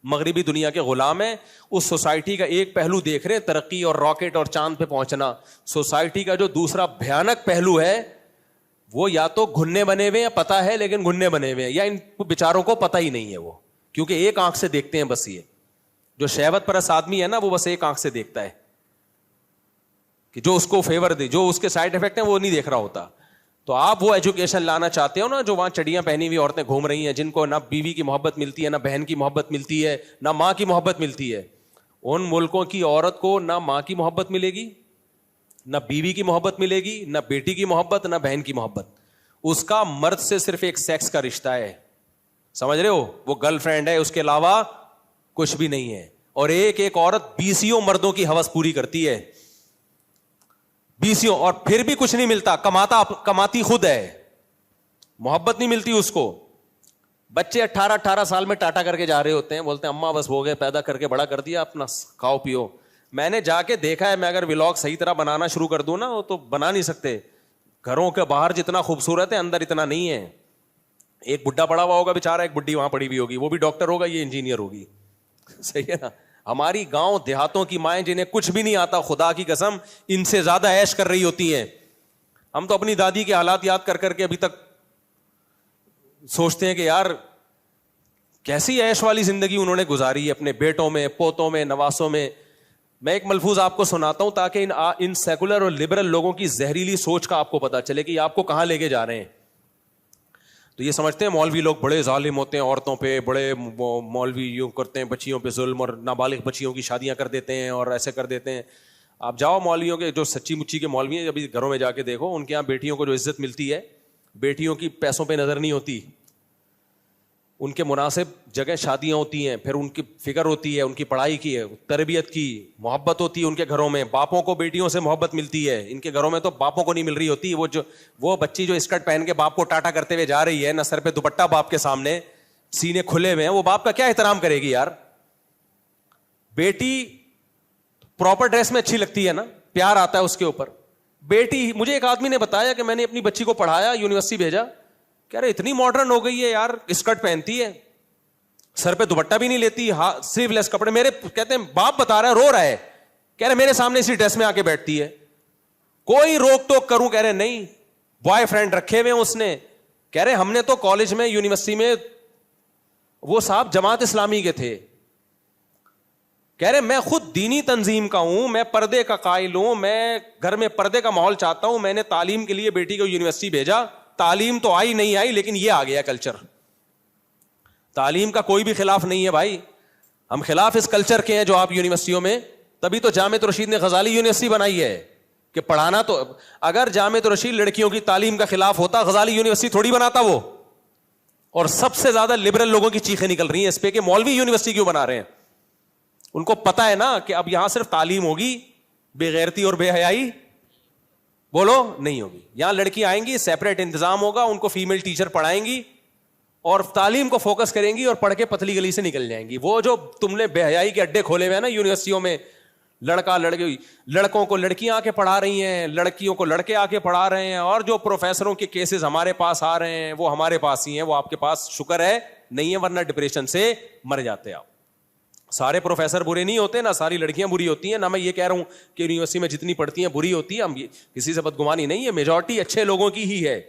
مغربی دنیا کے غلام ہیں. اس سوسائٹی کا ایک پہلو دیکھ رہے ہیں, ترقی اور راکٹ اور چاند پہ پہنچنا. سوسائٹی کا جو دوسرا بھیانک پہلو ہے وہ یا تو گھننے بنے ہوئے ہیں, پتہ ہے لیکن گھننے بنے ہوئے ہیں, یا ان بیچاروں کو پتہ ہی نہیں ہے وہ, کیونکہ ایک آنکھ سے دیکھتے ہیں بس. یہ جو شہوت پرست آدمی ہے نا, وہ بس ایک آنکھ سے دیکھتا ہے کہ جو اس کو فیور دے, جو اس کے سائڈ افیکٹ ہیں وہ نہیں دیکھ رہا ہوتا. تو آپ وہ ایجوکیشن لانا چاہتے ہو نا, جو وہاں چڑیاں پہنی ہوئی عورتیں گھوم رہی ہیں, جن کو نہ بیوی کی محبت ملتی ہے, نہ بہن کی محبت ملتی ہے, نہ ماں کی محبت ملتی ہے. ان ملکوں کی عورت کو نہ ماں کی محبت ملے گی, نہ بیوی کی محبت ملے گی, نہ بیٹی کی محبت, نہ بہن کی محبت. اس کا مرد سے صرف ایک سیکس کا رشتہ ہے, سمجھ رہے ہو, وہ گرل فرینڈ ہے, اس کے علاوہ کچھ بھی نہیں ہے. اور ایک عورت 20 مردوں کی ہوس پوری کرتی ہے, 20, اور پھر بھی کچھ نہیں ملتا. کماتی خود ہے, محبت نہیں ملتی اس کو. بچے 18 سال میں ٹاٹا کر کے جا رہے ہوتے ہیں, بولتے ہیں اماں بس ہو گئے, پیدا کر کے بڑا کر دیا, اپنا کھاؤ پیو. میں نے جا کے دیکھا ہے, میں اگر ولاگ صحیح طرح بنانا شروع کر دوں نا, وہ تو بنا نہیں سکتے. گھروں کے باہر جتنا خوبصورت ہے اندر اتنا نہیں ہے. ایک بڈھا پڑا ہوا ہوگا بیچارہ, ایک بڈھی وہاں پڑی ہوئی ہوگی, وہ بھی ڈاکٹر ہوگا, یہ انجینئر ہوگی. صحیح ہے نا. ہماری گاؤں دیہاتوں کی مائیں جنہیں کچھ بھی نہیں آتا, خدا کی قسم ان سے زیادہ عیش کر رہی ہوتی ہیں. ہم تو اپنی دادی کے حالات یاد کر کر کے ابھی تک سوچتے ہیں کہ یار کیسی عیش والی زندگی انہوں نے گزاری ہے اپنے بیٹوں میں, پوتوں میں, نواسوں میں. میں ایک ملفوظ آپ کو سناتا ہوں تاکہ ان سیکولر اور لبرل لوگوں کی زہریلی سوچ کا آپ کو پتا چلے کہ یہ آپ کو کہاں لے کے جا رہے ہیں. تو یہ سمجھتے ہیں مولوی لوگ بڑے ظالم ہوتے ہیں عورتوں پہ, بڑے مولوی یوں کرتے ہیں بچیوں پہ ظلم, اور نابالغ بچیوں کی شادیاں کر دیتے ہیں اور ایسے کر دیتے ہیں. آپ جاؤ مولویوں کے جو سچی مچی کے مولوی ہیں ابھی گھروں میں جا کے دیکھو, ان کے یہاں بیٹیوں کو جو عزت ملتی ہے, بیٹیوں کی پیسوں پہ نظر نہیں ہوتی, ان کے مناسب جگہ شادیاں ہوتی ہیں, پھر ان کی فکر ہوتی ہے ان کی پڑھائی کی, تربیت کی, محبت ہوتی ہے ان کے گھروں میں. باپوں کو بیٹیوں سے محبت ملتی ہے, ان کے گھروں میں تو باپوں کو نہیں مل رہی ہوتی. وہ بچی جو اسکرٹ پہن کے باپ کو ٹاٹا کرتے ہوئے جا رہی ہے, نہ سر پہ دوپٹہ باپ کے سامنے, سینے کھلے ہوئے ہیں, وہ باپ کا کیا احترام کرے گی یار. بیٹی پراپر ڈریس میں اچھی لگتی ہے نا, پیار آتا ہے اس کے اوپر. بیٹی, مجھے ایک آدمی نے بتایا کہ میں نے اپنی بچی کو پڑھایا, یونیورسٹی بھیجا, کہہ رہے اتنی ماڈرن ہو گئی ہے یار, اسکرٹ پہنتی ہے, سر پہ دوپٹہ بھی نہیں لیتی, سلیو لیس کپڑے. میرے کہتے ہیں باپ بتا رہا ہے, رو رہا ہے, کہہ رہے میرے سامنے اسی ڈریس میں آ کے بیٹھتی ہے, کوئی روک ٹوک کروں, کہہ رہے نہیں, بوائے فرینڈ رکھے ہوئے اس نے. کہہ رہے ہم نے تو کالج میں یونیورسٹی میں, وہ صاحب جماعت اسلامی کے تھے, کہہ رہے میں خود دینی تنظیم کا ہوں, میں پردے کا قائل ہوں, میں گھر میں پردے کا ماحول چاہتا ہوں, میں نے تعلیم کے لیے بیٹی کو یونیورسٹی بھیجا, تعلیم تو آئی نہیں آئی لیکن یہ آ گیا کلچر. تعلیم کا کوئی بھی خلاف نہیں ہے بھائی, ہم خلاف اس کلچر کے ہیں جو آپ یونیورسٹیوں میں, تبھی تو جامعۃ الرشید نے غزالی یونیورسٹی بنائی ہے کہ پڑھانا. تو اگر جامعۃ الرشید لڑکیوں کی تعلیم کا خلاف ہوتا, غزالی یونیورسٹی تھوڑی بناتا وہ. اور سب سے زیادہ لبرل لوگوں کی چیخیں نکل رہی ہیں اس پہ کہ مولوی یونیورسٹی کیوں بنا رہے ہیں. ان کو پتا ہے نا کہ اب یہاں صرف تعلیم ہوگی, بے غیرتی اور بے حیائی بولو نہیں ہوگی. یہاں لڑکی آئیں گی, سیپریٹ انتظام ہوگا, ان کو فیمیل ٹیچر پڑھائیں گی اور تعلیم کو فوکس کریں گی اور پڑھ کے پتلی گلی سے نکل جائیں گی. وہ جو تم نے بے حیائی کے اڈے کھولے ہوئے ہیں نا یونیورسٹیوں میں, لڑکا لڑکی, لڑکوں کو لڑکیاں آ کے پڑھا رہی ہیں, لڑکیوں کو لڑکے آ کے پڑھا رہے ہیں, اور جو پروفیسروں کے کیسز ہمارے پاس آ رہے ہیں وہ ہمارے پاس ہی ہیں, وہ آپ کے پاس شکر ہے نہیں ہے, ورنہ ڈپریشن سے مر جاتے آپ. سارے پروفیسر برے نہیں ہوتے, نہ ساری لڑکیاں بری ہوتی ہیں, نہ میں یہ کہہ رہا ہوں کہ یونیورسٹی میں جتنی پڑھتی ہیں بری ہوتی ہے, ہم کسی سے بدگمانی نہیں ہے, میجورٹی اچھے لوگوں کی ہی ہے.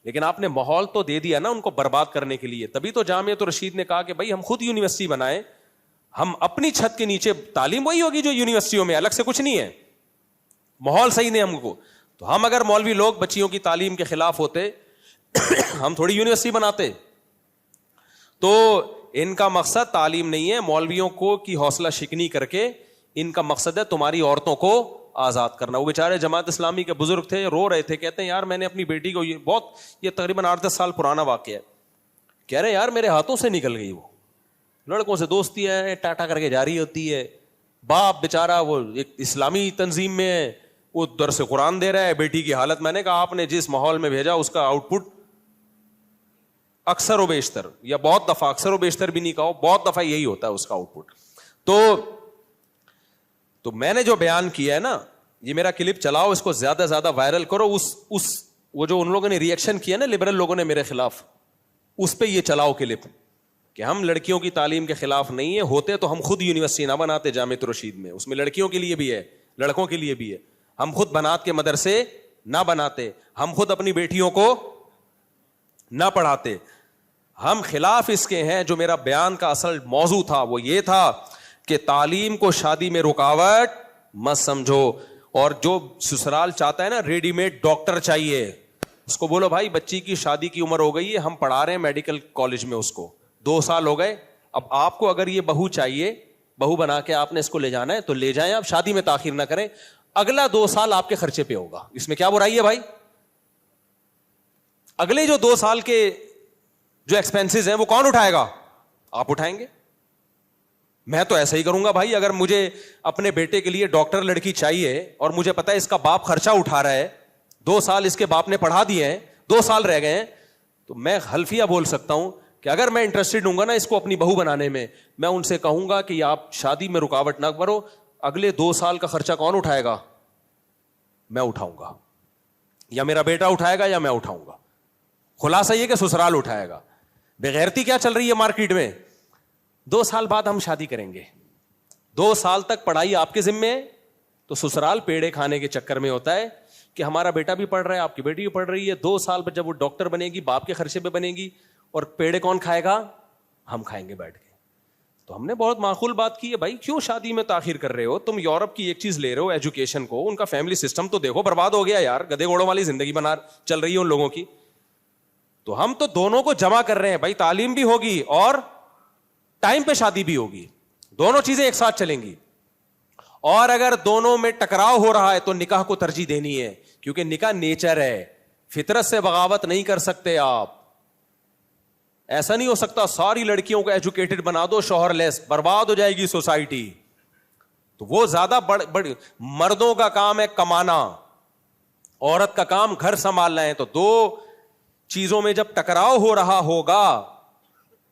لیکن آپ نے ماحول تو دے دیا نا ان کو برباد کرنے کے لیے. تبھی تو جامعۃ الرشید نے کہا کہ بھائی ہم خود یونیورسٹی بنائیں, ہم اپنی چھت کے نیچے, تعلیم وہی ہوگی جو یونیورسٹیوں میں, الگ سے کچھ نہیں ہے, ماحول صحیح نہیں ہم کو. تو ہم اگر مولوی لوگ بچیوں کی تعلیم کے خلاف ہوتے, ہم تھوڑی یونیورسٹی بناتے. تو ان کا مقصد تعلیم نہیں ہے, مولویوں کو کی حوصلہ شکنی کر کے ان کا مقصد ہے تمہاری عورتوں کو آزاد کرنا. وہ بیچارے جماعت اسلامی کے بزرگ تھے, رو رہے تھے, کہتے ہیں یار میں نے اپنی بیٹی کو, یہ تقریباً 8-10 سال پرانا واقعہ ہے, کہہ رہے یار میرے ہاتھوں سے نکل گئی, وہ لڑکوں سے دوستی ہے, ٹاٹا کر کے جاری ہوتی ہے. باپ بیچارہ وہ ایک اسلامی تنظیم میں ہے, وہ درس قرآن دے رہا ہے, بیٹی کی حالت, میں نے کہا آپ نے جس ماحول میں بھیجا اس کا آؤٹ پٹ اکثر و بیشتر, یا بہت دفعہ, اکثر و بیشتر بھی نہیں کہو, بہت دفعہ یہی ہوتا ہے اس کا آؤٹ پٹ. تو میں نے جو بیان کیا ہے نا, یہ میرا کلپ چلاؤ, اس کو زیادہ سے زیادہ وائرل کرو. وہ جو ان لوگوں نے ریئیکشن کیا نا لبرل لوگوں نے میرے خلاف, اس پہ یہ چلاؤ کلپ کہ ہم لڑکیوں کی تعلیم کے خلاف نہیں ہے, ہوتے تو ہم خود یونیورسٹی نہ بناتے جامعۃ الرشید میں, اس میں لڑکیوں کے لیے بھی ہے لڑکوں کے لیے بھی ہے. ہم خود بنات کے مدرسے نہ بناتے, ہم خود اپنی بیٹیوں کو نہ پڑھاتے. ہم خلاف اس کے ہیں. جو میرا بیان کا اصل موضوع تھا وہ یہ تھا کہ تعلیم کو شادی میں رکاوٹ مت سمجھو. اور جو سسرال چاہتا ہے نا ریڈی میڈ ڈاکٹر چاہیے, اس کو بولو بھائی بچی کی شادی کی عمر ہو گئی ہے, ہم پڑھا رہے ہیں میڈیکل کالج میں, اس کو 2 سال ہو گئے, اب آپ کو اگر یہ بہو چاہیے, بہو بنا کے آپ نے اس کو لے جانا ہے تو لے جائیں, آپ شادی میں تاخیر نہ کریں, اگلا 2 سال آپ کے خرچے پہ ہوگا, اس میں کیا برائی ہے بھائی. اگلے جو 2 سال کے جو ایکسپینسز ہیں وہ کون اٹھائے گا؟ آپ اٹھائیں گے. میں تو ایسا ہی کروں گا بھائی. اگر مجھے اپنے بیٹے کے لیے ڈاکٹر لڑکی چاہیے اور مجھے پتا ہے اس کا باپ خرچہ اٹھا رہا ہے, 2 سال اس کے باپ نے پڑھا دیے ہیں, 2 سال رہ گئے ہیں, تو میں حلفیہ بول سکتا ہوں کہ اگر میں انٹرسٹڈ ہوں گا نا اس کو اپنی بہو بنانے میں, میں ان سے کہوں گا کہ آپ شادی میں رکاوٹ نہ کرو, اگلے 2 سال کا خرچہ کون اٹھائے گا؟ میں اٹھاؤں گا, یا میرا بیٹا اٹھائے گا یا میں اٹھاؤں گا. خلاصہ یہ کہ سسرال اٹھائے گا. بغیرتی کیا چل رہی ہے مارکیٹ میں, 2 سال بعد ہم شادی کریں گے, 2 سال تک پڑھائی آپ کے ذمے ہے. تو سسرال پیڑے کھانے کے چکر میں ہوتا ہے کہ ہمارا بیٹا بھی پڑھ رہا ہے, آپ کی بیٹی بھی پڑھ رہی ہے, 2 سال پر جب وہ ڈاکٹر بنے گی باپ کے خرچے پہ بنے گی, اور پیڑے کون کھائے گا؟ ہم کھائیں گے بیٹھ کے. تو ہم نے بہت معقول بات کی ہے بھائی, کیوں شادی میں تاخیر کر رہے ہو؟ تم یورپ کی ایک چیز لے رہے ہو, ایجوکیشن کو, ان کا فیملی سسٹم تو دیکھو, برباد ہو گیا یار, گدے گھوڑوں والی زندگی بنا چل رہی ہے ان لوگوں کی. تو ہم تو دونوں کو جمع کر رہے ہیں بھائی, تعلیم بھی ہوگی اور ٹائم پہ شادی بھی ہوگی, دونوں چیزیں ایک ساتھ چلیں گی. اور اگر دونوں میں ٹکراؤ ہو رہا ہے تو نکاح کو ترجیح دینی ہے, کیونکہ نکاح نیچر ہے, فطرت سے بغاوت نہیں کر سکتے آپ. ایسا نہیں ہو سکتا ساری لڑکیوں کو ایجوکیٹڈ بنا دو, شوہر لیس, برباد ہو جائے گی سوسائٹی. تو وہ زیادہ بڑی مردوں کا کام ہے کمانا, عورت کا کام گھر سنبھالنا ہے. تو دو چیزوں میں جب ٹکراؤ ہو رہا ہوگا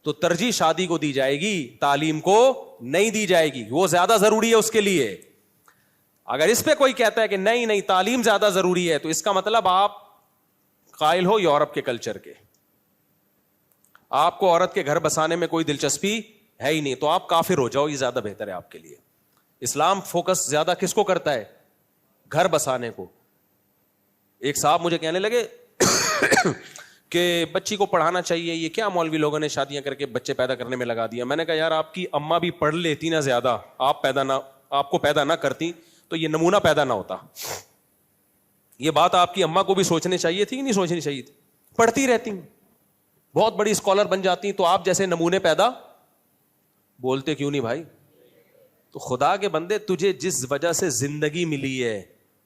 تو ترجیح شادی کو دی جائے گی, تعلیم کو نہیں دی جائے گی, وہ زیادہ ضروری ہے اس کے لیے. اگر اس پہ کوئی کہتا ہے کہ نہیں نہیں تعلیم زیادہ ضروری ہے, تو اس کا مطلب آپ قائل ہو یورپ کے کلچر کے, آپ کو عورت کے گھر بسانے میں کوئی دلچسپی ہے ہی نہیں, تو آپ کافر ہو جاؤ, یہ زیادہ بہتر ہے آپ کے لیے. اسلام فوکس زیادہ کس کو کرتا ہے؟ گھر بسانے کو. ایک صاحب مجھے کہنے لگے کہ بچی کو پڑھانا چاہیے, یہ کیا مولوی لوگوں نے شادیاں کر کے بچے پیدا کرنے میں لگا دیا. میں نے کہا یار آپ کی اماں بھی پڑھ لیتی نا زیادہ, آپ کو پیدا نہ کرتی تو یہ نمونہ پیدا نہ ہوتا. یہ بات آپ کی اماں کو بھی سوچنی چاہیے تھی کہ نہیں سوچنی چاہیے تھی؟ پڑھتی رہتی, بہت بڑی اسکالر بن جاتی, تو آپ جیسے نمونے پیدا بولتے کیوں نہیں بھائی؟ تو خدا کے بندے, تجھے جس وجہ سے زندگی ملی ہے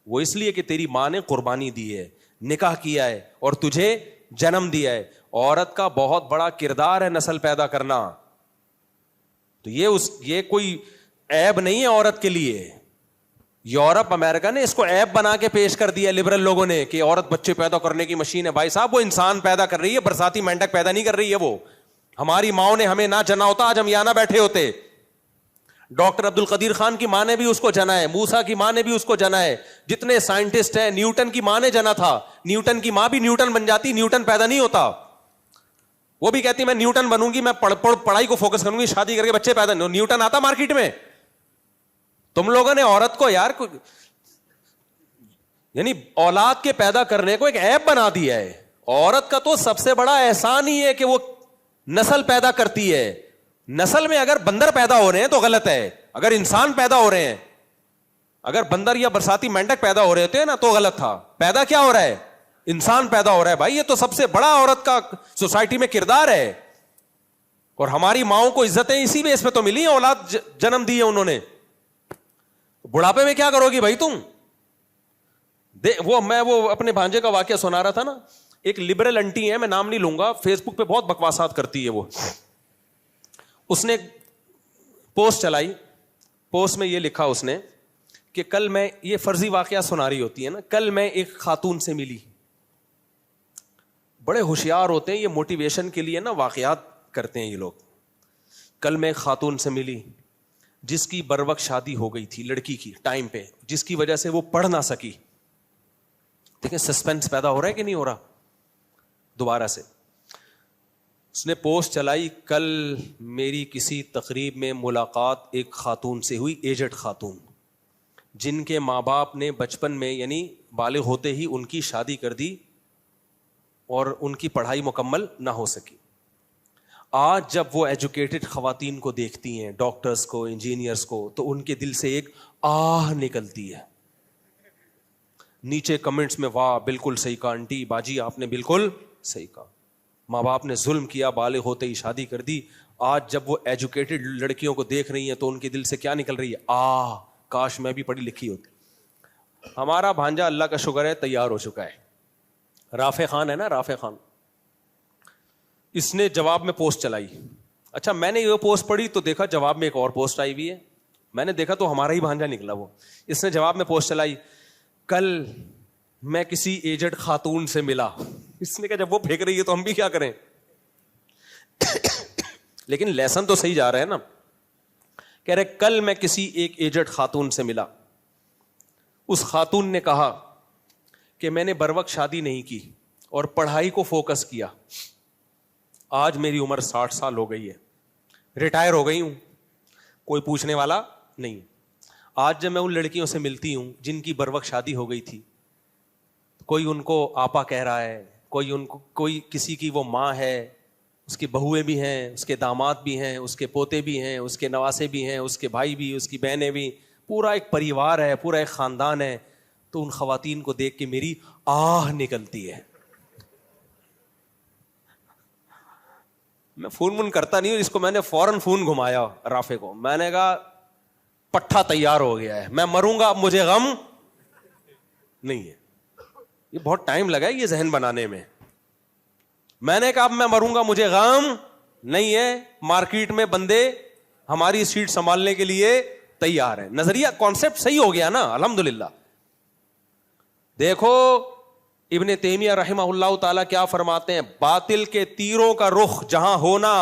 وہ اس لیے کہ تیری ماں نے قربانی دی ہے, نکاح کیا ہے اور تجھے جنم دیا ہے. عورت کا بہت بڑا کردار ہے نسل پیدا کرنا. تو یہ کوئی عیب نہیں ہے عورت کے لیے. یورپ امریکہ نے اس کو عیب بنا کے پیش کر دیا لبرل لوگوں نے کہ عورت بچے پیدا کرنے کی مشین ہے. بھائی صاحب وہ انسان پیدا کر رہی ہے, برساتی مینڈک پیدا نہیں کر رہی ہے. وہ ہماری ماؤں نے ہمیں نہ جنا ہوتا, آج ہم یہاں نہ بیٹھے ہوتے. ڈاکٹر عبد القدیر خان کی ماں نے بھی اس کو جنا ہے, موسیٰ کی ماں نے بھی اس کو جنا ہے, جتنے سائنٹسٹ ہیں, نیوٹن کی ماں نے جنا تھا, نیوٹن کی ماں بھی نیوٹن بن جاتی, نیوٹن پیدا نہیں ہوتا. وہ بھی کہتی میں نیوٹن بنوں گی, میں پڑھائی کو فوکس کروں گی, شادی کر کے بچے پیدا نہیں. نیوٹن آتا مارکیٹ میں. تم لوگوں نے عورت کو یار یعنی اولاد کے پیدا کرنے کو ایک عیب بنا دیا ہے. عورت کا تو سب سے بڑا احسان ہی ہے کہ وہ نسل پیدا کرتی ہے. نسل میں اگر بندر پیدا ہو رہے ہیں تو غلط ہے, اگر انسان پیدا ہو رہے ہیں, اگر بندر یا برساتی مینڈک پیدا ہو رہے تھے نا تو غلط تھا. پیدا کیا ہو رہا ہے؟ انسان پیدا ہو رہا ہے. بھائی یہ تو سب سے بڑا عورت کا سوسائٹی میں کردار ہے. اور ہماری ماؤں کو عزتیں اسی بیس پہ تو ملی ہیں, اولاد جنم دی ہے انہوں نے. بڑھاپے میں کیا کرو گی بھائی تم؟ میں اپنے بھانجے کا واقعہ سنا رہا تھا نا. ایک لبرل انٹی ہے, میں نام نہیں لوں گا, فیس بک پہ بہت بکواسات کرتی ہے وہ. اس نے پوسٹ چلائی, پوسٹ میں یہ لکھا اس نے کہ کل میں, یہ فرضی واقعہ سنا رہی ہوتی ہے نا, کل میں ایک خاتون سے ملی. بڑے ہوشیار ہوتے ہیں یہ, موٹیویشن کے لیے نا واقعات کرتے ہیں یہ لوگ. کل میں ایک خاتون سے ملی جس کی بروقت شادی ہو گئی تھی, لڑکی کی ٹائم پہ, جس کی وجہ سے وہ پڑھ نہ سکی. دیکھیں سسپینس پیدا ہو رہا ہے کہ نہیں ہو رہا. دوبارہ سے اس نے پوسٹ چلائی, کل میری کسی تقریب میں ملاقات ایک خاتون سے ہوئی, ایجڈ خاتون, جن کے ماں باپ نے بچپن میں یعنی بالغ ہوتے ہی ان کی شادی کر دی اور ان کی پڑھائی مکمل نہ ہو سکی. آج جب وہ ایجوکیٹڈ خواتین کو دیکھتی ہیں, ڈاکٹرز کو, انجینئرز کو, تو ان کے دل سے ایک آہ نکلتی ہے. نیچے کمنٹس میں واہ بالکل صحیح کہا آنٹی, باجی آپ نے بالکل صحیح کہا, ماں باپ نے ظلم کیا, بالغ ہوتے ہی شادی کر دی. آج جب وہ ایجوکیٹڈ لڑکیوں کو دیکھ رہی ہیں تو ان کے دل سے کیا نکل رہی ہے؟ آہ کاش میں بھی پڑھی لکھی ہوتی. ہمارا بھانجا اللہ کا شکر ہے تیار ہو چکا ہے, رافع خان ہے نا, رافع خان. اس نے جواب میں پوسٹ چلائی. اچھا میں نے یہ پوسٹ پڑھی تو دیکھا جواب میں ایک اور پوسٹ آئی ہوئی ہے. میں نے دیکھا تو ہمارا ہی بھانجا نکلا وہ. اس نے جواب میں پوسٹ چلائی, کل میں کسی ایجڈ خاتون سے ملا. اس نے کہا جب وہ پھینک رہی ہے تو ہم بھی کیا کریں. لیکن لیسن تو صحیح جا رہا ہے نا. کہہ رہے کل میں کسی ایک ایجڈ خاتون سے ملا, اس خاتون نے کہا کہ میں نے بروقت شادی نہیں کی اور پڑھائی کو فوکس کیا. آج میری عمر 60 سال ہو گئی ہے, ریٹائر ہو گئی ہوں, کوئی پوچھنے والا نہیں. آج جب میں ان لڑکیوں سے ملتی ہوں جن کی بروقت شادی ہو گئی تھی, کوئی ان کو آپا کہہ رہا ہے, کوئی کسی کی وہ ماں ہے, اس کی بہویں بھی ہیں, اس کے داماد بھی ہیں, اس کے پوتے بھی ہیں, اس کے نواسے بھی ہیں, اس کے بھائی بھی, اس کی بہنیں بھی, پورا ایک پریوار ہے, پورا ایک خاندان ہے. تو ان خواتین کو دیکھ کے میری آہ نکلتی ہے. میں فون کرتا نہیں ہوں اس کو, میں نے فوراً فون گھمایا رافع کو, میں نے کہا پٹھا تیار ہو گیا ہے, میں مروں گا اب مجھے غم نہیں ہے. یہ بہت ٹائم لگا ہے یہ ذہن بنانے میں. میں نے کہا اب میں مروں گا مجھے غم نہیں ہے. مارکیٹ میں بندے ہماری سیٹ سنبھالنے کے لیے تیار ہیں. نظریہ کانسیپٹ صحیح ہو گیا نا, الحمدللہ. دیکھو ابن تیمیہ رحمہ اللہ تعالیٰ کیا فرماتے ہیں, باطل کے تیروں کا رخ جہاں ہونا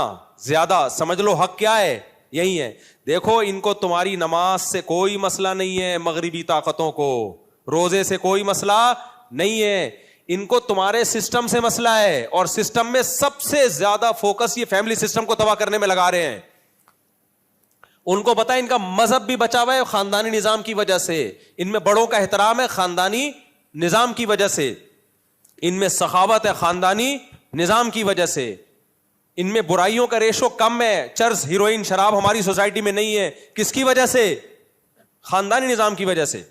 زیادہ, سمجھ لو حق کیا ہے, یہی ہے. دیکھو ان کو تمہاری نماز سے کوئی مسئلہ نہیں ہے, مغربی طاقتوں کو روزے سے کوئی مسئلہ نہیں ہے, ان کو تمہارے سسٹم سے مسئلہ ہے, اور سسٹم میں سب سے زیادہ فوکس یہ فیملی سسٹم کو تباہ کرنے میں لگا رہے ہیں. ان کو پتا ہے ان کا مذہب بھی بچا ہوا ہے خاندانی نظام کی وجہ سے, ان میں بڑوں کا احترام ہے خاندانی نظام کی وجہ سے, ان میں سخاوت ہے خاندانی نظام کی وجہ سے, ان میں برائیوں کا ریشو کم ہے, چرس ہیروئن شراب ہماری سوسائٹی میں نہیں ہے. کس کی وجہ سے؟ خاندانی نظام کی وجہ سے.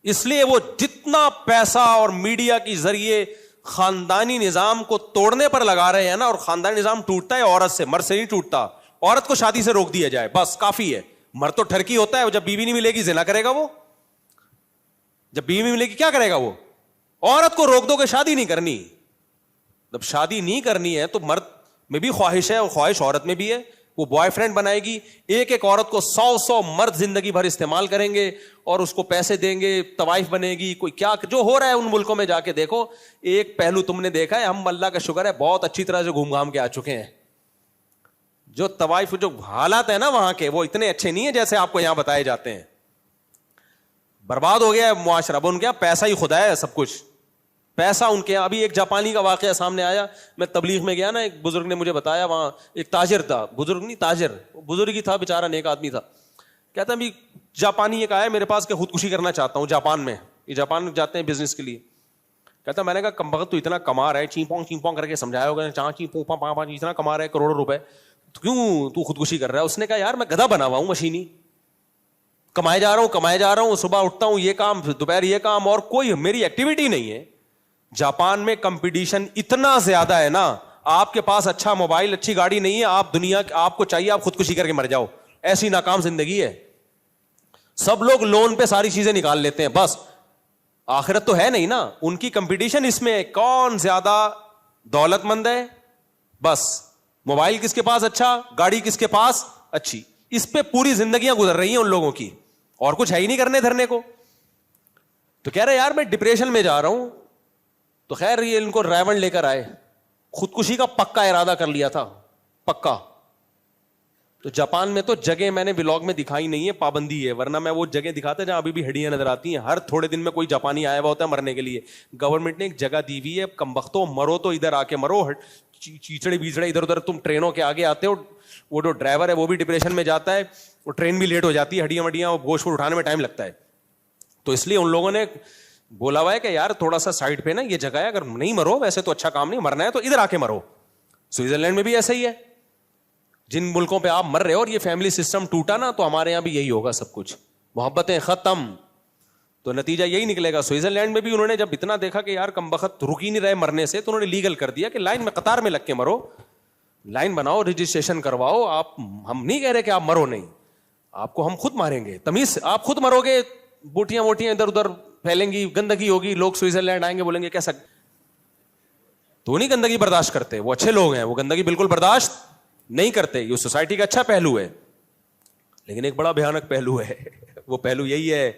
اس لیے وہ جتنا پیسہ اور میڈیا کے ذریعے خاندانی نظام کو توڑنے پر لگا رہے ہیں نا, اور خاندانی نظام ٹوٹتا ہے عورت سے, مرد سے نہیں ٹوٹتا. عورت کو شادی سے روک دیا جائے بس کافی ہے. مرد تو ٹھرکی ہوتا ہے, جب بیوی نہیں ملے گی زنا کرے گا وہ, جب بیوی ملے گی کیا کرے گا وہ. عورت کو روک دو کہ شادی نہیں کرنی, جب شادی نہیں کرنی ہے تو مرد میں بھی خواہش ہے اور خواہش عورت میں بھی ہے, وہ بوائے فرینڈ بنائے گی. ایک ایک عورت کو 100 مرد زندگی بھر استعمال کریں گے اور اس کو پیسے دیں گے, طوائف بنے گی. کوئی کیا جو ہو رہا ہے ان ملکوں میں جا کے دیکھو. ایک پہلو تم نے دیکھا ہے, ہم اللہ کا شکر ہے بہت اچھی طرح سے گھوم گھام کے آ چکے ہیں. جو طوائف جو حالات ہیں نا وہاں کے, وہ اتنے اچھے نہیں ہیں جیسے آپ کو یہاں بتائے جاتے ہیں. برباد ہو گیا ہے معاشرہ. ان کے یہاں پیسہ ہی خدا ہے سب کچھ, پیسہ ان کے. ابھی ایک جاپانی کا واقعہ سامنے آیا, میں تبلیغ میں گیا نا, ایک بزرگ نے مجھے بتایا, وہاں ایک تاجر تھا, بزرگ نہیں تاجر, بزرگ ہی تھا بیچارہ, نیک آدمی تھا. کہتا ہے جاپانی ایک آیا میرے پاس کہ خودکشی کرنا چاہتا ہوں جاپان میں. یہ جاپان جاتے ہیں بزنس کے لیے. کہتا میں نے کہا کم وقت تو اتنا کما رہا ہے, چیپونگ چیپونگ کر کے سمجھایا ہوگا, چاں چیپوں پاں پاں اتنا کما رہا ہے کروڑوں روپے, کیوں تو خودکشی کر رہا ہے؟ اس نے کہا یار میں گدھا بنا ہوا ہوں مشینی, کمائے جا رہا ہوں, صبح اٹھتا ہوں یہ کام, دوپہر یہ کام, اور کوئی میری ایکٹیویٹی نہیں ہے. جاپان میں کمپٹیشن اتنا زیادہ ہے نا, آپ کے پاس اچھا موبائل اچھی گاڑی نہیں ہے, آپ دنیا آپ کو چاہیے آپ خودکشی کر کے مر جاؤ, ایسی ناکام زندگی ہے. سب لوگ لون پہ ساری چیزیں نکال لیتے ہیں, بس آخرت تو ہے نہیں نا. ان کی کمپٹیشن اس میں کون زیادہ دولت مند ہے, بس موبائل کس کے پاس اچھا, گاڑی کس کے پاس اچھی, اس پہ پوری زندگیاں گزر رہی ہیں ان لوگوں کی, اور کچھ ہے ہی نہیں کرنے دھرنے کو. تو کہہ رہے یار میں ڈپریشن میں جا رہا ہوں. تو خیر یہ ان کو ریون لے کر آئے, خودکشی کا پکا ارادہ کر لیا تھا, پکا. تو جاپان میں تو جگہ میں نے ولاگ میں دکھائی نہیں ہے, پابندی ہے, ورنہ میں وہ جگہ دکھاتا جہاں ابھی بھی ہڈیاں نظر آتی ہیں. ہر تھوڑے دن میں کوئی جاپانی آیا ہوا ہوتا ہے مرنے کے لیے. گورنمنٹ نے ایک جگہ دی ہوئی ہے, کم بختوں مرو تو ادھر آ کے مرو, چیچڑے بیچڑے ادھر ادھر تم ٹرینوں کے آگے آتے ہو. وہ جو ڈرائیور ہے وہ بھی ڈپریشن میں جاتا ہے, وہ ٹرین بھی لیٹ ہو جاتی ہے, ہڈیاں وڈیاں گوشت اٹھانے میں ٹائم لگتا ہے. تو اس لیے ان لوگوں نے بولا ہوا ہے کہ یار تھوڑا سا سائڈ پہ نا یہ جگہ ہے, اگر نہیں مرو ویسے تو اچھا کام نہیں, مرنا ہے تو ادھر آ کے مرو. سوئٹزرلینڈ میں بھی ایسا ہی ہے, جن ملکوں پہ آپ مر رہے ہو اور یہ فیملی سسٹم ٹوٹا نا, تو ہمارے یہاں بھی یہی ہوگا, سب کچھ محبتیں ختم. تو نتیجہ یہی نکلے گا. سوئٹزرلینڈ میں بھی انہوں نے جب اتنا دیکھا کہ یار کم بخت رک ہی نہیں رہے مرنے سے, تو انہوں نے لیگل کر دیا کہ لائن میں قطار میں لگ کے مرو, لائن بناؤ, رجسٹریشن کرواؤ. آپ ہم نہیں کہہ رہے کہ آپ مرو نہیں, آپ کو ہم خود ماریں گے, تمیز سے آپ خود مرو گے. بوٹیاں ووٹیاں ادھر ادھر پھیلیں گی, گندگی ہوگی, لوگ سوئٹزرلینڈ آئیں گے بولیں گے کیسا, تو نہیں گندگی برداشت کرتے, وہ اچھے لوگ ہیں, وہ گندگی بالکل برداشت نہیں کرتے. یہ سوسائٹی کا اچھا پہلو ہے, لیکن ایک بڑا بھیانک پہلو ہے. وہ پہلو یہی ہے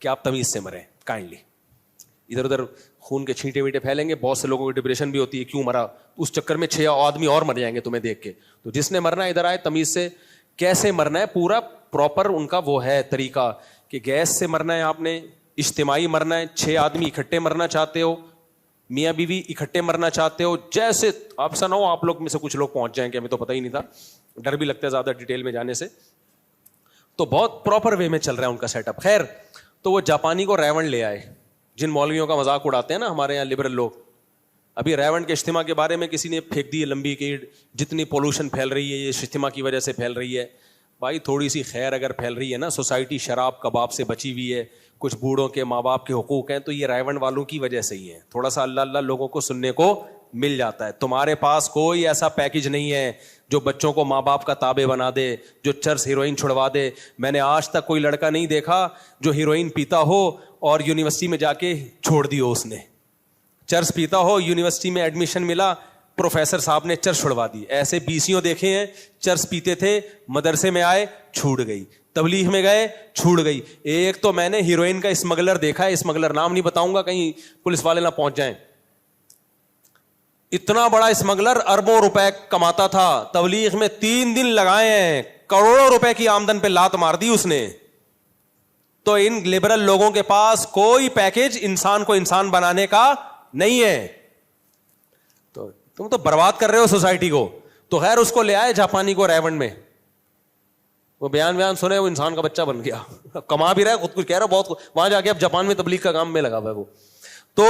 کہ آپ تمیز سے مریں, کائنڈلی. ادھر ادھر خون کے چھینٹے ویٹے پھیلیں گے, بہت سے لوگوں کی ڈپریشن بھی ہوتی ہے, کیوں مرا, اس چکر میں 6 آدمی اور مر جائیں گے تمہیں دیکھ کے. تو جس نے مرنا ہے ادھر آئے, تمیز سے کیسے مرنا ہے, پورا پراپر ان کا وہ ہے طریقہ کہ گیس سے مرنا ہے, آپ نے اجتماعی مرنا ہے, 6 آدمی اکٹھے مرنا چاہتے ہو, میاں بیوی اکٹھے مرنا چاہتے ہو, جیسے آپ سنا ہو آپ لوگ میں سے کچھ لوگ پہنچ جائیں گے, ہمیں تو پتہ ہی نہیں تھا, ڈر بھی لگتا ہے زیادہ ڈیٹیل میں جانے سے. تو بہت پراپر وے میں چل رہا ہے ان کا سیٹ اپ. خیر, تو وہ جاپانی کو ریون لے آئے, جن مولویوں کا مذاق اڑاتے ہیں نا ہمارے یہاں لبرل لوگ, ابھی ریونڈ کے اجتماع کے بارے میں کسی نے پھینک دی لمبی کہ جتنی پولوشن پھیل رہی ہے یہ اجتماع کی وجہ سے پھیل رہی ہے. بھائی تھوڑی سی خیر اگر پھیل رہی ہے نا, سوسائٹی شراب کباب سے بچی ہوئی ہے, کچھ بوڑھوں کے ماں باپ کے حقوق ہیں, تو یہ ریونڈ والوں کی وجہ سے ہی ہے. تھوڑا سا اللہ اللہ لوگوں کو سننے کو مل جاتا ہے. تمہارے پاس کوئی ایسا پیکج نہیں ہے جو بچوں کو ماں باپ کا تابع بنا دے, جو چرس ہیروئن چھڑوا دے. میں نے آج تک کوئی لڑکا نہیں دیکھا جو ہیروئن پیتا ہو اور یونیورسٹی میں جا کے چھوڑ دی ہو. اس نے چرس پیتا ہو, یونیورسٹی میں ایڈمیشن ملا, پروفیسر صاحب نے چرس چھڑوا دی. ایسے بیسیوں دیکھے ہیں چرس پیتے تھے, مدرسے میں آئے چھوٹ گئی, تبلیغ میں گئے چھوٹ گئی. ایک تو میں نے ہیروئن کا اسمگلر دیکھا ہے, اسمگلر نام نہیں بتاؤں گا کہیں پولیس والے نہ پہنچ جائیں. اتنا بڑا اسمگلر اربوں روپے کماتا تھا, تبلیغ میں 3 دن لگائے ہیں, کروڑوں روپے کی آمدن پہ لات مار دی اس نے. تو ان لبرل لوگوں کے پاس کوئی پیکج انسان کو انسان بنانے کا نہیں ہے. تو تم تو برباد کر رہے ہو سوسائٹی کو. تو خیر اس کو لے آئے جاپانی کو ریونڈ میں, وہ بیان سنے, وہ انسان کا بچہ بن گیا, کما بھی رہا ہے, خود کچھ کہہ رہا ہے بہت, وہاں جا کے اب جاپان میں تبلیغ کا کام میں لگا ہوا ہے وہ. تو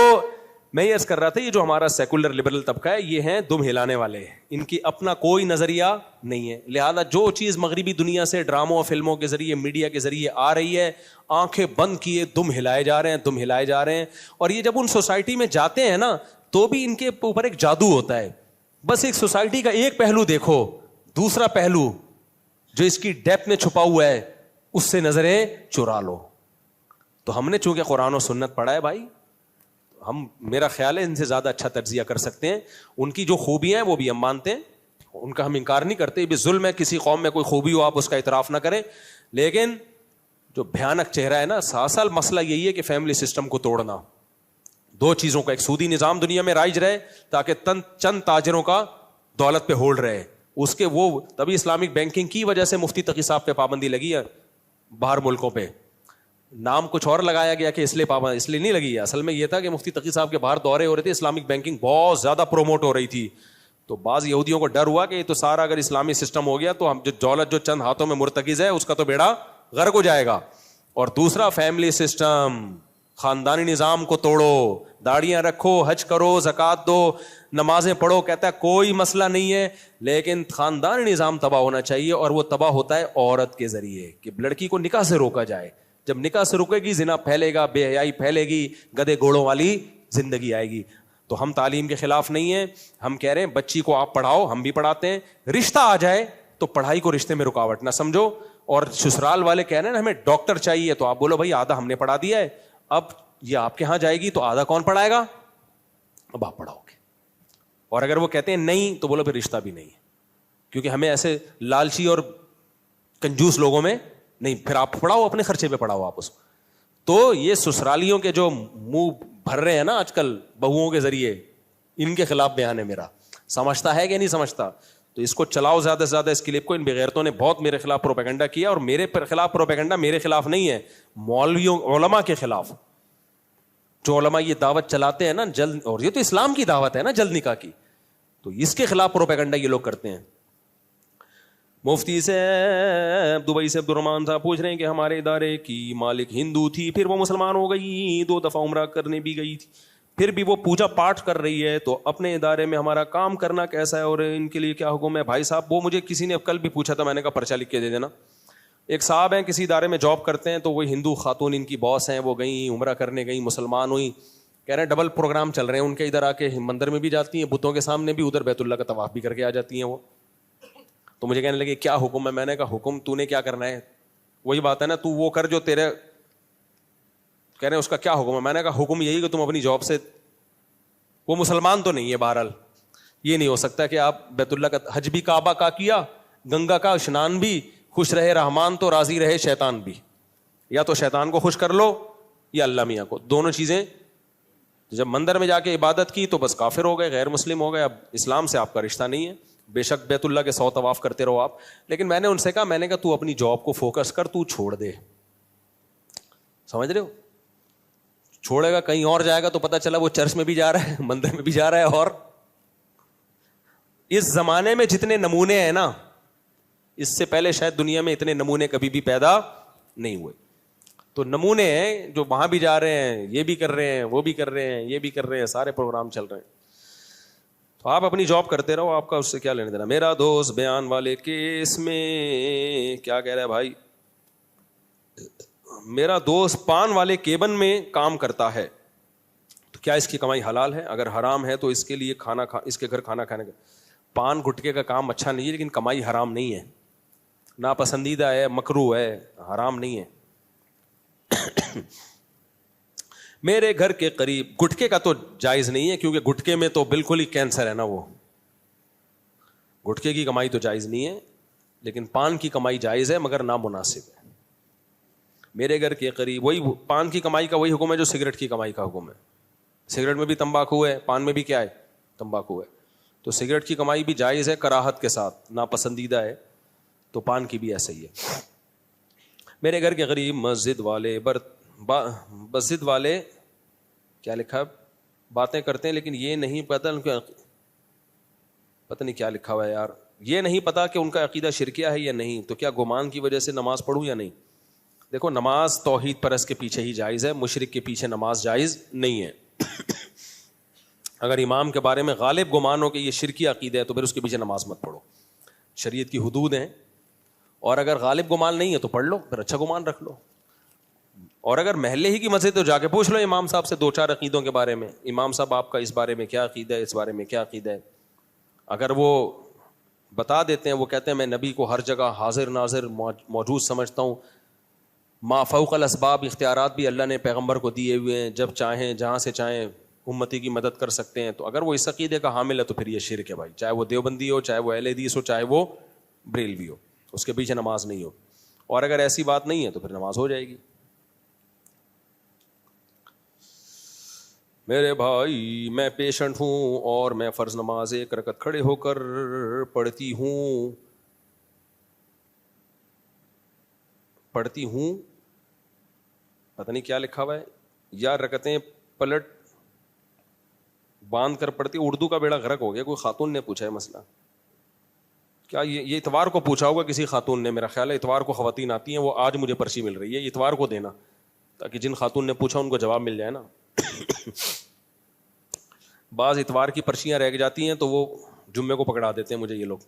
میں یہ عرض کر رہا تھا یہ جو ہمارا سیکولر لبرل طبقہ ہے یہ ہیں دم ہلانے والے, ان کی اپنا کوئی نظریہ نہیں ہے. لہذا جو چیز مغربی دنیا سے ڈراموں اور فلموں کے ذریعے, میڈیا کے ذریعے آ رہی ہے, آنکھیں بند کیے دم ہلائے جا رہے ہیں, دم ہلائے جا رہے ہیں. اور یہ جب ان سوسائٹی میں جاتے ہیں نا تو بھی ان کے اوپر ایک جادو ہوتا ہے. بس ایک سوسائٹی کا ایک پہلو دیکھو, دوسرا پہلو جو اس کی ڈیپتھ میں چھپا ہوا ہے اس سے نظریں چرا لو. تو ہم نے چونکہ قرآن و سنت پڑھا ہے بھائی, ہم میرا خیال ہے ان سے زیادہ اچھا تجزیہ کر سکتے ہیں. ان کی جو خوبیاں ہیں وہ بھی ہم مانتے ہیں, ان کا ہم انکار نہیں کرتے. یہ بھی ظلم ہے کسی قوم میں کوئی خوبی ہو آپ اس کا اعتراف نہ کریں, لیکن جو بھیانک چہرہ ہے نا ساسال مسئلہ یہی ہے کہ فیملی سسٹم کو توڑنا. 2 چیزوں کا, ایک سودی نظام دنیا میں رائج رہے تاکہ چند تاجروں کا دولت پہ ہولڈ رہے, اس کے وہ تبھی اسلامک بینکنگ کی وجہ سے مفتی تقی صاحب پہ پابندی لگی ہے باہر ملکوں پہ. نام کچھ اور لگایا گیا کہ اس لیے پابند, اس لیے نہیں لگی ہے. اصل میں یہ تھا کہ مفتی تقی صاحب کے باہر دورے ہو رہے تھے, اسلامک بینکنگ بہت زیادہ پروموٹ ہو رہی تھی. تو بعض یہودیوں کو ڈر ہوا کہ یہ تو سارا اگر اسلامی سسٹم ہو گیا تو ہم جو دولت جو چند ہاتھوں میں مرتکز ہے اس کا تو بیڑا غرق ہو جائے گا. اور دوسرا فیملی سسٹم, خاندانی نظام کو توڑو, داڑیاں رکھو, حج کرو, زکات دو, نمازیں پڑھو. کہتا ہے کوئی مسئلہ نہیں ہے, لیکن خاندانی نظام تباہ ہونا چاہیے, اور وہ تباہ ہوتا ہے عورت کے ذریعے, کہ لڑکی کو نکاح سے روکا جائے. جب نکاح سے رکے گی زنا پھیلے گا, بے حیائی پھیلے گی, گدے گھوڑوں والی زندگی آئے گی. تو ہم تعلیم کے خلاف نہیں ہیں, ہم کہہ رہے ہیں بچی کو آپ پڑھاؤ, ہم بھی پڑھاتے ہیں. رشتہ آ جائے تو پڑھائی کو رشتے میں رکاوٹ نہ سمجھو. اور سسرال والے کہہ رہے ہیں نا ہمیں ڈاکٹر چاہیے, تو آپ بولو بھائی آدھا ہم نے پڑھا دیا ہے, اب یہ آپ کے ہاں جائے گی تو آدھا کون پڑھائے گا, اب آپ پڑھاؤ گے. اور اگر وہ کہتے ہیں نہیں تو بولو پھر رشتہ بھی نہیں ہے, کیونکہ ہمیں ایسے لالچی اور کنجوس لوگوں میں نہیں, پھر آپ پڑھاؤ اپنے خرچے پہ پڑھاؤ آپ اس کو. تو یہ سسرالیوں کے جو منہ بھر رہے ہیں نا آج کل بہوؤں کے ذریعے, ان کے خلاف بیان ہے میرا. سمجھتا ہے کہ نہیں سمجھتا, تو اس کو چلاؤ زیادہ سے زیادہ. اس کلپ کو ان بغیرتوں نے بہت میرے خلاف پروپیگنڈا کیا, اور میرے خلاف پروپیگنڈا میرے خلاف نہیں ہے, مولویوں علماء کے خلاف. جو علماء یہ دعوت چلاتے ہیں نا جلد, اور یہ تو اسلام کی دعوت ہے نا جلد نکاح کی, تو اس کے خلاف پروپیگنڈا یہ لوگ کرتے ہیں. مفتی سے دبئی سے عبد الرحمان صاحب پوچھ رہے ہیں کہ ہمارے ادارے کی مالک ہندو تھی, پھر وہ مسلمان ہو گئی, 2 دفعہ عمرہ کرنے بھی گئی تھی, پھر بھی وہ پوجا پاٹ کر رہی ہے, تو اپنے ادارے میں ہمارا کام کرنا کیسا ہے اور ان کے لیے کیا حکم ہے؟ بھائی صاحب وہ مجھے کسی نے کل بھی پوچھا تھا, میں نے کہا پرچہ لکھ کے دے دینا. ایک صاحب ہیں کسی ادارے میں جاب کرتے ہیں, تو وہ ہندو خاتون ان کی باس ہیں, وہ گئیں عمرہ کرنے گئیں, مسلمان ہوئی, کہہ رہے ہیں ڈبل پروگرام چل رہے ہیں ان کے, ادھر آ کے مندر میں بھی جاتی ہیں بتوں کے سامنے بھی, ادھر بیت اللہ کا طواف بھی کر کے آ جاتی ہیں وہ. تو مجھے کہنے لگے کیا حکم ہے؟ میں نے کہا حکم تو نے کیا کرنا ہے, وہی بات ہے نا, تو وہ کر جو تیرے, کہہ رہے ہیں اس کا کیا حکم ہے؟ میں نے کہا حکم یہی کہ تم اپنی جاب سے, وہ مسلمان تو نہیں ہے بہرحال, یہ نہیں ہو سکتا کہ آپ بیت اللہ کا حج بھی کعبہ کا کیا, گنگا کا اسنان بھی, خوش رہے رحمان تو راضی رہے شیطان بھی, یا تو شیطان کو خوش کر لو یا اللہ میاں کو, دونوں چیزیں. جب مندر میں جا کے عبادت کی تو بس کافر ہو گئے, غیر مسلم ہو گئے, اب اسلام سے آپ کا رشتہ نہیں ہے. بے شک بیت اللہ کے 100 طواف کرتے رہو آپ, لیکن میں نے ان سے کہا, میں نے کہا تو اپنی جاب کو فوکس کر, تو چھوڑ دے. سمجھ رہے ہو, چھوڑے گا کہیں اور جائے گا تو پتہ چلا وہ چرچ میں بھی جا رہا ہے, مندر میں بھی جا رہا ہے. اور اس زمانے میں جتنے نمونے ہیں نا, اس سے پہلے شاید دنیا میں اتنے نمونے کبھی بھی پیدا نہیں ہوئے. تو نمونے ہیں جو وہاں بھی جا رہے ہیں, یہ بھی کر رہے ہیں, وہ بھی کر رہے ہیں, یہ بھی کر رہے ہیں, سارے پروگرام چل رہے ہیں. آپ اپنی جاب کرتے رہو, آپ کا اس سے کیا لینے دینا. میرا دوست بیان والے کیس میں کیا کہہ رہا ہے بھائی, میرا دوست پان والے کیبن میں کام کرتا ہے, تو کیا اس کی کمائی حلال ہے؟ اگر حرام ہے تو اس کے لیے اس کے گھر کھانا کھانے کا. پان گٹکے کا کام اچھا نہیں ہے, لیکن کمائی حرام نہیں ہے, ناپسندیدہ ہے, مکروہ ہے, حرام نہیں ہے. میرے گھر کے قریب, گٹکے کا تو جائز نہیں ہے, کیونکہ گٹکے میں تو بالکل ہی کینسر ہے نا, وہ گٹکے کی کمائی تو جائز نہیں ہے, لیکن پان کی کمائی جائز ہے مگر نامناسب ہے. میرے گھر کے قریب, وہی پان کی کمائی کا وہی حکم ہے جو سگریٹ کی کمائی کا حکم ہے. سگریٹ میں بھی تمباکو ہے, پان میں بھی کیا ہے, تمباکو ہے. تو سگریٹ کی کمائی بھی جائز ہے کراہت کے ساتھ, ناپسندیدہ ہے, تو پان کی بھی ایسا ہی ہے. میرے گھر کے قریب مسجد والے کیا لکھا باتیں کرتے ہیں, لیکن یہ نہیں پتہ نہیں کیا لکھا ہوا ہے یار, یہ نہیں پتا کہ ان کا عقیدہ شرکیہ ہے یا نہیں, تو کیا گمان کی وجہ سے نماز پڑھوں یا نہیں؟ دیکھو, نماز توحید پرست کے پیچھے ہی جائز ہے, مشرک کے پیچھے نماز جائز نہیں ہے. اگر امام کے بارے میں غالب گمان ہو کہ یہ شرکی عقیدہ ہے تو پھر اس کے پیچھے نماز مت پڑھو, شریعت کی حدود ہیں. اور اگر غالب گمان نہیں ہے تو پڑھ لو, پھر اچھا گمان رکھ لو. اور اگر محلے ہی کی مسجد تو جا کے پوچھ لو امام صاحب سے 2-4 عقیدوں کے بارے میں, امام صاحب آپ کا اس بارے میں کیا عقیدہ ہے, اس بارے میں کیا عقیدہ ہے. اگر وہ بتا دیتے ہیں, وہ کہتے ہیں میں نبی کو ہر جگہ حاضر ناظر موجود سمجھتا ہوں, ما فوق الاسباب اختیارات بھی اللہ نے پیغمبر کو دیے ہوئے ہیں, جب چاہیں جہاں سے چاہیں امتی کی مدد کر سکتے ہیں, تو اگر وہ اس عقیدے کا حامل ہے تو پھر یہ شرک ہے بھائی, چاہے وہ دیوبندی ہو, چاہے وہ اہل حدیث ہو, چاہے وہ بریلوی ہو, اس کے پیچھے نماز نہیں ہو. اور اگر ایسی بات نہیں ہے تو پھر نماز ہو جائے گی. میرے بھائی میں پیشنٹ ہوں اور میں فرض نماز 1 رکعت کھڑے ہو کر پڑھتی ہوں پتہ نہیں کیا لکھا ہوا ہے, یا رکعتیں پلٹ باندھ کر پڑھتی. اردو کا بیڑا غرق ہو گیا, کوئی خاتون نے پوچھا ہے مسئلہ, کیا یہ اتوار کو پوچھا ہوگا کسی خاتون نے, میرا خیال ہے اتوار کو خواتین آتی ہیں, وہ آج مجھے پرچی مل رہی ہے, اتوار کو دینا تاکہ جن خاتون نے پوچھا ان کو جواب مل جائے نا. بعض اتوار کی پرچیاں رہ جاتی ہیں تو وہ جمعے کو پکڑا دیتے ہیں مجھے یہ لوگ.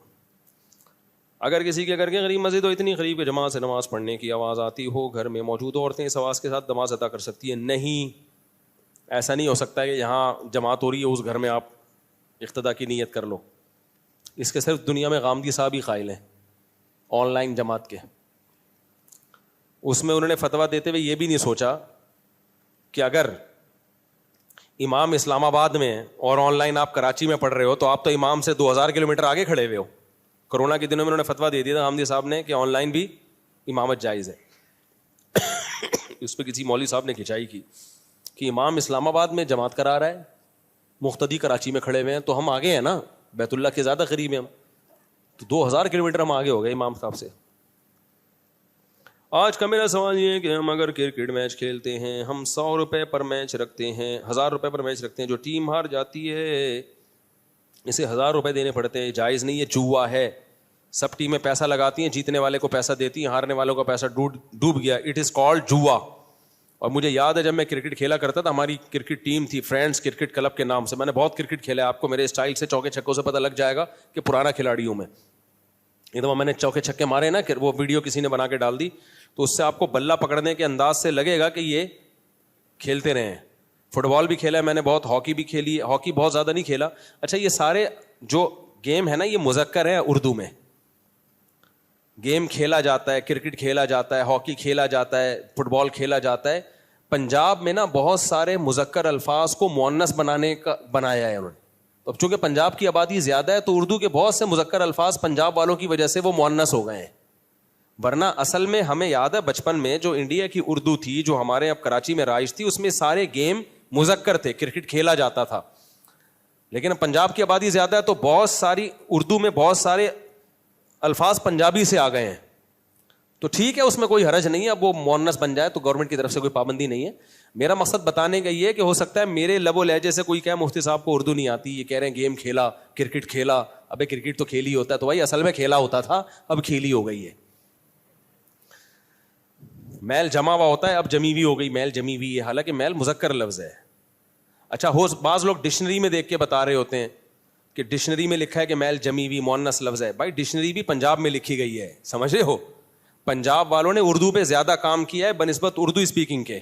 اگر کسی کے گھر کے قریب مسجد ہو, اتنی قریب جماعت سے نماز پڑھنے کی آواز آتی ہو, گھر میں موجود عورتیں اس آواز کے ساتھ نماز ادا کر سکتی ہیں؟ نہیں, ایسا نہیں ہو سکتا ہے کہ یہاں جماعت ہو رہی ہے اس گھر میں آپ اقتدا کی نیت کر لو. اس کے صرف دنیا میں غامدی صاحب ہی قائل ہیں آن لائن جماعت کے. اس میں انہوں نے فتویٰ دیتے ہوئے یہ بھی نہیں سوچا کہ اگر امام اسلام آباد میں اور آن لائن آپ کراچی میں پڑھ رہے ہو تو آپ تو امام سے 2000 کلومیٹر آگے کھڑے ہوئے ہو. کرونا کے دنوں میں انہوں نے فتویٰ دے دیا تھا غامدی صاحب نے کہ آن لائن بھی امامت جائز ہے. اس پہ کسی مولوی صاحب نے کھنچائی کی کہ امام اسلام آباد میں جماعت کرا رہا ہے, مقتدی کراچی میں کھڑے ہوئے ہیں, تو ہم آگے ہیں نا, بیت اللہ کے زیادہ قریب ہیں ہم, تو 2000 کلومیٹر ہم آگے ہو گئے امام صاحب سے. آج کا میرا سوال یہ ہے کہ ہم اگر کرکٹ میچ کھیلتے ہیں, ہم 100 روپے پر میچ رکھتے ہیں, 1000 روپے پر میچ رکھتے ہیں, جو ٹیم ہار جاتی ہے اسے 1000 روپے دینے پڑتے ہیں, جائز نہیں ہے, جوا ہے. سب ٹیمیں پیسہ لگاتی ہیں, جیتنے والے کو پیسہ دیتی ہیں, ہارنے والوں کا پیسہ ڈوب گیا, اٹ از کالڈ جوا. اور مجھے یاد ہے جب میں کرکٹ کھیلا کرتا تھا, ہماری کرکٹ ٹیم تھی فرینڈس کرکٹ کلب کے نام سے, میں نے بہت کرکٹ کھیلا ہے, آپ کو میرے اسٹائل سے چوکے چھکوں سے پتہ لگ جائے گا کہ پرانا کھلاڑی ہوں میں. یہ تو میں نے چوکے چھکے مارے نا, وہ ویڈیو کسی نے بنا کے ڈال دی, تو اس سے آپ کو بلہ پکڑنے کے انداز سے لگے گا کہ یہ کھیلتے رہے ہیں. فٹ بال بھی کھیلا ہے میں نے بہت, ہاکی بھی کھیلی ہے, ہاکی بہت زیادہ نہیں کھیلا. اچھا یہ سارے جو گیم ہے نا یہ مذکر ہے اردو میں, گیم کھیلا جاتا ہے, کرکٹ کھیلا جاتا ہے, ہاکی کھیلا جاتا ہے, فٹ بال کھیلا جاتا ہے. پنجاب میں نا بہت سارے مذکر الفاظ کو مؤنث بنانے کا بنایا ہے انہوں نے. اب چونکہ پنجاب کی آبادی زیادہ ہے تو اردو کے بہت سے مذکر الفاظ پنجاب والوں کی وجہ سے وہ مؤنث ہو گئے ہیں. ورنہ اصل میں ہمیں یاد ہے بچپن میں جو انڈیا کی اردو تھی, جو ہمارے اب کراچی میں رائج تھی, اس میں سارے گیم مذکر تھے, کرکٹ کھیلا جاتا تھا. لیکن پنجاب کی آبادی زیادہ ہے تو بہت ساری اردو میں بہت سارے الفاظ پنجابی سے آ گئے ہیں. تو ٹھیک ہے, اس میں کوئی حرج نہیں ہے, اب وہ مؤنث بن جائے تو گورنمنٹ کی طرف سے کوئی پابندی نہیں ہے. میرا مقصد بتانے کا یہ ہے کہ ہو سکتا ہے میرے لب و لہجے سے کوئی کہے مفتی صاحب کو اردو نہیں آتی, یہ کہہ رہے ہیں گیم کھیلا, کرکٹ کھیلا. ابے کرکٹ تو کھیلی ہوتا ہے, تو بھائی اصل میں کھیلا ہوتا تھا, اب کھیلی ہو گئی ہے. میل جمع ہوا ہوتا ہے, اب جمی ہوئی ہو گئی, میل جمی ہوئی ہے, حالانکہ میل مذکر لفظ ہے. اچھا بعض لوگ ڈکشنری میں دیکھ کے بتا رہے ہوتے ہیں کہ ڈکشنری میں لکھا ہے کہ میل جمی ہوئی مؤنث لفظ ہے. بھائی ڈکشنری بھی پنجاب میں لکھی گئی ہے, سمجھ رہے ہو. پنجاب والوں نے اردو پہ زیادہ کام کیا ہے بنسبت اردو اسپیکنگ کے.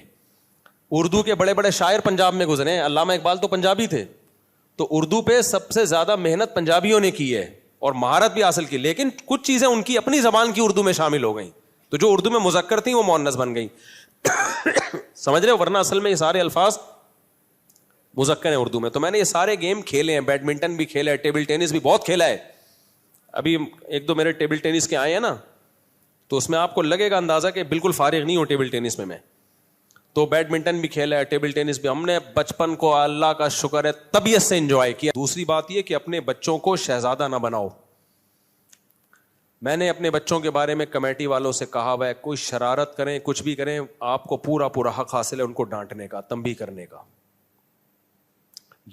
اردو کے بڑے بڑے شاعر پنجاب میں گزرے ہیں, علامہ اقبال تو پنجابی تھے, تو اردو پہ سب سے زیادہ محنت پنجابیوں نے کی ہے اور مہارت بھی حاصل کی. لیکن کچھ چیزیں ان کی اپنی زبان کی اردو میں شامل ہو گئیں, تو جو اردو میں مذکر تھیں وہ مؤنث بن گئیں. سمجھ رہے ہو, ورنہ اصل میں یہ سارے الفاظ مذکر ہیں اردو میں. تو میں نے یہ سارے گیم کھیلے ہیں, بیڈمنٹن بھی کھیلا ہے, ٹیبل ٹینس بھی بہت کھیلا ہے. ابھی ایک دو میرے ٹیبل ٹینس کے آئے ہیں نا, تو اس میں آپ کو لگے گا اندازہ کہ بالکل فارغ نہیں ہوں ٹیبل ٹینس میں. تو بیڈمنٹن بھی کھیلا ہے, ٹیبل ٹینس بھی. ہم نے بچپن کو اللہ کا شکر ہے طبیعت سے انجوائے کیا. دوسری بات یہ کہ اپنے بچوں کو شہزادہ نہ بناؤ. میں نے اپنے بچوں کے بارے میں کمیٹی والوں سے کہا ہوا ہے, کوئی شرارت کریں کچھ بھی کریں, آپ کو پورا پورا حق حاصل ہے ان کو ڈانٹنے کا, تنبیہ کرنے کا.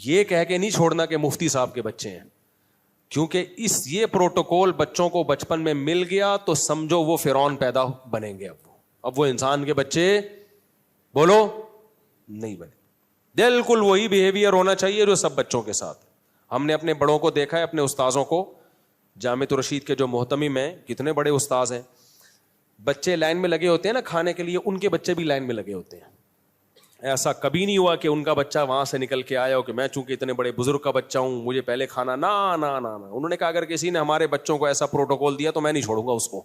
یہ کہہ کے نہیں چھوڑنا کہ مفتی صاحب کے بچے ہیں, کیونکہ یہ پروٹوکول بچوں کو بچپن میں مل گیا تو سمجھو وہ فرعون پیدا بنیں گے. اب وہ انسان کے بچے بولو نہیں بنے. بالکل وہی بیہیویئر ہونا چاہیے جو سب بچوں کے ساتھ. ہم نے اپنے بڑوں کو دیکھا ہے, اپنے استاذوں کو. جامعۃ الرشید کے جو محتمم ہیں, کتنے بڑے استاذ ہیں, بچے لائن میں لگے ہوتے ہیں نا کھانے کے لیے, ان کے بچے بھی لائن میں لگے ہوتے ہیں. ایسا کبھی نہیں ہوا کہ ان کا بچہ وہاں سے نکل کے آیا ہو کہ میں چونکہ اتنے بڑے بزرگ کا بچہ ہوں مجھے پہلے کھانا. نا نا نا نا, انہوں نے کہا اگر کسی نے ہمارے بچوں کو ایسا پروٹوکول دیا تو میں نہیں چھوڑوں گا اس کو.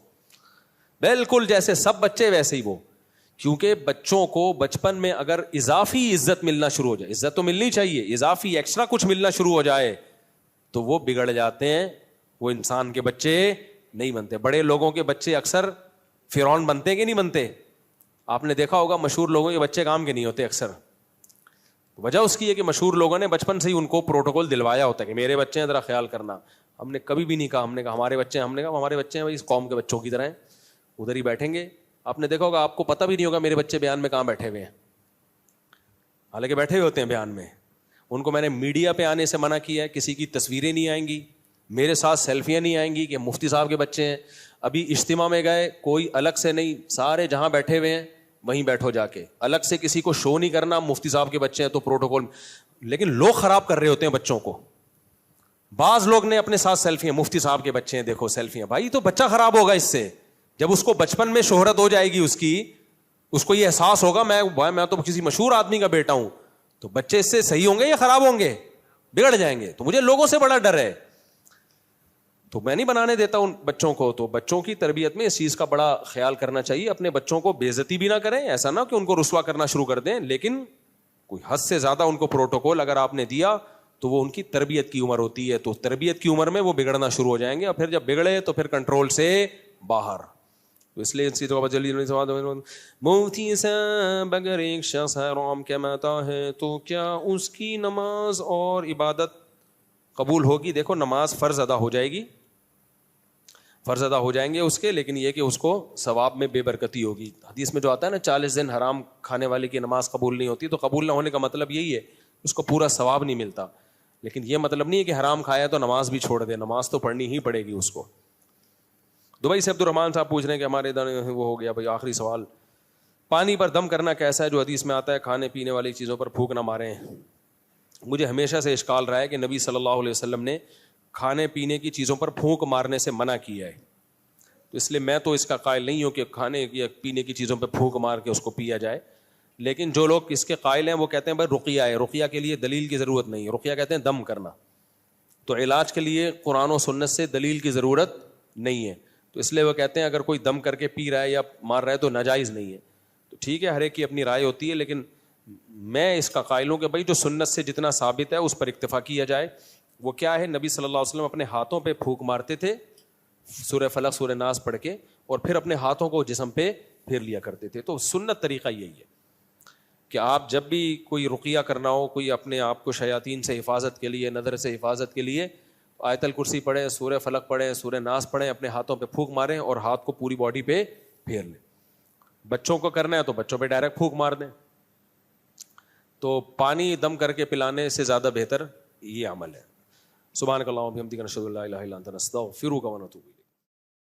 بالکل جیسے سب بچے ویسے ہی وہ. کیونکہ بچوں کو بچپن میں اگر اضافی عزت ملنا شروع ہو جائے, عزت تو ملنی چاہیے, اضافی ایکسٹرا کچھ ملنا شروع ہو جائے تو وہ بگڑ جاتے ہیں, وہ انسان کے بچے نہیں بنتے. بڑے لوگوں کے بچے اکثر فرعون بنتے کہ نہیں بنتے؟ آپ نے دیکھا ہوگا مشہور لوگوں کے بچے کام کے نہیں ہوتے اکثر. وجہ اس کی ہے کہ مشہور لوگوں نے بچپن سے ہی ان کو پروٹوکول دلوایا ہوتا ہے کہ میرے بچے ہیں ذرا خیال کرنا. ہم نے کبھی بھی نہیں کہا, ہم نے کہا ہمارے بچے ہیں, ہم نے کہا ہمارے بچے ہیں بھائی اس قوم کے بچوں کی طرح ہیں, ادھر ہی بیٹھیں گے. آپ نے دیکھا ہوگا, آپ کو پتہ بھی نہیں ہوگا میرے بچے بیان میں کہاں بیٹھے ہوئے ہیں, حالانکہ بیٹھے ہوئے ہوتے ہیں بیان میں. ان کو میں نے میڈیا پہ آنے سے منع کیا ہے, کسی کی تصویریں نہیں آئیں گی, میرے ساتھ سیلفیاں نہیں آئیں گی کہ مفتی صاحب کے بچے ہیں. ابھی اجتماع میں گئے, کوئی الگ سے نہیں, سارے جہاں بیٹھے ہوئے ہیں وہیں بیٹھو جا کے, الگ سے کسی کو شو نہیں کرنا مفتی صاحب کے بچے ہیں تو پروٹوکول. لیکن لوگ خراب کر رہے ہوتے ہیں بچوں کو. بعض لوگ نے اپنے ساتھ سیلفیاں, مفتی صاحب کے بچے ہیں دیکھو سیلفیاں. بھائی تو بچہ خراب ہوگا اس سے. جب اس کو بچپن میں شہرت ہو جائے گی, اس کو یہ احساس ہوگا میں تو کسی مشہور آدمی کا بیٹا ہوں, تو بچے اس سے صحیح ہوں گے یا خراب ہوں گے؟ بگڑ جائیں گے. تو مجھے لوگوں سے بڑا ڈر ہے, تو میں نہیں بنانے دیتا ان بچوں کو. تو بچوں کی تربیت میں اس چیز کا بڑا خیال کرنا چاہیے. اپنے بچوں کو بے عزتی بھی نہ کریں, ایسا نہ کہ ان کو رسوا کرنا شروع کر دیں, لیکن کوئی حد سے زیادہ ان کو پروٹوکول اگر آپ نے دیا تو وہ ان کی تربیت کی عمر ہوتی ہے, تو تربیت کی عمر میں وہ بگڑنا شروع ہو جائیں گے, اور پھر جب بگڑے تو پھر کنٹرول سے باہر. تو اس لیے ان چیزوں کا جلدی موتی صاحب اگر ایک شخص حرام کماتا ہے تو کیا اس کی نماز اور عبادت قبول ہوگی؟ دیکھو نماز فرض ادا ہو جائے گی, فرض ادا ہو جائیں گے اس کے, لیکن یہ کہ اس کو ثواب میں بے برکتی ہوگی. حدیث میں جو آتا ہے نا 40 دن حرام کھانے والے کی نماز قبول نہیں ہوتی, تو قبول نہ ہونے کا مطلب یہی ہے اس کو پورا ثواب نہیں ملتا. لیکن یہ مطلب نہیں ہے کہ حرام کھایا تو نماز بھی چھوڑ دے, نماز تو پڑھنی ہی پڑے گی اس کو. دبئی سے عبد الرحمان صاحب پوچھ رہے ہیں کہ ہمارے ادھر وہ ہو گیا بھائی آخری سوال, پانی پر دم کرنا کیسا ہے جو حدیث میں آتا ہے کھانے پینے والی چیزوں پر پھونک نہ ماریں؟ مجھے ہمیشہ سے اشکال رہا ہے کہ نبی صلی اللہ علیہ وسلم نے کھانے پینے کی چیزوں پر پھونک مارنے سے منع کیا ہے, تو اس لیے میں تو اس کا قائل نہیں ہوں کہ کھانے یا پینے کی چیزوں پہ پھونک مار کے اس کو پیا جائے. لیکن جو لوگ اس کے قائل ہیں وہ کہتے ہیں بھائی رقیہ ہے, رقیہ کے لیے دلیل کی ضرورت نہیں ہے, رقیہ کہتے ہیں دم کرنا, تو علاج کے لیے قرآن و سنت سے دلیل کی ضرورت نہیں ہے. تو اس لیے وہ کہتے ہیں اگر کوئی دم کر کے پی رہا ہے یا مار رہا ہے تو ناجائز نہیں ہے. تو ٹھیک ہے, ہر ایک کی اپنی رائے ہوتی ہے, لیکن میں اس کا قائل ہوں کہ بھائی جو سنت سے جتنا ثابت ہے اس پر اکتفا کیا جائے. وہ کیا ہے, نبی صلی اللہ علیہ وسلم اپنے ہاتھوں پہ پھونک مارتے تھے سورہ فلق سورہ ناس پڑھ کے, اور پھر اپنے ہاتھوں کو جسم پہ پھیر لیا کرتے تھے. تو سنت طریقہ یہی ہے کہ آپ جب بھی کوئی رقیہ کرنا ہو, کوئی اپنے آپ کو شیاطین سے حفاظت کے لیے, نظر سے حفاظت کے لیے آیت الکرسی پڑھیں, سورہ فلق پڑھیں, سورہ ناس پڑھیں, اپنے ہاتھوں پہ پھونک ماریں اور ہاتھ کو پوری باڈی پہ پھیر لیں. بچوں کو کرنا ہے تو بچوں پہ ڈائریکٹ پھونک مار دیں. تو پانی دم کر کے پلانے سے زیادہ بہتر یہ عمل ہے. سبحانک اللہم و بحمدک نشہد ان لا الہ الا انت نستغفرک و نتوب الیک.